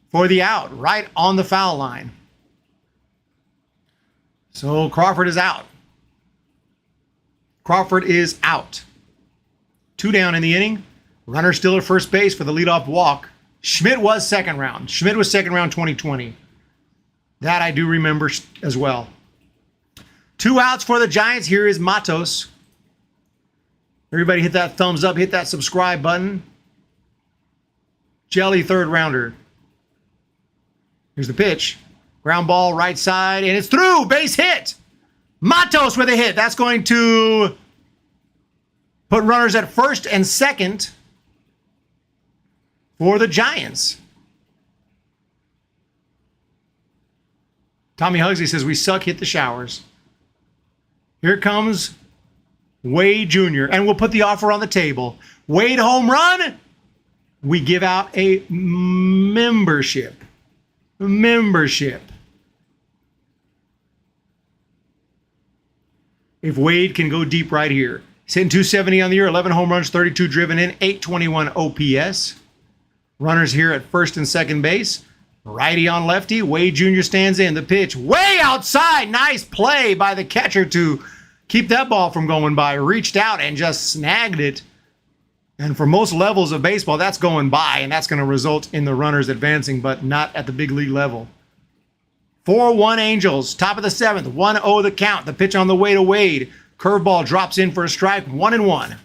for the out right on the foul line. So Crawford is out. Crawford is out. 2 down in the inning. Runner still at first base for the leadoff walk. Schmidt was 2nd round. Schmidt was 2nd round 2020. That I do remember as well. 2 outs for the Giants. Here is Matos. Everybody hit that thumbs up. Hit that subscribe button. Jelly 3rd rounder. Here's the pitch. Ground ball right side. And it's through. Base hit. Matos with a hit. That's going to put runners at 1st and 2nd for the Giants. Tommy Hugsley says, we suck, hit the showers. Here comes Wade Jr. And we'll put the offer on the table. Wade home run. We give out a membership. if Wade can go deep right here. He's hitting 270 on the year, 11 home runs, 32 driven in, 821 OPS. Runners here at first and second base. Righty on lefty. Wade Jr. stands in. The pitch way outside. Nice play by the catcher to keep that ball from going by. Reached out and just snagged it. And for most levels of baseball, that's going by, and that's going to result in the runners advancing, but not at the big league level. 4-1 Angels, top of the seventh, 1-0 the count. The pitch on the way to Wade. Curveball drops in for a strike, 1-1.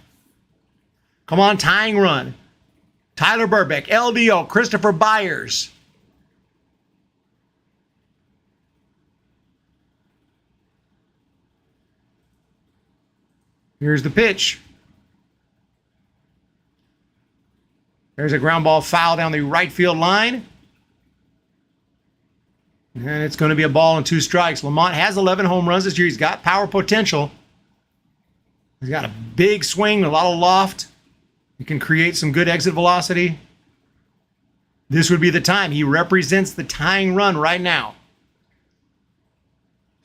Come on, tying run. Tyler Burbeck, LDO, Christopher Byers. Here's the pitch. There's a ground ball foul down the right field line. And it's going to be a ball and 2 strikes. Lamont has 11 home runs this year. He's got power potential. He's got a big swing, a lot of loft. He can create some good exit velocity. This would be the time. He represents the tying run right now.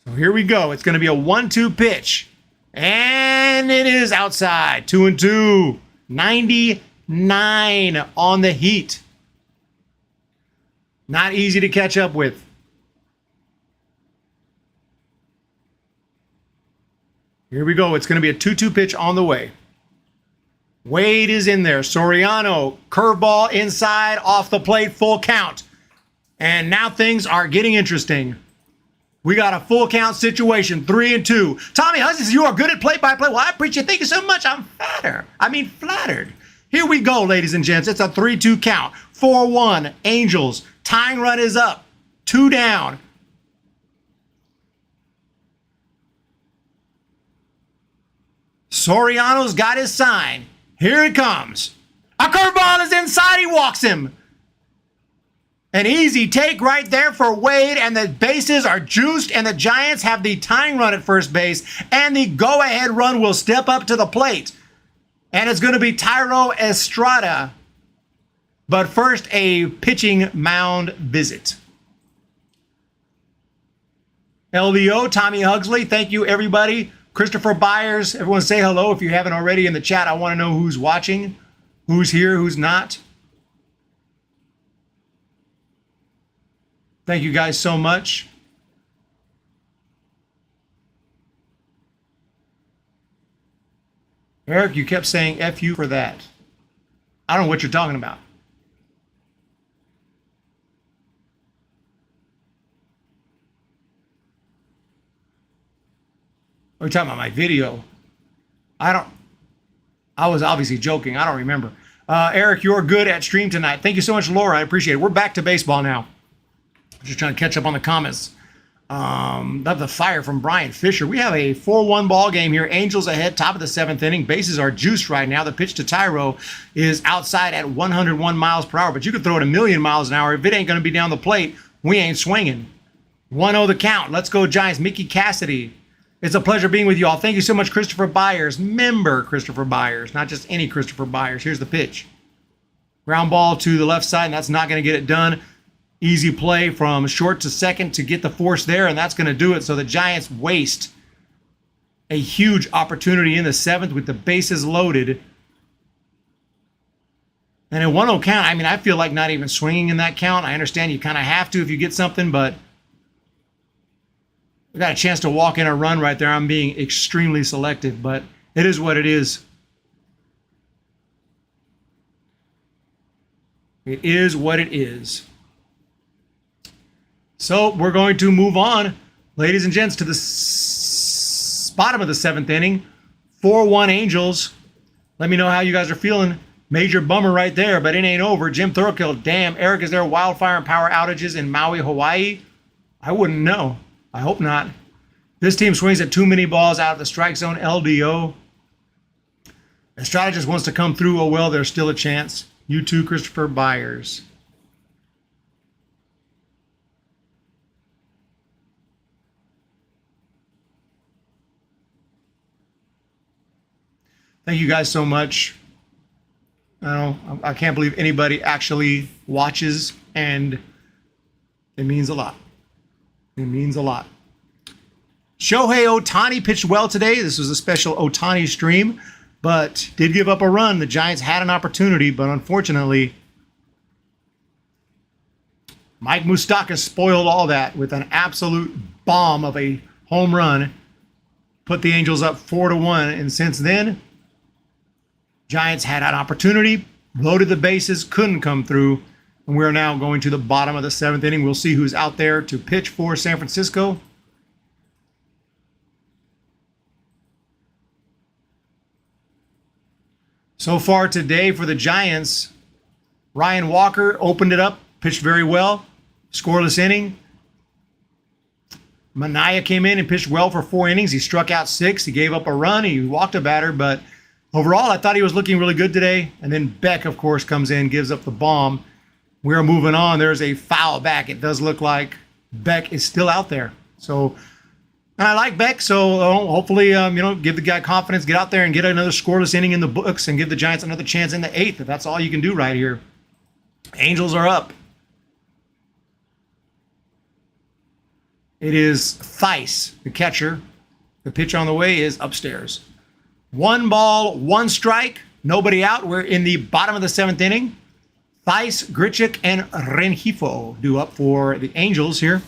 So here we go. It's going to be a 1-2 pitch. And it is outside. 2-2. 99 on the heat. Not easy to catch up with. Here we go. It's going to be a 2-2 pitch on the way. Wade is in there. Soriano, curveball inside, off the plate, full count. And now things are getting interesting. We got a full count situation, 3-2. Tommy Hunt says, you are good at play-by-play. Well, I appreciate it. Thank you so much. I'm flattered. Here we go, ladies and gents. It's a 3-2 count. 4-1, Angels. Tying run is up. 2 down. Soriano's got his sign. Here it comes. A curveball is inside. He walks him. An easy take right there for Wade, and the bases are juiced, and the Giants have the tying run at first base, and the go-ahead run will step up to the plate. And it's going to be Tyro Estrada. But first, a pitching mound visit. LDO, Tommy Hugsley, thank you, everybody. Christopher Byers, everyone say hello if you haven't already in the chat. I want to know who's watching, who's here, who's not. Thank you guys so much. Eric, you kept saying F you for that. I don't know what you're talking about. Are you talking about my video? I was obviously joking. I don't remember. Eric, you're good at stream tonight. Thank you so much, Laura. I appreciate it. We're back to baseball now. I'm just trying to catch up on the comments. Love the fire from Brian Fisher. We have a 4-1 ball game here. Angels ahead, top of the 7th inning. Bases are juiced right now. The pitch to Tyro is outside at 101 miles per hour, but you could throw it a million miles an hour. If it ain't going to be down the plate, we ain't swinging. 1-0 the count. Let's go, Giants. Mickey Cassidy. It's a pleasure being with you all. Thank you so much, Christopher Byers. Member Christopher Byers, not just any Christopher Byers. Here's the pitch. Ground ball to the left side, and that's not going to get it done. Easy play from short to second to get the force there, and that's going to do it. So the Giants waste a huge opportunity in the 7th with the bases loaded. And a 1-0 count, I mean, I feel like not even swinging in that count. I understand you kind of have to if you get something, but we got a chance to walk in a run right there. I'm being extremely selective, but it is what it is. It is what it is. So we're going to move on, ladies and gents, to the bottom of the 7th inning. 4-1 Angels. Let me know how you guys are feeling. Major bummer right there, but it ain't over. Jim Thorokill, damn. Eric, is there wildfire and power outages in Maui, Hawaii? I wouldn't know. I hope not. This team swings at too many balls out of the strike zone. LDO. Estrada just wants to come through. Oh, well, there's still a chance. You too, Christopher Byers. Thank you guys so much. I can't believe anybody actually watches, and it means a lot. It means a lot. Shohei Ohtani pitched well today. This was a special Ohtani stream, but did give up a run. The Giants had an opportunity, but unfortunately, Mike Moustakas spoiled all that with an absolute bomb of a home run. Put the Angels up 4-1, and since then, Giants had an opportunity, loaded the bases, couldn't come through, and we're now going to the bottom of the 7th inning. We'll see who's out there to pitch for San Francisco. So far today for the Giants, Ryan Walker opened it up, pitched very well, scoreless inning. Manaea came in and pitched well for 4 innings. He struck out 6. He gave up a run. He walked a batter, but overall, I thought he was looking really good today. And then Beck, of course, comes in, gives up the bomb. We're moving on. There's a foul back. It does look like Beck is still out there. So, and I like Beck, so hopefully, give the guy confidence, get out there and get another scoreless inning in the books and give the Giants another chance in the 8th. If that's all you can do right here. Angels are up. It is Theis, the catcher. The pitch on the way is upstairs. 1 ball, 1 strike, nobody out. We're in the bottom of the 7th inning. Theis, Grichuk, and Rengifo due up for the Angels here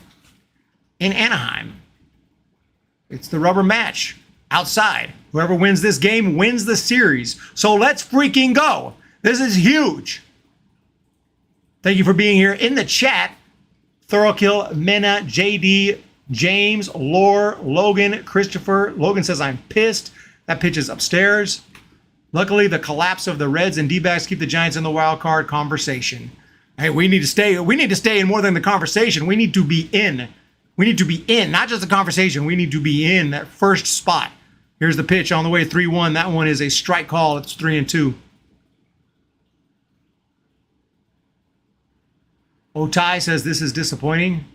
in Anaheim. It's the rubber match outside. Whoever wins this game wins the series. So let's freaking go. This is huge. Thank you for being here in the chat. Thorokill, Mena, JD, James, Lore, Logan, Christopher. Logan says, I'm pissed. That pitch is upstairs. Luckily, the collapse of the Reds and D-backs keep the Giants in the wild card conversation. Hey, we need to stay. We need to stay in more than the conversation. We need to be in. We need to be in, not just the conversation. We need to be in that first spot. Here's the pitch on the way, 3-1. That one is a strike call. It's 3-2. Otai says this is disappointing.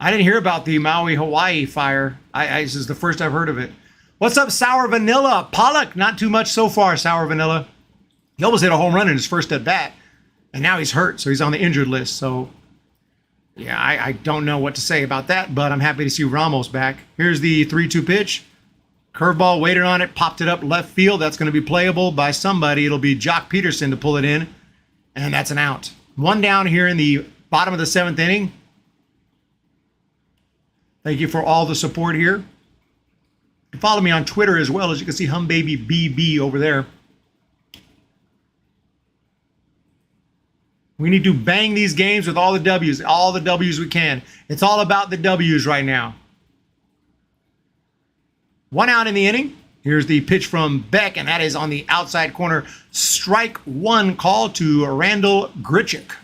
I didn't hear about the Maui, Hawaii fire. This is the first I've heard of it. What's up, Sour Vanilla? Pollock, not too much so far, Sour Vanilla. He almost hit a home run in his first at bat, and now he's hurt, so he's on the injured list. So, yeah, I don't know what to say about that, but I'm happy to see Ramos back. Here's the 3-2 pitch. Curveball, waited on it, popped it up left field. That's going to be playable by somebody. It'll be Jock Peterson to pull it in, and that's an out. 1 down here in the bottom of the 7th inning. Thank you for all the support here. Follow me on Twitter as well. As you can see, HumBabyBB over there. We need to bang these games with all the W's we can. It's all about the W's right now. 1 out in the inning. Here's the pitch from Beck, and that is on the outside corner. Strike 1 call to Randall Grichuk.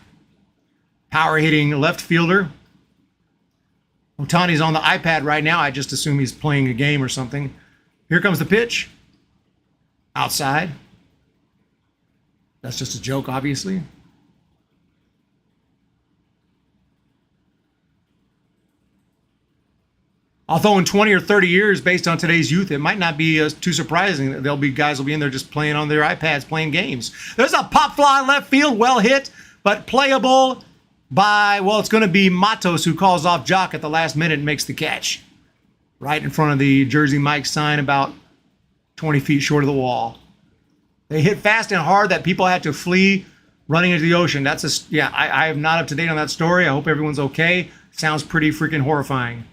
Power hitting left fielder. Ohtani's on the iPad right now. I just assume he's playing a game or something. Here comes the pitch. Outside. That's just a joke, obviously. Although in 20 or 30 years, based on today's youth, it might not be too surprising that there'll be guys will be in there just playing on their iPads, playing games. There's a pop fly in left field, well hit, but playable by, well, it's going to be Matos, who calls off Jock at the last minute and makes the catch. Right in front of the Jersey Mike sign, about 20 feet short of the wall. They hit fast and hard that people had to flee running into the ocean. I am not up to date on that story. I hope everyone's okay. Sounds pretty freaking horrifying.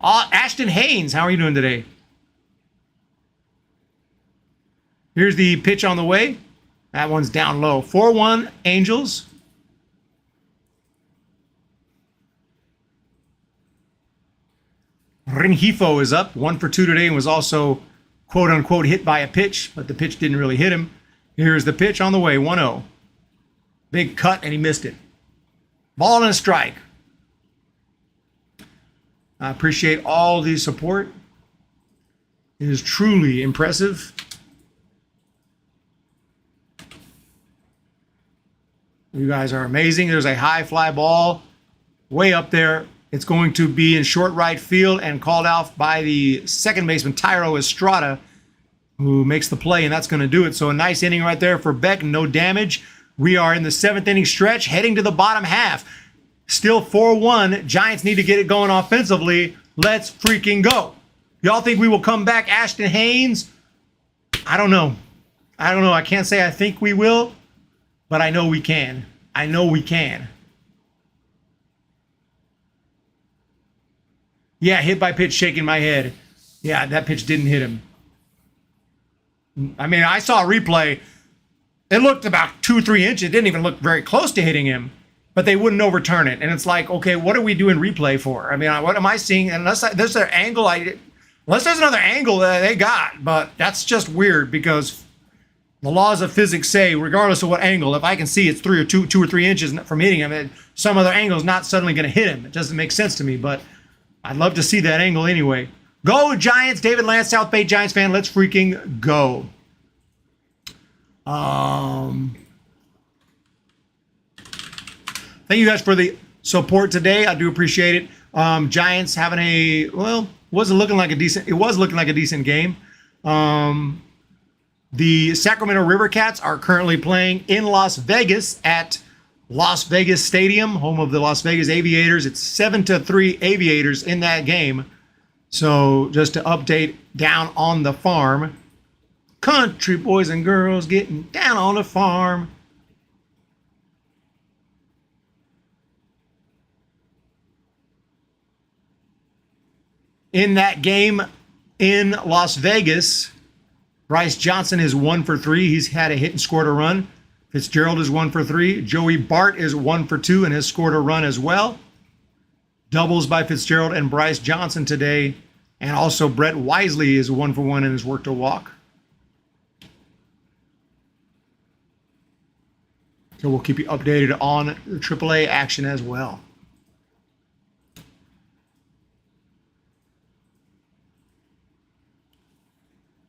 Ashton Haynes, how are you doing today? Here's the pitch on the way. That one's down low. 4-1 Angels. Rengifo is up. 1 for 2 today and was also, quote unquote, hit by a pitch, but the pitch didn't really hit him. Here's the pitch on the way. 1-0. Big cut, and he missed it. Ball and a strike. I appreciate all the support. It is truly impressive. You guys are amazing. There's a high fly ball way up there. It's going to be in short right field and called out by the second baseman, Tyro Estrada, who makes the play, and that's going to do it. So a nice inning right there for Beck. No damage. We are in the 7th inning stretch, heading to the bottom half. Still 4-1. Giants need to get it going offensively. Let's freaking go. Y'all think we will come back Ashton Haynes? I don't know. I can't say I think we will, but I know we can. I know we can. Yeah, hit by pitch, shaking my head. Yeah, that pitch didn't hit him. I mean, I saw a replay. It looked about 2-3 inches. It didn't even look very close to hitting him, but they wouldn't overturn it. And it's like, okay, what are we doing replay for? I mean, what am I seeing? Unless there's an angle, unless there's another angle that they got, but that's just weird because the laws of physics say, regardless of what angle, if I can see it's 2 or 3 inches from hitting him, some other angle is not suddenly going to hit him. It doesn't make sense to me, but I'd love to see that angle anyway. Go Giants! David Lance, South Bay Giants fan. Let's freaking go. Thank you guys for the support today. I do appreciate it. Giants having it was looking like a decent game. The Sacramento River Cats are currently playing in Las Vegas at Las Vegas Stadium, home of the Las Vegas Aviators. It's 7-3 Aviators in that game. So just to update down on the farm, country boys and girls getting down on the farm. In that game in Las Vegas, Bryce Johnson is 1 for 3. He's had a hit and scored a run. Fitzgerald is 1 for 3. Joey Bart is 1 for 2 and has scored a run as well. Doubles by Fitzgerald and Bryce Johnson today. And also Brett Wisely is 1 for 1 and has worked a walk. So we'll keep you updated on the AAA action as well.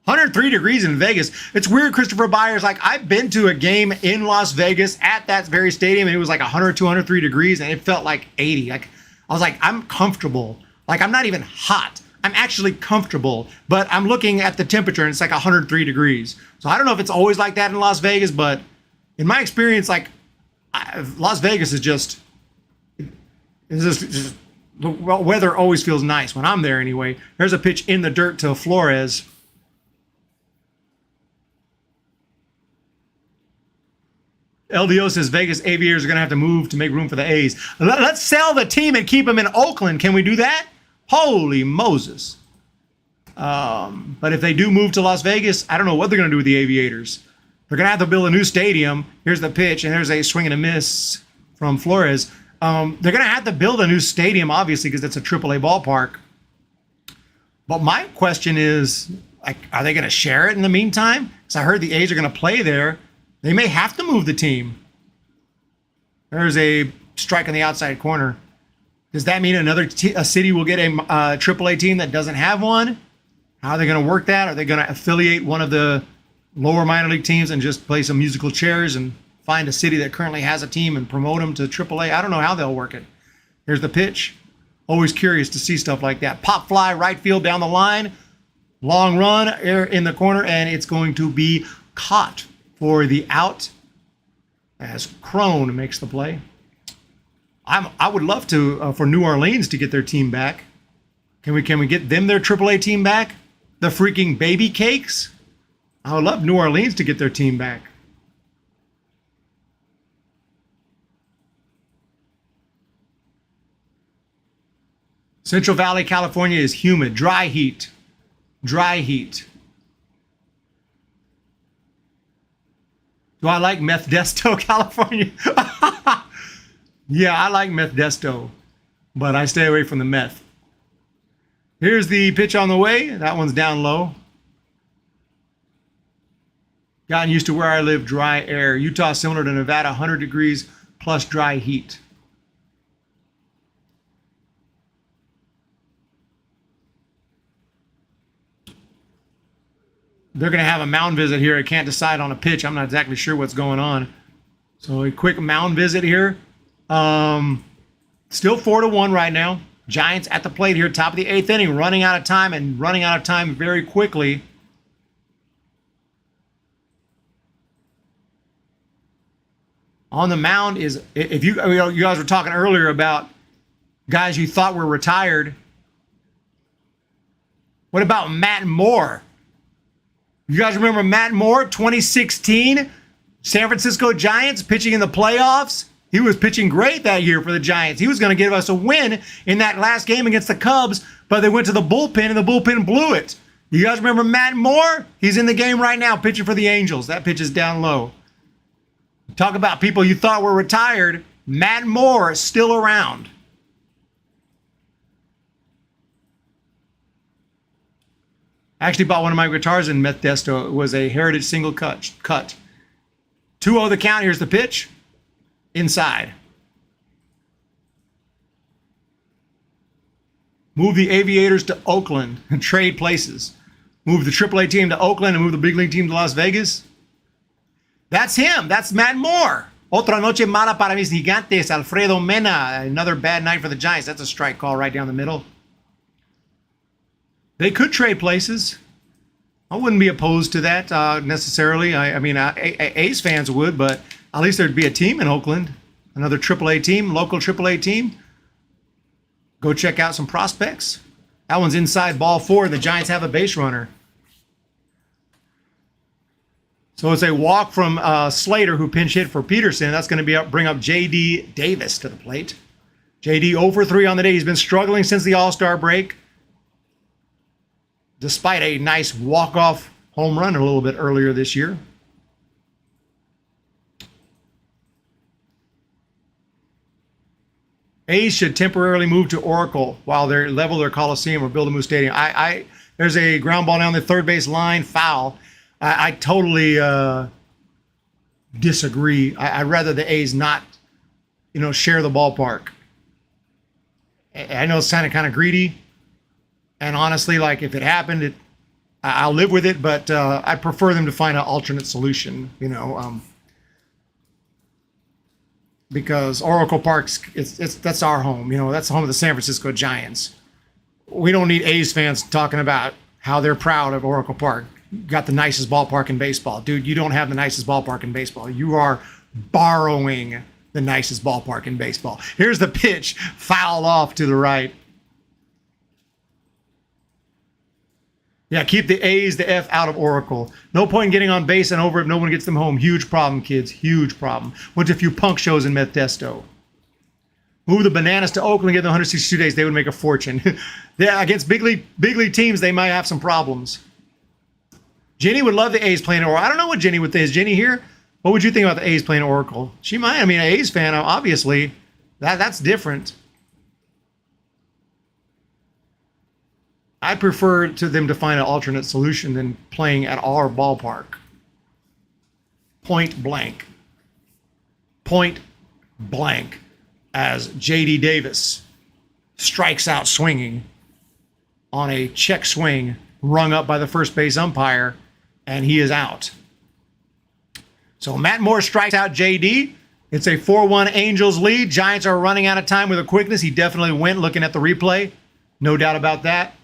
$103 in Vegas. It's weird, Christopher Byers. Like, I've been to a game in Las Vegas at that very stadium, and it was like 100, 203 degrees, and it felt like 80. Like, I was like, I'm comfortable. Like, I'm not even hot. I'm actually comfortable, but I'm looking at the temperature, and it's like 103 degrees. So I don't know if it's always like that in Las Vegas, but in my experience, like, Las Vegas is just the weather always feels nice when I'm there anyway. There's a pitch in the dirt to Flores. LDO says Vegas Aviators are going to have to move to make room for the A's. Let's sell the team and keep them in Oakland. Can we do that? Holy Moses. But if they do move to Las Vegas, I don't know what they're going to do with the Aviators. They're going to have to build a new stadium. Here's the pitch, and there's a swing and a miss from Flores. They're going to have to build a new stadium, obviously, because it's a AAA ballpark. But my question is, like, are they going to share it in the meantime? Because I heard the A's are going to play there. They may have to move the team. There's a strike on the outside corner. Does that mean a city will get a AAA team that doesn't have one? How are they going to work that? Are they going to affiliate one of the lower minor league teams and just play some musical chairs and find a city that currently has a team and promote them to AAA? I don't know how they'll work it. Here's the pitch. Always curious to see stuff like that. Pop fly, right field down the line. Long run in the corner, and it's going to be caught for the out as Crone makes the play. I would love to for New Orleans to get their team back. Can we get them their AAA team back? The freaking baby cakes? I would love New Orleans to get their team back. Central Valley, California is humid, dry heat. Dry heat. Do I like Modesto, California? Yeah, I like Modesto, but I stay away from the meth. Here's the pitch on the way. That one's down low. Gotten used to where I live, dry air. Utah similar to Nevada, 100 degrees plus dry heat. They're going to have a mound visit here. I can't decide on a pitch. I'm not exactly sure what's going on. So a quick mound visit here. Still 4-1 right now. Giants at the plate here, top of the 8th inning, running out of time very quickly. On the mound is, if you guys were talking earlier about guys you thought were retired. What about Matt Moore? You guys remember Matt Moore, 2016, San Francisco Giants pitching in the playoffs? He was pitching great that year for the Giants. He was going to give us a win in that last game against the Cubs, but they went to the bullpen and the bullpen blew it. You guys remember Matt Moore? He's in the game right now pitching for the Angels. That pitch is down low. Talk about people you thought were retired. Matt Moore is still around. I actually bought one of my guitars in Modesto. It was a Heritage single cut. 2-0 the count. Here's the pitch. Inside. Move the Aviators to Oakland and trade places. Move the AAA team to Oakland and move the big league team to Las Vegas. That's him. That's Matt Moore. Otra noche mala para mis gigantes. Alfredo Mena. Another bad night for the Giants. That's a strike call right down the middle. They could trade places. I wouldn't be opposed to that necessarily. I mean, A's fans would, but at least there'd be a team in Oakland. Another AAA team, local AAA team. Go check out some prospects. That one's inside ball 4. The Giants have a base runner. So it's a walk from Slater, who pinch hit for Peterson. That's going to bring up J.D. Davis to the plate. J.D. 0 for 3 on the day. He's been struggling since the All-Star break, despite a nice walk-off home run a little bit earlier this year. A's should temporarily move to Oracle while they level their Coliseum or build a new stadium. There's a ground ball down the third base line, foul. I totally disagree. I'd rather the A's not, share the ballpark. I know it's kind of greedy, and honestly, like if it happened, I'll live with it. But I prefer them to find an alternate solution. Because Oracle Park's that's our home. That's the home of the San Francisco Giants. We don't need A's fans talking about how they're proud of Oracle Park. Got the nicest ballpark in baseball. Dude, you don't have the nicest ballpark in baseball. You are borrowing the nicest ballpark in baseball. Here's the pitch, foul off to the right. Yeah, keep the A's the F out of Oracle. No point in getting on base and over if no one gets them home. Huge problem, kids. Huge problem. Went to a few punk shows in Modesto. Move the Bananas to Oakland, give them 162 days. They would make a fortune. Yeah, against big league teams, they might have some problems. Jenny would love the A's playing Oracle. I don't know what Jenny would think. Is Jenny here? What would you think about the A's playing Oracle? She might. I mean, an A's fan, obviously. That's different. I prefer to them to find an alternate solution than playing at our ballpark. Point blank. Point blank. As J.D. Davis strikes out swinging on a check swing rung up by the first base umpire, and he is out. So Matt Moore strikes out J.D. It's a 4-1 Angels lead. Giants are running out of time with a quickness. He definitely went looking at the replay. No doubt about that.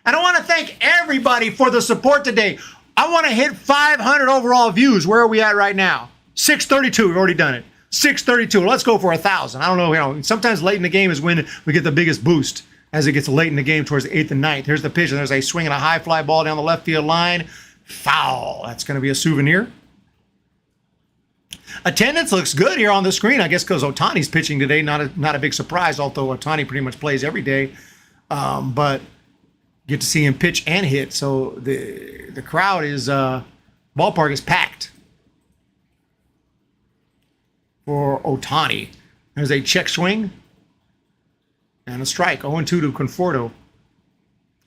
And I want to thank everybody for the support today. I want to hit 500 overall views. Where are we at right now? 632. We've already done it. 632. Let's go for 1,000. I don't know. Sometimes late in the game is when we get the biggest boost as it gets late in the game towards the 8th and 9th. Here's the pitch, and there's a swing and a high fly ball down the left field line. Foul. That's going to be a souvenir. Attendance looks good here on the screen, I guess because Ohtani's pitching today. Not a big surprise, although Ohtani pretty much plays every day. But get to see him pitch and hit. So the crowd is ballpark is packed for Ohtani. There's a check swing and a strike. 0-2 to Conforto.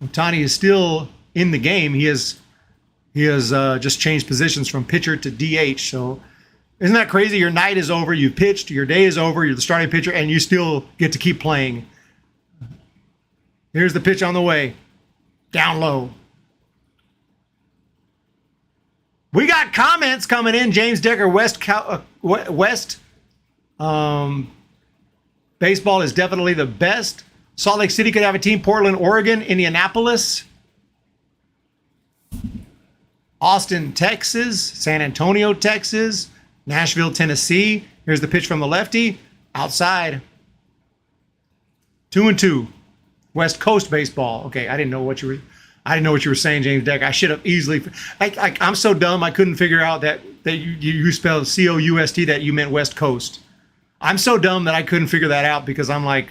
Ohtani is still in the game. He has just changed positions from pitcher to DH. So isn't that crazy? Your night is over. You've pitched. Your day is over. You're the starting pitcher, and you still get to keep playing. Here's the pitch on the way. Down low. We got comments coming in. James Decker, West. Baseball is definitely the best. Salt Lake City could have a team. Portland, Oregon, Indianapolis, Austin, Texas, San Antonio, Texas, Nashville, Tennessee. Here's the pitch from the lefty. Outside. 2-2. West Coast baseball. Okay, I didn't know what you were saying, James Deck. I should have easily. I'm so dumb. I couldn't figure out that you spelled COUST, that you meant West Coast. I'm so dumb that I couldn't figure that out because I'm like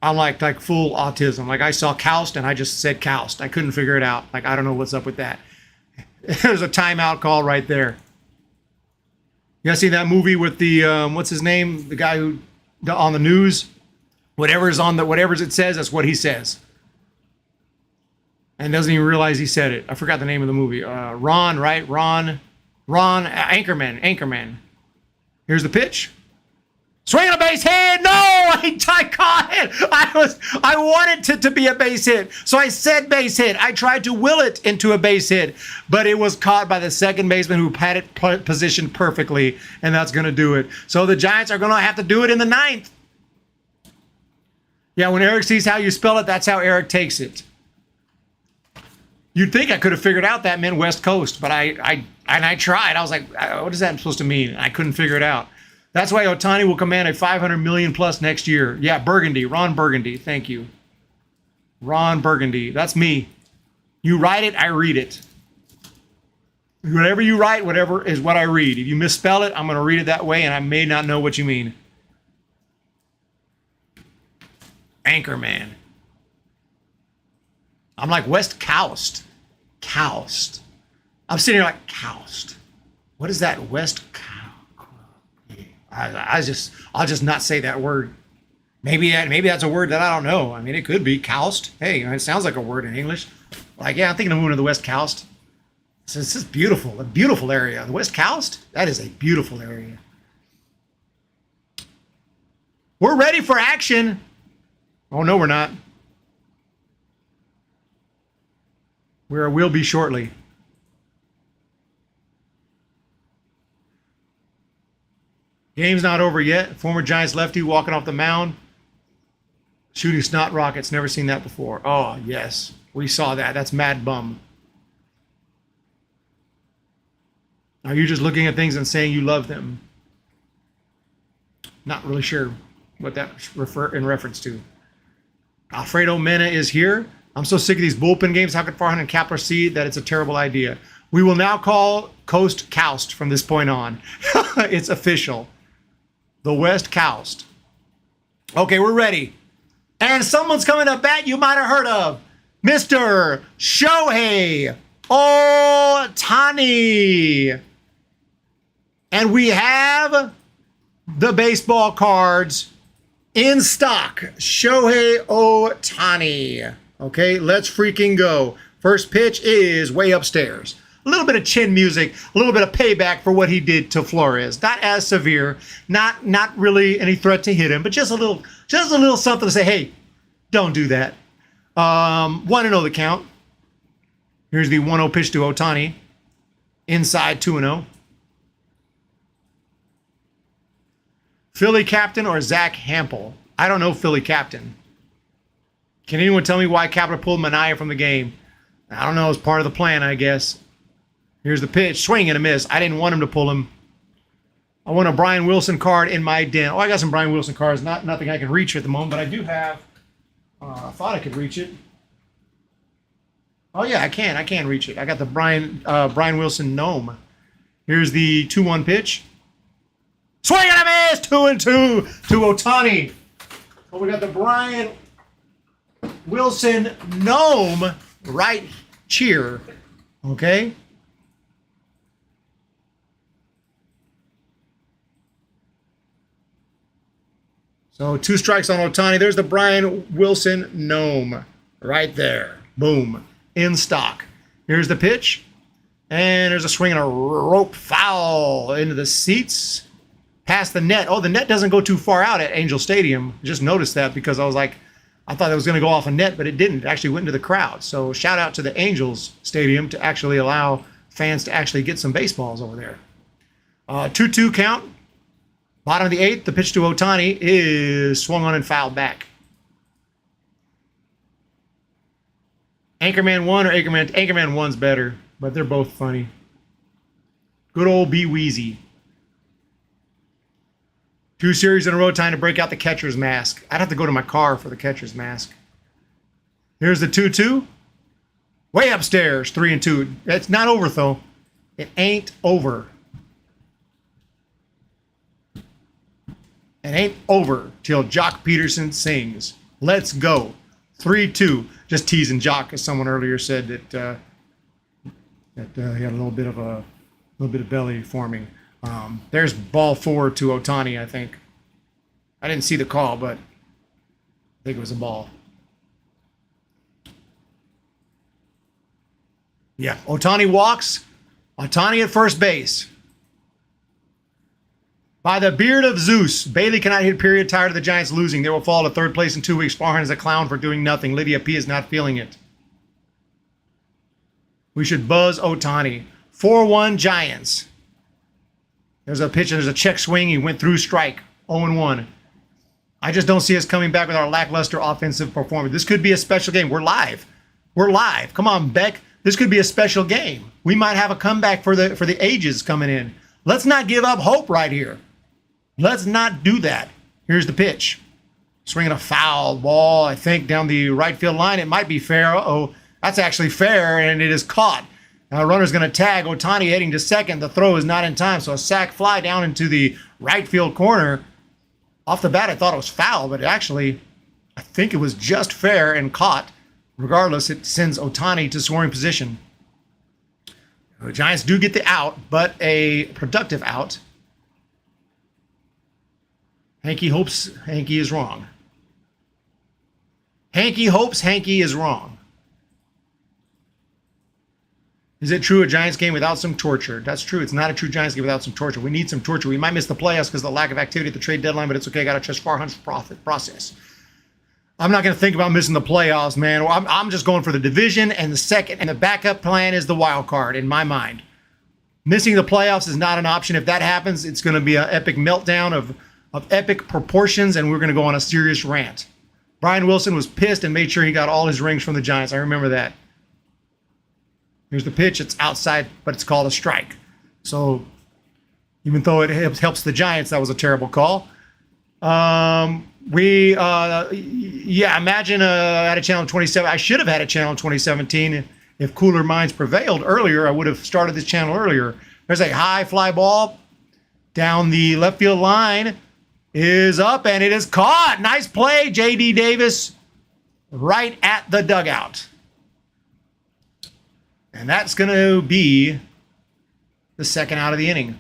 full autism. Like I saw Coust and I just said Coust. I couldn't figure it out. Like I don't know what's up with that. There's a timeout call right there. You guys see that movie with the what's his name? The guy who on the news. Whatever it says, that's what he says. And doesn't even realize he said it. I forgot the name of the movie. Ron, right? Ron, Anchorman. Here's the pitch. Swing on a base hit. No, I caught it. I wanted it to be a base hit. So I said base hit. I tried to will it into a base hit, but it was caught by the second baseman who had it positioned perfectly, and that's going to do it. So the Giants are going to have to do it in the ninth. Yeah, when Eric sees how you spell it, that's how Eric takes it. You'd think I could have figured out that meant West Coast, but I tried. I was like, what is that supposed to mean? I couldn't figure it out. That's why Ohtani will command a $500 million plus next year. Yeah, Burgundy, Ron Burgundy. Thank you. Ron Burgundy. That's me. You write it, I read it. Whatever you write, whatever is what I read. If you misspell it, I'm going to read it that way, and I may not know what you mean. Anchorman. I'm like West Coast. Coust. I'm sitting here like Coust. What is that? West Coust. I'll just not say that word. Maybe that's a word that I don't know. I mean, it could be Coust. Hey, it sounds like a word in English. Like, yeah, I'm thinking of moving to the West Coast. So it's just beautiful, a beautiful area. The West Coast, that is a beautiful area. We're ready for action. Oh, no, we're not. We'll be shortly. Game's not over yet. Former Giants lefty walking off the mound. Shooting snot rockets. Never seen that before. Oh, yes. We saw that. That's Mad Bum. Are you just looking at things and saying you love them? Not really sure what that in reference to. Alfredo Mena is here. I'm so sick of these bullpen games. How could Farhan and Kapler see that it's a terrible idea? We will now call Coast Coust from this point on. It's official. The West Coast. Okay, we're ready. And someone's coming to bat you might have heard of. Mr. Shohei Ohtani. And we have the baseball cards in stock. Shohei Ohtani. Okay, let's freaking go. First pitch is way upstairs. A little bit of chin music, a little bit of payback for what he did to Flores. Not as severe, not really any threat to hit him, but just a little something to say, hey, don't do that. 1-0 the count. Here's the 1-0 pitch to Ohtani. Inside 2-0. Philly captain or Zach Hampel? I don't know Philly captain. Can anyone tell me why Kapler pulled Manaea from the game? I don't know. It's part of the plan, I guess. Here's the pitch. Swing and a miss. I didn't want him to pull him. I want a Brian Wilson card in my den. Oh, I got some Brian Wilson cards. Nothing I can reach at the moment, but I do have. I thought I could reach it. Oh, yeah, I can. I can reach it. I got the Brian Wilson gnome. Here's the 2-1 pitch. Swing and a miss. 2-2 to Ohtani. Oh, we got the Brian Wilson gnome right cheer. Okay. So 2 strikes on Ohtani. There's the Brian Wilson gnome right there. Boom. In stock. Here's the pitch. And there's a swing and a rope foul into the seats. Past the net. Oh, the net doesn't go too far out at Angel Stadium. Just noticed that because I thought it was going to go off a net, but it didn't. It actually went into the crowd. So shout out to the Angels Stadium to actually allow fans to actually get some baseballs over there. 2-2 count. Bottom of the 8th, the pitch to Ohtani is swung on and fouled back. Anchorman 1 or Anchorman 1's better, but they're both funny. Good old B Weezy. 2 series in a row, time to break out the catcher's mask. I'd have to go to my car for the catcher's mask. Here's the 2-2. Way upstairs, 3-2. It's not over, though. It ain't over. It ain't over till Jock Peterson sings. Let's go. 3-2. Just teasing Jock, as someone earlier said that he had a little bit of belly forming. There's ball 4 to Ohtani, I think. I didn't see the call, but I think it was a ball. Yeah, Ohtani walks. Ohtani at first base. By the beard of Zeus, Bailey cannot hit period. Tired of the Giants losing. They will fall to 3rd place in 2 weeks. Farhan is a clown for doing nothing. Lydia P is not feeling it. We should buzz Ohtani. 4-1 Giants. There's a pitch, there's a check swing. He went through strike. 0-1. I just don't see us coming back with our lackluster offensive performance. This could be a special game. We're live. We're live. Come on, Beck. This could be a special game. We might have a comeback for the ages coming in. Let's not give up hope right here. Let's not do that. Here's the pitch. Swinging a foul ball, I think, down the right field line. It might be fair. Oh, that's actually fair, and it is caught. Now, runner's going to tag. Ohtani heading to second. The throw is not in time, so a sac fly down into the right field corner. Off the bat, I thought it was foul, but actually, I think it was just fair and caught. Regardless, it sends Ohtani to scoring position. The Giants do get the out, but a productive out. Hanky hopes Hanky is wrong. Hanky hopes Hanky is wrong. Is it true a Giants game without some torture? That's true. It's not a true Giants game without some torture. We need some torture. We might miss the playoffs because of the lack of activity at the trade deadline, but it's okay. Got to trust Farhan's process. I'm not going to think about missing the playoffs, man. I'm just going for the division and the second, and the backup plan is the wild card in my mind. Missing the playoffs is not an option. If that happens, it's going to be an epic meltdown of epic proportions, and we're going to go on a serious rant. Brian Wilson was pissed and made sure he got all his rings from the Giants. I remember that. Here's the pitch. It's outside, but it's called a strike. So even though it helps the Giants, that was a terrible call. Imagine I had a channel in 27. I should have had a channel in 2017. If cooler minds prevailed earlier, I would have started this channel earlier. There's a high fly ball down the left field line. Is up, and it is caught. Nice play, J.D. Davis, right at the dugout. And that's going to be the second out of the inning.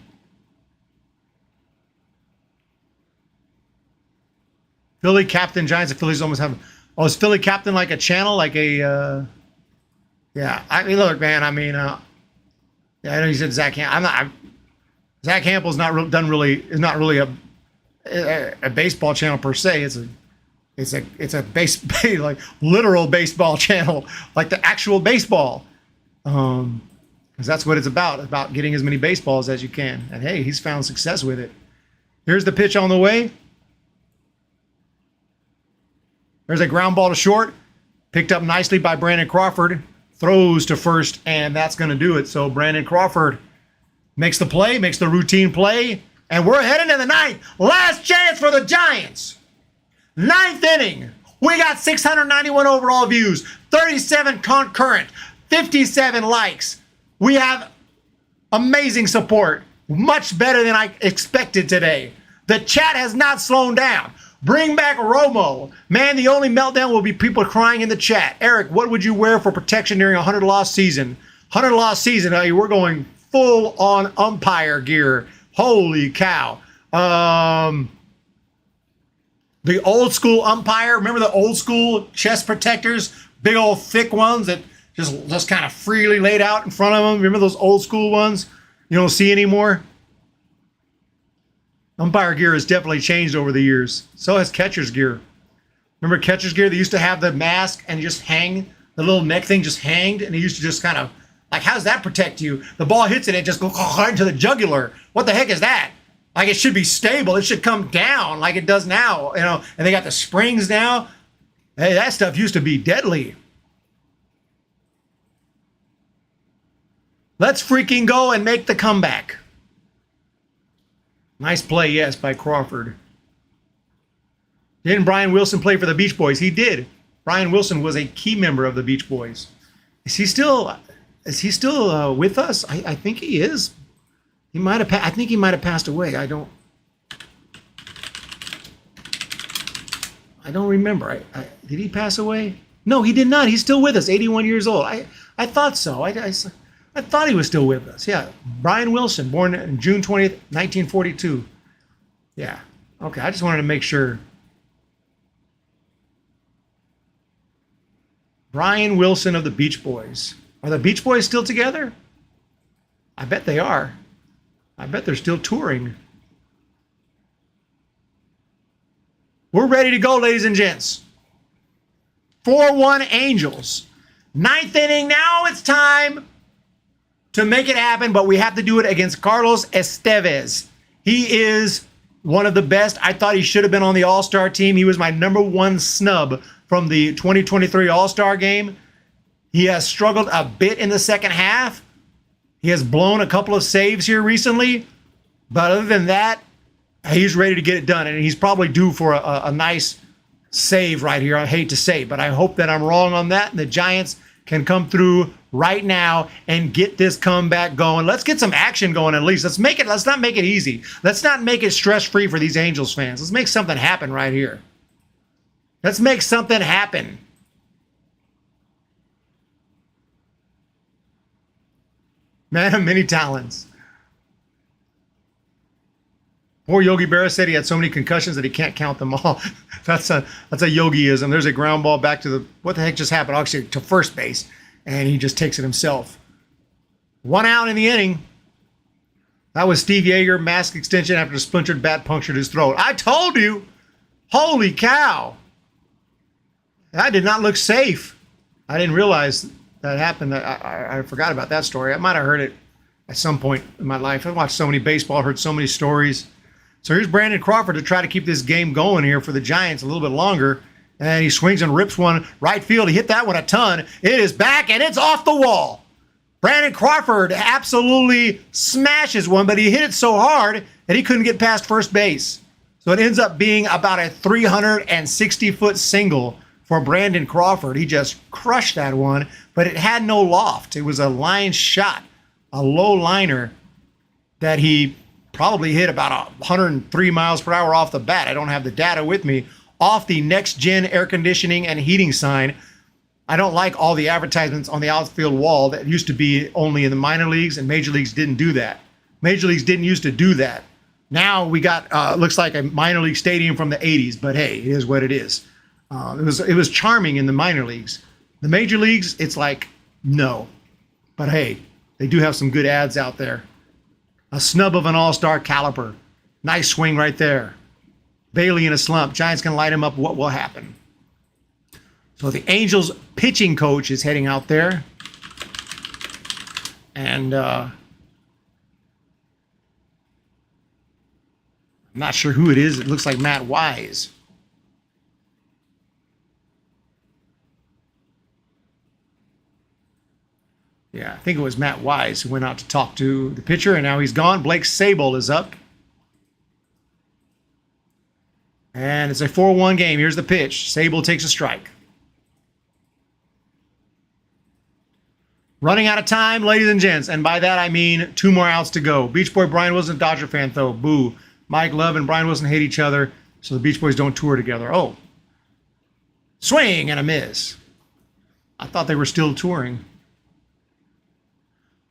Philly captain Giants. The Phillies almost have. Oh, is Philly captain like a channel, like a? Yeah. I mean, look, man. I mean, yeah. I know you said Zach. Zach Campbell's not really a baseball channel per se. It's a like literal baseball channel, like the actual baseball. Because that's what it's about getting as many baseballs as you can. And hey, he's found success with it. Here's the pitch on the way. There's a ground ball to short, picked up nicely by Brandon Crawford, throws to first, and that's going to do it. So Brandon Crawford makes the play, makes the routine play, and we're heading to the ninth. Last chance for the Giants. Ninth inning. We got 691 overall views, 37 concurrent, 57 likes. We have amazing support, much better than I expected today. The chat has not slowed down. Bring back Romo. Man, the only meltdown will be people crying in the chat. Eric, what would you wear for protection during a 100-loss season? 100-loss season, we're going full-on umpire gear. Holy cow. The old school umpire, remember the old school chest protectors? Big old thick ones that just kind of freely laid out in front of them. Remember those old school ones you don't see anymore? Umpire gear has definitely changed over the years. So has catcher's gear. Remember catcher's gear? They used to have the mask and just hang, the little neck thing just hanged, and it used to just kind of, like, how does that protect you? The ball hits it, it just goes right into the jugular. What the heck is that? Like, it should be stable. It should come down like it does now, and they got the springs now. Hey, that stuff used to be deadly. Let's freaking go and make the comeback. Nice play, yes, by Crawford. Didn't Brian Wilson play for the Beach Boys? He did. Brian Wilson was a key member of the Beach Boys. Is he still with us? I think he is. He might have. I think he might have passed away. I don't remember. Did he pass away? No, he did not. He's still with us. 81 years old. I thought so. I thought he was still with us. Yeah. Brian Wilson, born on June 20th, 1942. Yeah. Okay. I just wanted to make sure. Brian Wilson of the Beach Boys. Are the Beach Boys still together? I bet they are. I bet they're still touring. We're ready to go, ladies and gents. 4-1 Angels. Ninth inning. Now it's time to make it happen, but we have to do it against Carlos Estevez. He is one of the best. I thought he should have been on the All-Star team. He was my number one snub from the 2023 All-Star game. He has struggled a bit in the second half. He has blown a couple of saves here recently. But other than that, he's ready to get it done. And he's probably due for a nice save right here. I hate to say, but I hope that I'm wrong on that. And the Giants can come through right now and get this comeback going. Let's get some action going at least. Let's not make it easy. Let's not make it stress-free for these Angels fans. Let's make something happen right here. Let's make something happen. Man of many talents. Poor Yogi Berra said he had so many concussions that he can't count them all. That's a Yogiism. There's a ground ball back to what the heck just happened? Actually, to first base, and he just takes it himself. 1 out in the inning. That was Steve Yeager, mask extension after a splintered bat punctured his throat. I told you. Holy cow. That did not look safe. I didn't realize that happened. I forgot about that story. I might have heard it at some point in my life. I watched so many baseball, heard so many stories. So here's Brandon Crawford to try to keep this game going here for the Giants a little bit longer. And he swings and rips one right field. He hit that one a ton. It is back, and it's off the wall. Brandon Crawford absolutely smashes one, but he hit it so hard that he couldn't get past first base. So it ends up being about a 360-foot single for Brandon Crawford. He just crushed that one, but it had no loft. It was a line shot, a low liner that he probably hit about 103 miles per hour off the bat. I don't have the data with me. Off the next-gen air conditioning and heating sign. I don't like all the advertisements on the outfield wall that used to be only in the minor leagues, and major leagues didn't do that. Major leagues didn't used to do that. Now we got, looks like a minor league stadium from the 80s, but hey, it is what it is. It was charming in the minor leagues. The major leagues, it's like, no. But hey, they do have some good ads out there. A snub of an all-star caliber. Nice swing right there. Bailey in a slump. Giants can light him up. What will happen? So the Angels pitching coach is heading out there. And I'm not sure who it is. It looks like Matt Wise. Yeah, I think it was Matt Wise who went out to talk to the pitcher, and now he's gone. Blake Sabol is up. And it's a 4-1 game. Here's the pitch. Sabol takes a strike. Running out of time, ladies and gents. And by that, I mean 2 more outs to go. Beach Boy Brian Wilson, Dodger fan, though. Boo. Mike Love and Brian Wilson hate each other, so the Beach Boys don't tour together. Oh. Swing and a miss. I thought they were still touring.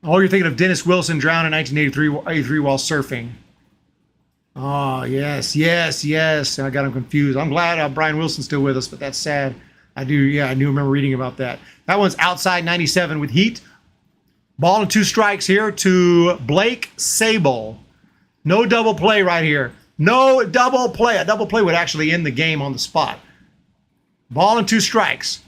Oh, you're thinking of Dennis Wilson drowned in 1983 while surfing. Oh, yes. I got him confused. I'm glad Brian Wilson's still with us, but that's sad. I do remember reading about that. That one's outside 97 with heat. Ball and 2 strikes here to Blake Sabol. No double play right here. No double play. A double play would actually end the game on the spot. Ball and 2 strikes.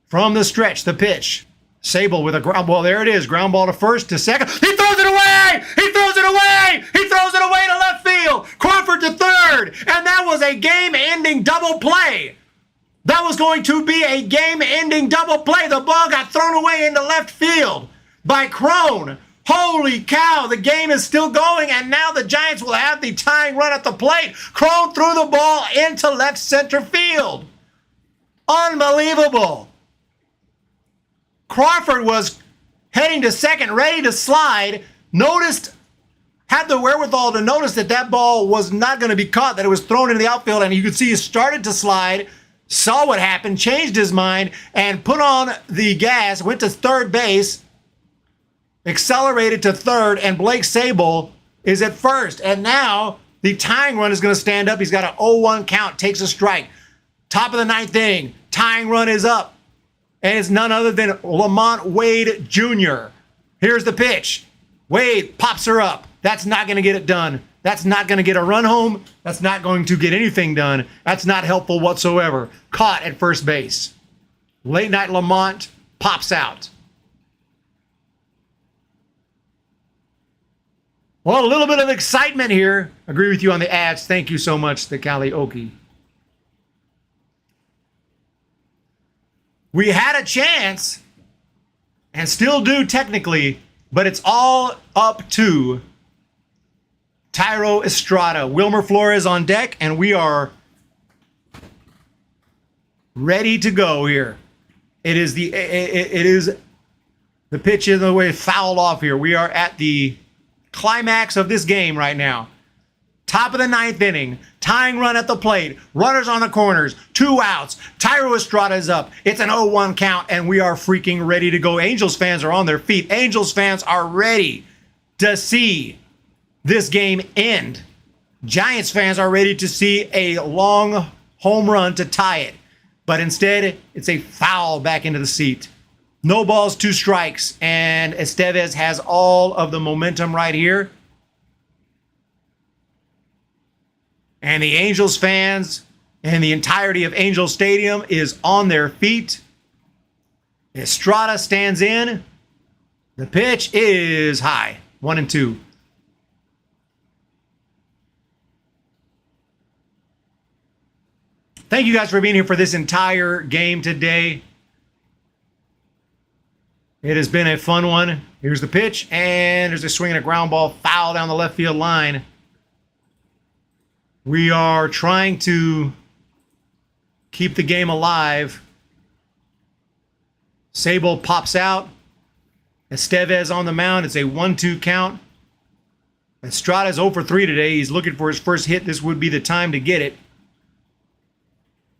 From the stretch, the pitch. Sabol with a ground ball. There it is. Ground ball to first, to second. He throws it away! He throws it away! He throws it away to left field. Crawford to third. And that was a game-ending double play. That was going to be a game-ending double play. The ball got thrown away into left field by Crone. Holy cow, the game is still going, and now the Giants will have the tying run at the plate. Crone threw the ball into left center field. Unbelievable. Crawford was heading to second, ready to slide, had the wherewithal to notice that that ball was not going to be caught, that it was thrown into the outfield, and you could see he started to slide, saw what happened, changed his mind, and put on the gas, went to third base, accelerated to third, and Blake Sable is at first. And now the tying run is going to stand up. He's got an 0-1 count, takes a strike. Top of the ninth inning, tying run is up. And it's none other than Lamont Wade Jr. Here's the pitch. Wade pops her up. That's not going to get it done. That's not going to get a run home. That's not going to get anything done. That's not helpful whatsoever. Caught at first base. Late night Lamont pops out. Well, a little bit of excitement here. Agree with you on the ads. Thank you so much, the Cali Okie. We had a chance, and still do technically, but it's all up to Thairo Estrada. Wilmer Flores on deck, and we are ready to go here. It is the pitch in the way fouled off here. We are at the climax of this game right now. Top of the ninth inning, tying run at the plate, runners on the corners, 2 outs. Thairo Estrada is up. It's an 0-1 count, and we are freaking ready to go. Angels fans are on their feet. Angels fans are ready to see this game end. Giants fans are ready to see a long home run to tie it. But instead, it's a foul back into the seat. No balls, 2 strikes, and Estevez has all of the momentum right here. And the Angels fans and the entirety of Angel Stadium is on their feet. Estrada stands in. The pitch is high. 1-2. Thank you guys for being here for this entire game today. It has been a fun one. Here's the pitch, and there's a swing and a ground ball foul down the left field line. We are trying to keep the game alive. Sable pops out. Estevez on the mound. It's a 1-2 count. Estrada's 0 for 3 today. He's looking for his first hit. This would be the time to get it.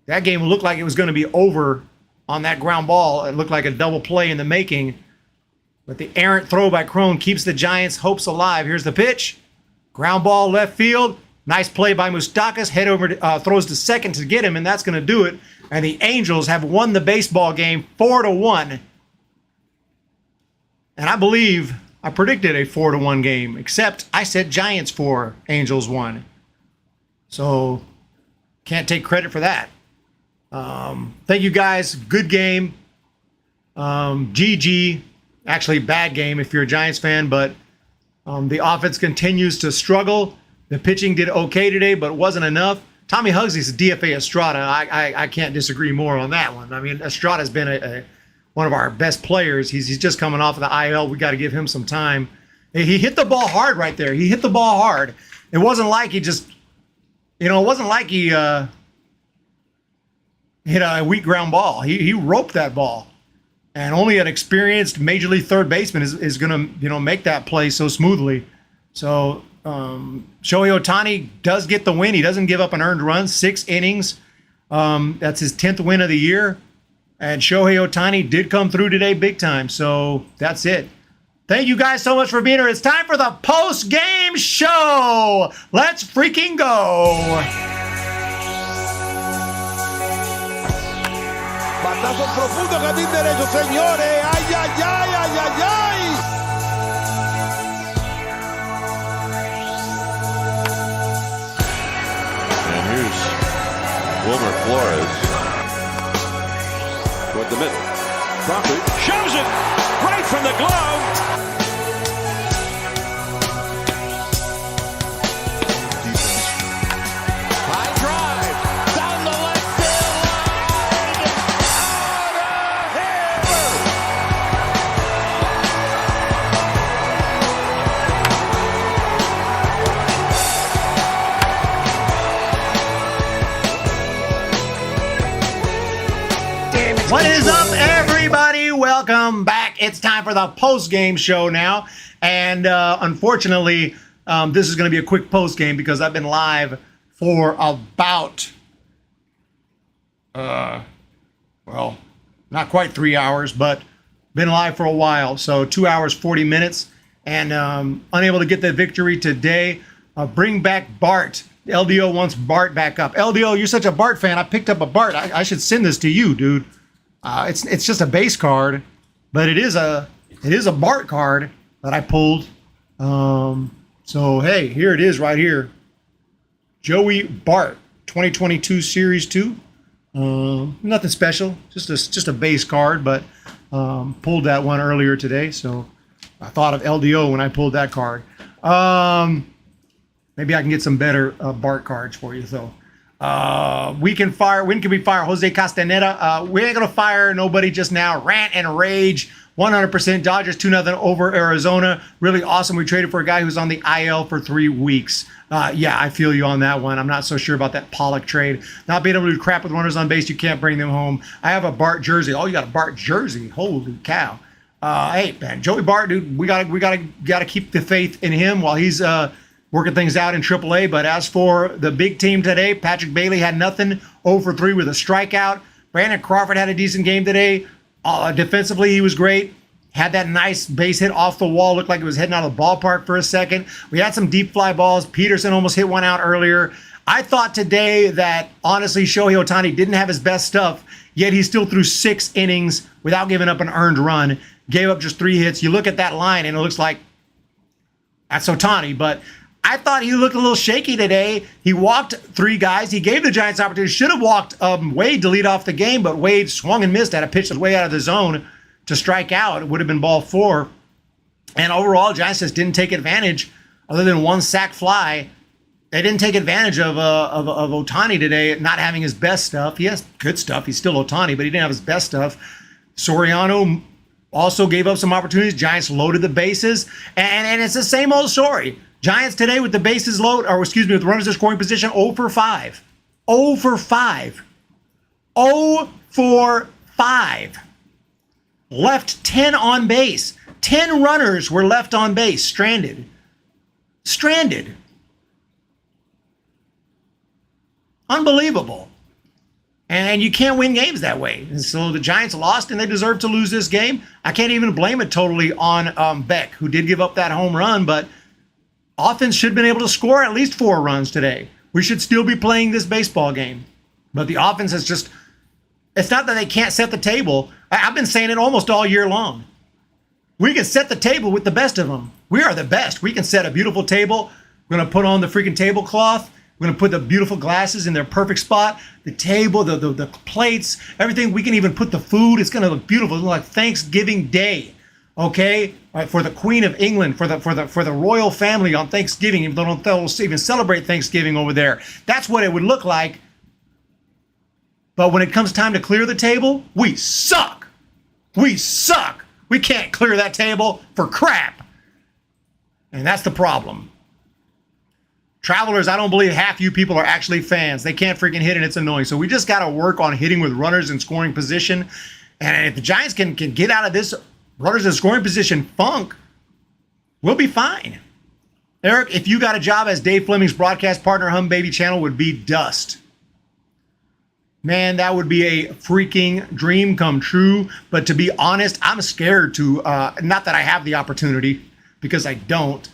That game looked like it was going to be over on that ground ball. It looked like a double play in the making. But the errant throw by Crone keeps the Giants' hopes alive. Here's the pitch. Ground ball left field. Nice play by Moustakas. Head over, throws to second to get him, and that's going to do it. And the Angels have won the baseball game 4-1. And I believe I predicted a 4-1 game, except I said Giants 4, Angels 1. So can't take credit for that. Thank you guys. Good game. GG. Actually, bad game if you're a Giants fan, but the offense continues to struggle. The pitching did okay today, but wasn't enough. Tommy Hugsley's DFA Estrada. I can't disagree more on that one. I mean, Estrada's been one of our best players. He's just coming off of the IL. We got to give him some time. He hit the ball hard right there. He hit the ball hard. It wasn't like he just, it wasn't like he hit a weak ground ball. He roped that ball. And only an experienced major league third baseman is going to, make that play so smoothly. So Shohei Ohtani does get the win. He doesn't give up an earned run. 6 innings. That's his 10th win of the year. And Shohei Ohtani did come through today big time. So that's it. Thank you guys so much for being here. It's time for the post-game show. Let's freaking go. Batazo profundo, jardín derecho, señores. Ay, ay, ay, ay, ay, ay. And here's Wilmer Flores. Toward the middle. Crawford shows it right from the glove. High drive down the left field line. Out of here. What is up, everybody? Welcome back. It's time for the post-game show now. And unfortunately, this is going to be a quick post-game because I've been live for about, well, not quite 3 hours, but been live for a while. So 2 hours, 40 minutes, and unable to get the victory today. Bring back Bart. LDO wants Bart back up. LDO, you're such a Bart fan. I picked up a Bart. I should send this to you, dude. It's just a base card, but it is a Bart card that I pulled. So hey, here it is right here. Joey Bart, 2022 Series 2. Nothing special, just a base card, but pulled that one earlier today. So I thought of LDO when I pulled that card. Maybe I can get some better Bart cards for you though. When can we fire Jose Castaneda? We ain't gonna fire nobody just now. Rant and rage. 100% Dodgers 2-0 over Arizona. Really awesome. We traded for a guy who's on the IL for 3 weeks. Yeah, I feel you on that one. I'm not so sure about that Pollock trade. Not being able to do crap with runners on base, you can't bring them home. I have a Bart jersey. Oh, you got a Bart jersey. Holy cow. Hey, man, Joey Bart, dude, we gotta keep the faith in him while he's working things out in AAA. But as for the big team today, Patrick Bailey had nothing, 0 for 3 with a strikeout. Brandon Crawford had a decent game today. Defensively, he was great. Had that nice base hit off the wall. Looked like it was heading out of the ballpark for a second. We had some deep fly balls. Peterson almost hit one out earlier. I thought today that, honestly, Shohei Ohtani didn't have his best stuff, yet he still threw 6 innings without giving up an earned run. Gave up just 3 hits. You look at that line, and it looks like that's Ohtani, but I thought he looked a little shaky today. He walked 3 guys. He gave the Giants opportunity. Should have walked Wade to lead off the game, but Wade swung and missed at a pitch that was way out of the zone to strike out. It would have been ball 4. And overall, Giants just didn't take advantage other than 1 sac fly. They didn't take advantage of Ohtani today not having his best stuff. He has good stuff. He's still Ohtani, but he didn't have his best stuff. Soriano also gave up some opportunities. Giants loaded the bases. And it's the same old story. Giants today with the bases loaded, or excuse me, with runners in scoring position, 0 for 5. 0 for 5. 0 for 5. Left 10 on base. 10 runners were left on base, stranded. Unbelievable. And you can't win games that way. And so the Giants lost, and they deserve to lose this game. I can't even blame it totally on Beck, who did give up that home run, but offense should have been able to score at least 4 runs today. We should still be playing this baseball game. But the offense is just, it's not that they can't set the table. I've been saying it almost all year long. We can set the table with the best of them. We are the best. We can set a beautiful table. We're going to put on the freaking tablecloth. We're going to put the beautiful glasses in their perfect spot. The table, the plates, everything. We can even put the food. It's going to look beautiful. It'll look like Thanksgiving Day. Okay, all right, for the Queen of England, for the royal family on Thanksgiving, even though they'll even celebrate Thanksgiving over there. That's what it would look like. But when it comes time to clear the table, we suck. We suck. We can't clear that table for crap. And that's the problem. Travelers, I don't believe half you people are actually fans. They can't freaking hit, and it's annoying. So we just got to work on hitting with runners in scoring position. And if the Giants can get out of this runners in scoring position funk, we'll be fine. Eric, if you got a job as Dave Fleming's broadcast partner, Hum Baby Channel would be dust. Man, that would be a freaking dream come true. But to be honest, I'm scared to, not that I have the opportunity, because I don't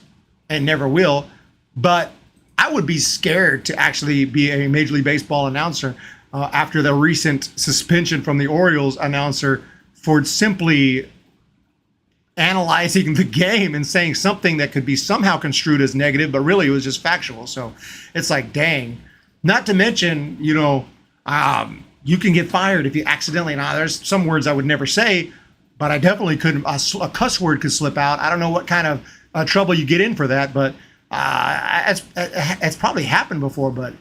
and never will, but I would be scared to actually be a Major League Baseball announcer after the recent suspension from the Orioles announcer for simply analyzing the game and saying something that could be somehow construed as negative, but really it was just factual. So it's like, dang. Not to mention, you know, you can get fired if you accidentally, now there's some words I would never say, but I definitely couldn't, a cuss word could slip out. I don't know what kind of trouble you get in for that, but it's probably happened before, but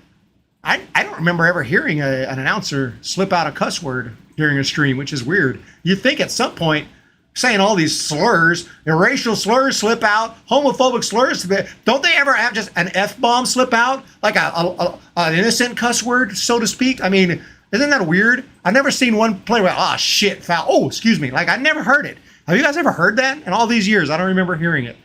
I don't remember ever hearing an announcer slip out a cuss word during a stream, which is weird. You'd think at some point, saying all these slurs, racial slurs slip out, homophobic slurs, don't they ever have just an F-bomb slip out? Like an innocent cuss word, so to speak? I mean, Isn't that weird? I've never seen one play where, oh, shit, foul. Oh, excuse me. Like, I never heard it. Have you guys ever heard that? In all these years, I don't remember hearing it.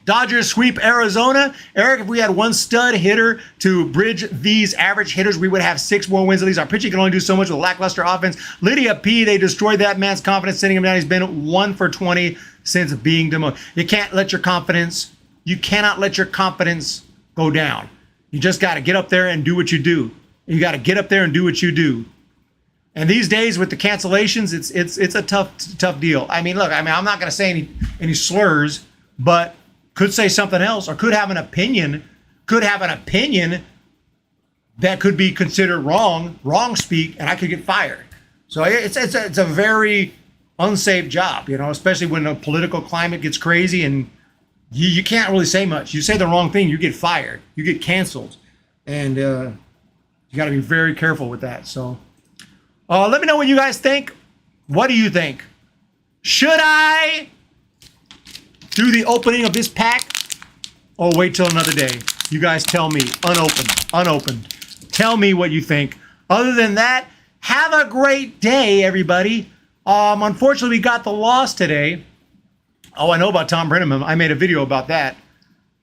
Dodgers sweep Arizona. Eric, if we had one stud hitter to bridge these average hitters, we would have 6 more wins at least. Our pitching can only do so much with a lackluster offense. Lydia P, they destroyed that man's confidence, sitting him down. He's been 1 for 20 since being demoted. You cannot let your confidence go down. You just got to get up there and do what you do. You got to get up there and do what you do. And these days with the cancellations, it's a tough deal. I mean, look, I'm not going to say any slurs, but could say something else, or could have an opinion that could be considered wrong speak, and I could get fired. So it's a very unsafe job, especially when the political climate gets crazy and you can't really say much. You say the wrong thing, you get fired, you get canceled, and you got to be very careful with that. So let me know what you guys think. What do you think? Should I do the opening of this pack or wait till another day? You guys tell me. Unopened. Tell me what you think. Other than that, have a great day, everybody. Unfortunately, we got the loss today. Oh, I know about Tom Brenneman. I made a video about that.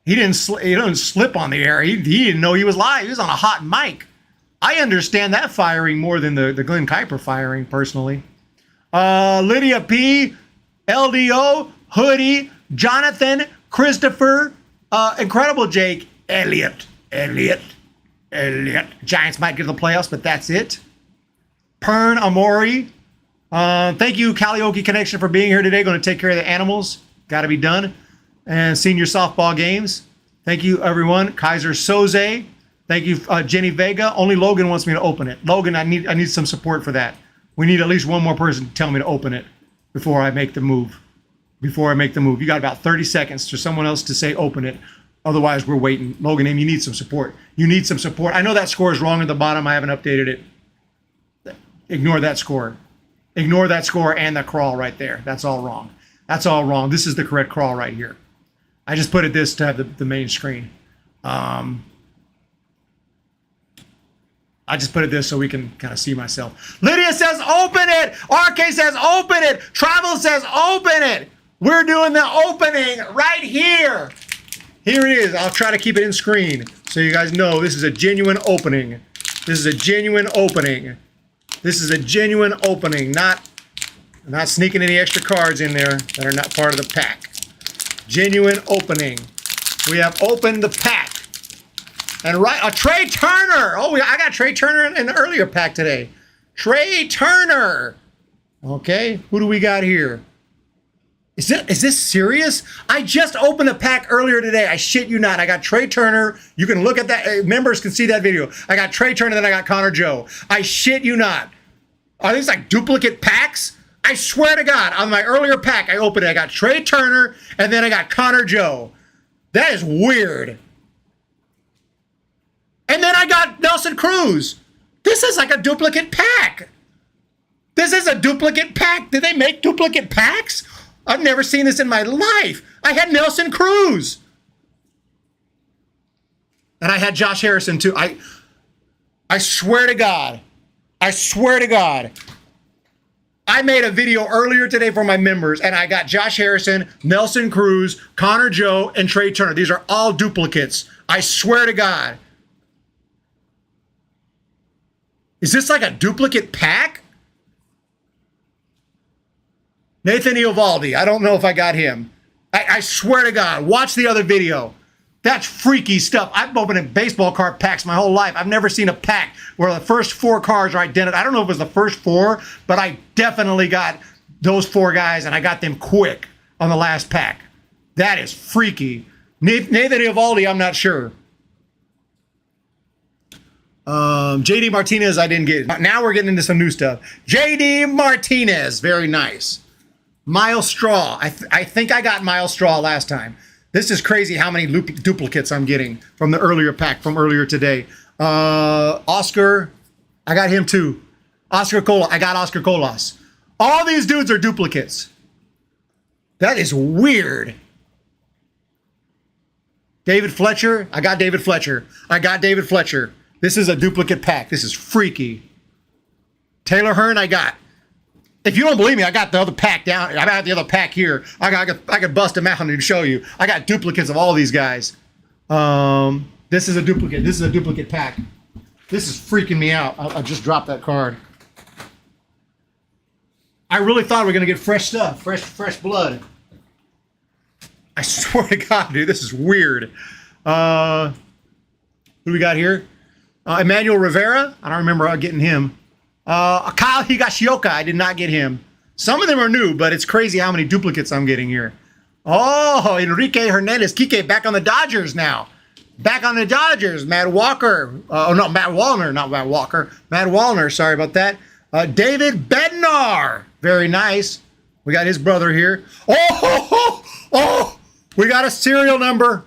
He didn't slip on the air. He didn't know he was live. He was on a hot mic. I understand that firing more than the Glenn Kuiper firing, personally. Lydia P, LDO, Hoodie, Jonathan, Christopher, Incredible Jake, Elliot. Giants might get to the playoffs, but that's it. Pern Amori. Thank you, Karaoke Connection, for being here today. Going to take care of the animals. Got to be done. And senior softball games. Thank you, everyone. Kaiser Soze. Thank you, Jenny Vega. Only Logan wants me to open it. Logan, I need some support for that. We need at least one more person to tell me to open it before I make the move. You got about 30 seconds for someone else to say open it. Otherwise, we're waiting. Logan, you need some support. I know that score is wrong at the bottom. I haven't updated it. Ignore that score. Ignore that score and that crawl right there. That's all wrong. This is the correct crawl right here. I just put it this to have the main screen. I just put it this so we can kind of see myself. Lydia says open it. RK says open it. Travel says open it. We're doing the opening right here. Here it is. I'll try to keep it in screen so you guys know this is a genuine opening. Not sneaking any extra cards in there that are not part of the pack. Genuine opening. We have opened the pack. And Trey Turner. Oh, I got Trey Turner in the earlier pack today. Trey Turner. Okay, who do we got here? Is this serious? I just opened a pack earlier today. I shit you not. I got Trey Turner. You can look at that. Members can see that video. I got Trey Turner, then I got Connor Joe. I shit you not. Are these like duplicate packs? I swear to God, on my earlier pack, I opened it. I got Trey Turner, and then I got Connor Joe. That is weird. And then I got Nelson Cruz. This is like a duplicate pack. Did they make duplicate packs? I've never seen this in my life. I had Nelson Cruz. And I had Josh Harrison too. I swear to God. I made a video earlier today for my members, and I got Josh Harrison, Nelson Cruz, Connor Joe, and Trey Turner. These are all duplicates. I swear to God. Is this like a duplicate pack? Nathan Eovaldi. I don't know if I got him. I swear to God. Watch the other video. That's freaky stuff. I've opened in baseball card packs my whole life. I've never seen a pack where the first 4 cards are identical. I don't know if it was the first 4, but I definitely got those 4 guys, and I got them quick on the last pack. That is freaky. Nathan Eovaldi, I'm not sure. JD Martinez, I didn't get. Now we're getting into some new stuff. JD Martinez, very nice. Miles Straw. I think I got Miles Straw last time. This is crazy how many duplicates I'm getting from the earlier pack from earlier today. Oscar, I got him too. Oscar Cola, I got Oscar Colas. All these dudes are duplicates. That is weird. David Fletcher, I got David Fletcher. This is a duplicate pack. This is freaky. Taylor Hearn, I got. If you don't believe me, I got the other pack down. I got the other pack here. I could bust them out and show you. I got duplicates of all these guys. This is a duplicate. This is a duplicate pack. This is freaking me out. I just dropped that card. I really thought we were gonna get fresh stuff, fresh blood. I swear to God, dude, this is weird. Who do we got here? Emmanuel Rivera. I don't remember getting him. Kyle Higashioka. I did not get him. Some of them are new, but it's crazy how many duplicates I'm getting here. Oh, Enrique Hernandez. Kike back on the Dodgers now. Back on the Dodgers. Matt Walker. Matt Wallner. Not Matt Walker. Matt Wallner. Sorry about that. David Bednar. Very nice. We got his brother here. Oh, we got a serial number.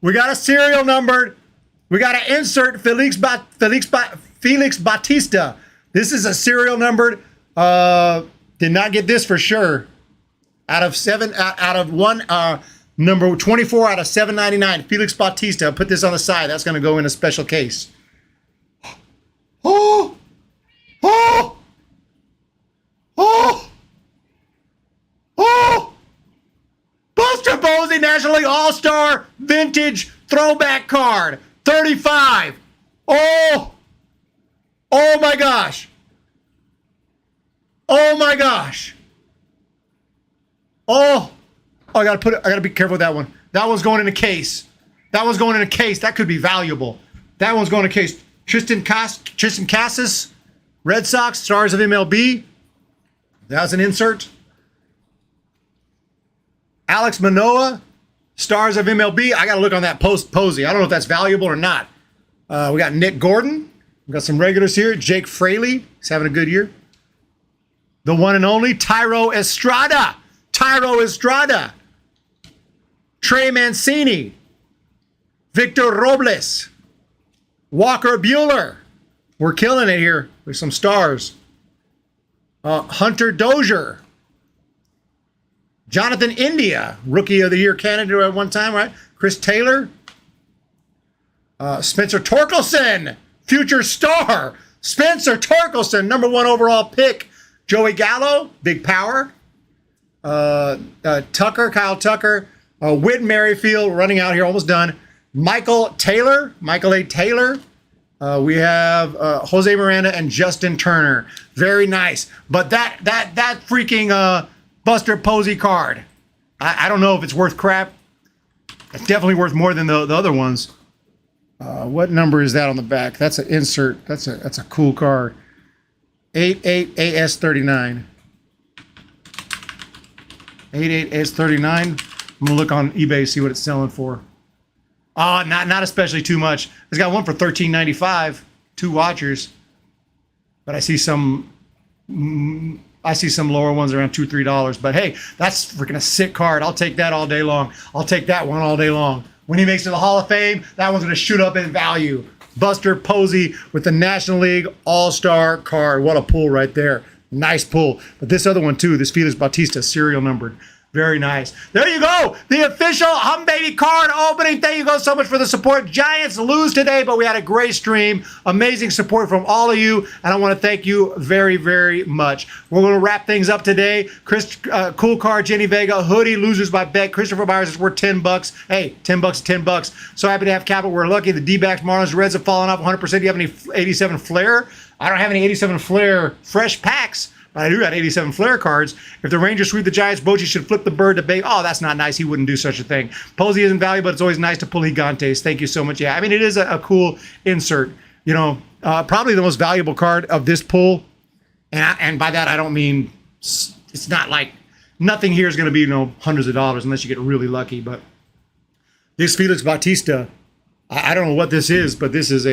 We got a serial numbered. We got to insert Felix Bautista. This is a serial numbered. Did not get this for sure. Out of one, number 24 out of 799. Felix Bautista. I'll put this on the side. That's going to go in a special case. Oh. Buster Posey, National League All-Star Vintage Throwback Card. 35. Oh my gosh. Oh my gosh. Oh, I gotta be careful with that one. That one's going in a case. That could be valuable. That one's going in a case. Tristan Casas, Red Sox, Stars of MLB. That was an insert. Alex Manoah, Stars of MLB. I got to look on that Posey. I don't know if that's valuable or not. We got Nick Gordon. We got some regulars here. Jake Fraley. He's having a good year. The one and only Tyro Estrada. Trey Mancini. Victor Robles. Walker Buehler. We're killing it here with some stars. Hunter Dozier. Jonathan India, Rookie of the Year candidate at one time, right? Chris Taylor. Spencer Torkelson, future star. Spencer Torkelson, number 1 overall pick. Joey Gallo, big power. Kyle Tucker. Whit Merrifield, running out here, almost done. Michael A. Taylor. We have Jose Miranda and Justin Turner. Very nice. But that freaking Buster Posey card, I don't know if it's worth crap. It's definitely worth more than the other ones. What number is that on the back? That's an insert. That's a cool card. 88AS39. 88AS39. I'm gonna look on eBay, see what it's selling for. Oh, not especially too much. It's got one for $13.95. 2 watchers, but I see some lower ones around $2-3. But hey, that's freaking a sick card. I'll take that all day long. I'll take that one all day long. When he makes it to the Hall of Fame, that one's gonna shoot up in value. Buster Posey with the National League All-Star card. What a pull right there. Nice pull. But this other one too, this Felix Bautista, serial numbered. Very nice. There you go. The official Hum Baby card opening. Thank you guys so much for the support. Giants lose today, but we had a great stream. Amazing support from all of you, and I want to thank you very, very much. We're going to wrap things up today. Cool card, Jenny Vega, hoodie, losers by bet. Christopher Myers is worth $10. Hey, $10 $10. So happy to have capital. We're lucky. The D-backs, Marlins, Reds have fallen off 100%. Do you have any 87 Flair? I don't have any 87 Flair fresh packs. But I do got 87 Flair cards. If the Rangers sweep the Giants, Bochy should flip the bird to bait. Oh, that's not nice. He wouldn't do such a thing. Posey isn't valuable, but it's always nice to pull Gigantes. Thank you so much. Yeah, I mean, it is a cool insert. You know, probably the most valuable card of this pull. And by that, I don't mean, it's not like, nothing here is going to be, hundreds of dollars unless you get really lucky. But this Felix Bautista, I don't know what this is, but this is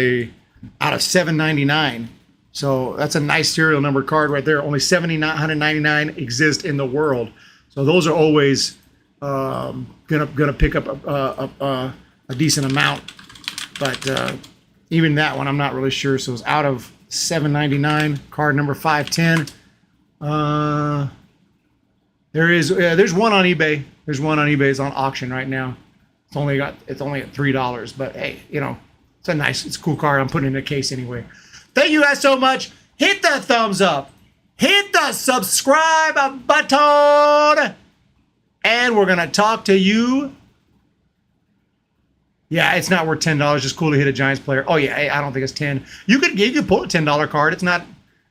out of $7.99. So that's a nice serial number card right there. Only 7,999 exist in the world. So those are always gonna pick up a decent amount. But even that one, I'm not really sure. So it's out of 799. Card number 510. There's one on eBay. There's one on eBay. It's on auction right now. It's only at $3. But hey, It's a cool card. I'm putting it in a case anyway. Thank you guys so much. Hit the thumbs up. Hit the subscribe button. And we're going to talk to you. Yeah, it's not worth $10. Just cool to hit a Giants player. Oh, yeah, I don't think it's 10. You could pull a $10 card. It's not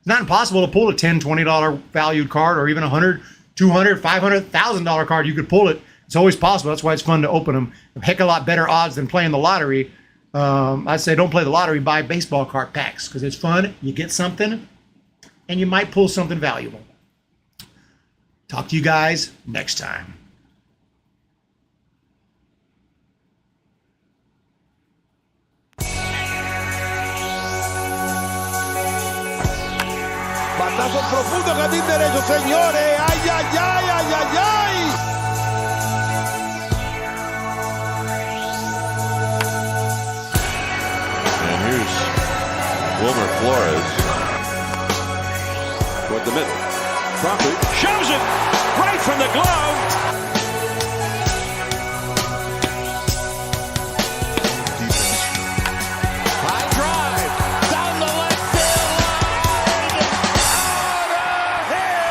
impossible to pull a $10, $20 valued card, or even a $100, $200, $500, $1,000 card. You could pull it. It's always possible. That's why it's fun to open them. A heck of a lot better odds than playing the lottery. I'd say don't play the lottery. Buy baseball card packs because it's fun. You get something, and you might pull something valuable. Talk to you guys next time. Batazo profundo, jardín derecho, señores. Ay, ay, ay, ay, ay, ay. And here's Wilmer Flores. Toward the middle. Crawford shows it right from the glove. High drive down the left field line. Out of here.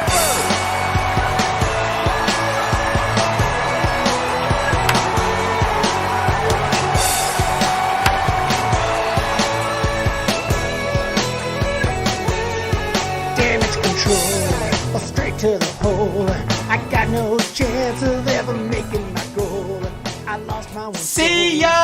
Damage control, straight to the hole. I got no chance of ever making my goal. I lost my one. See ya!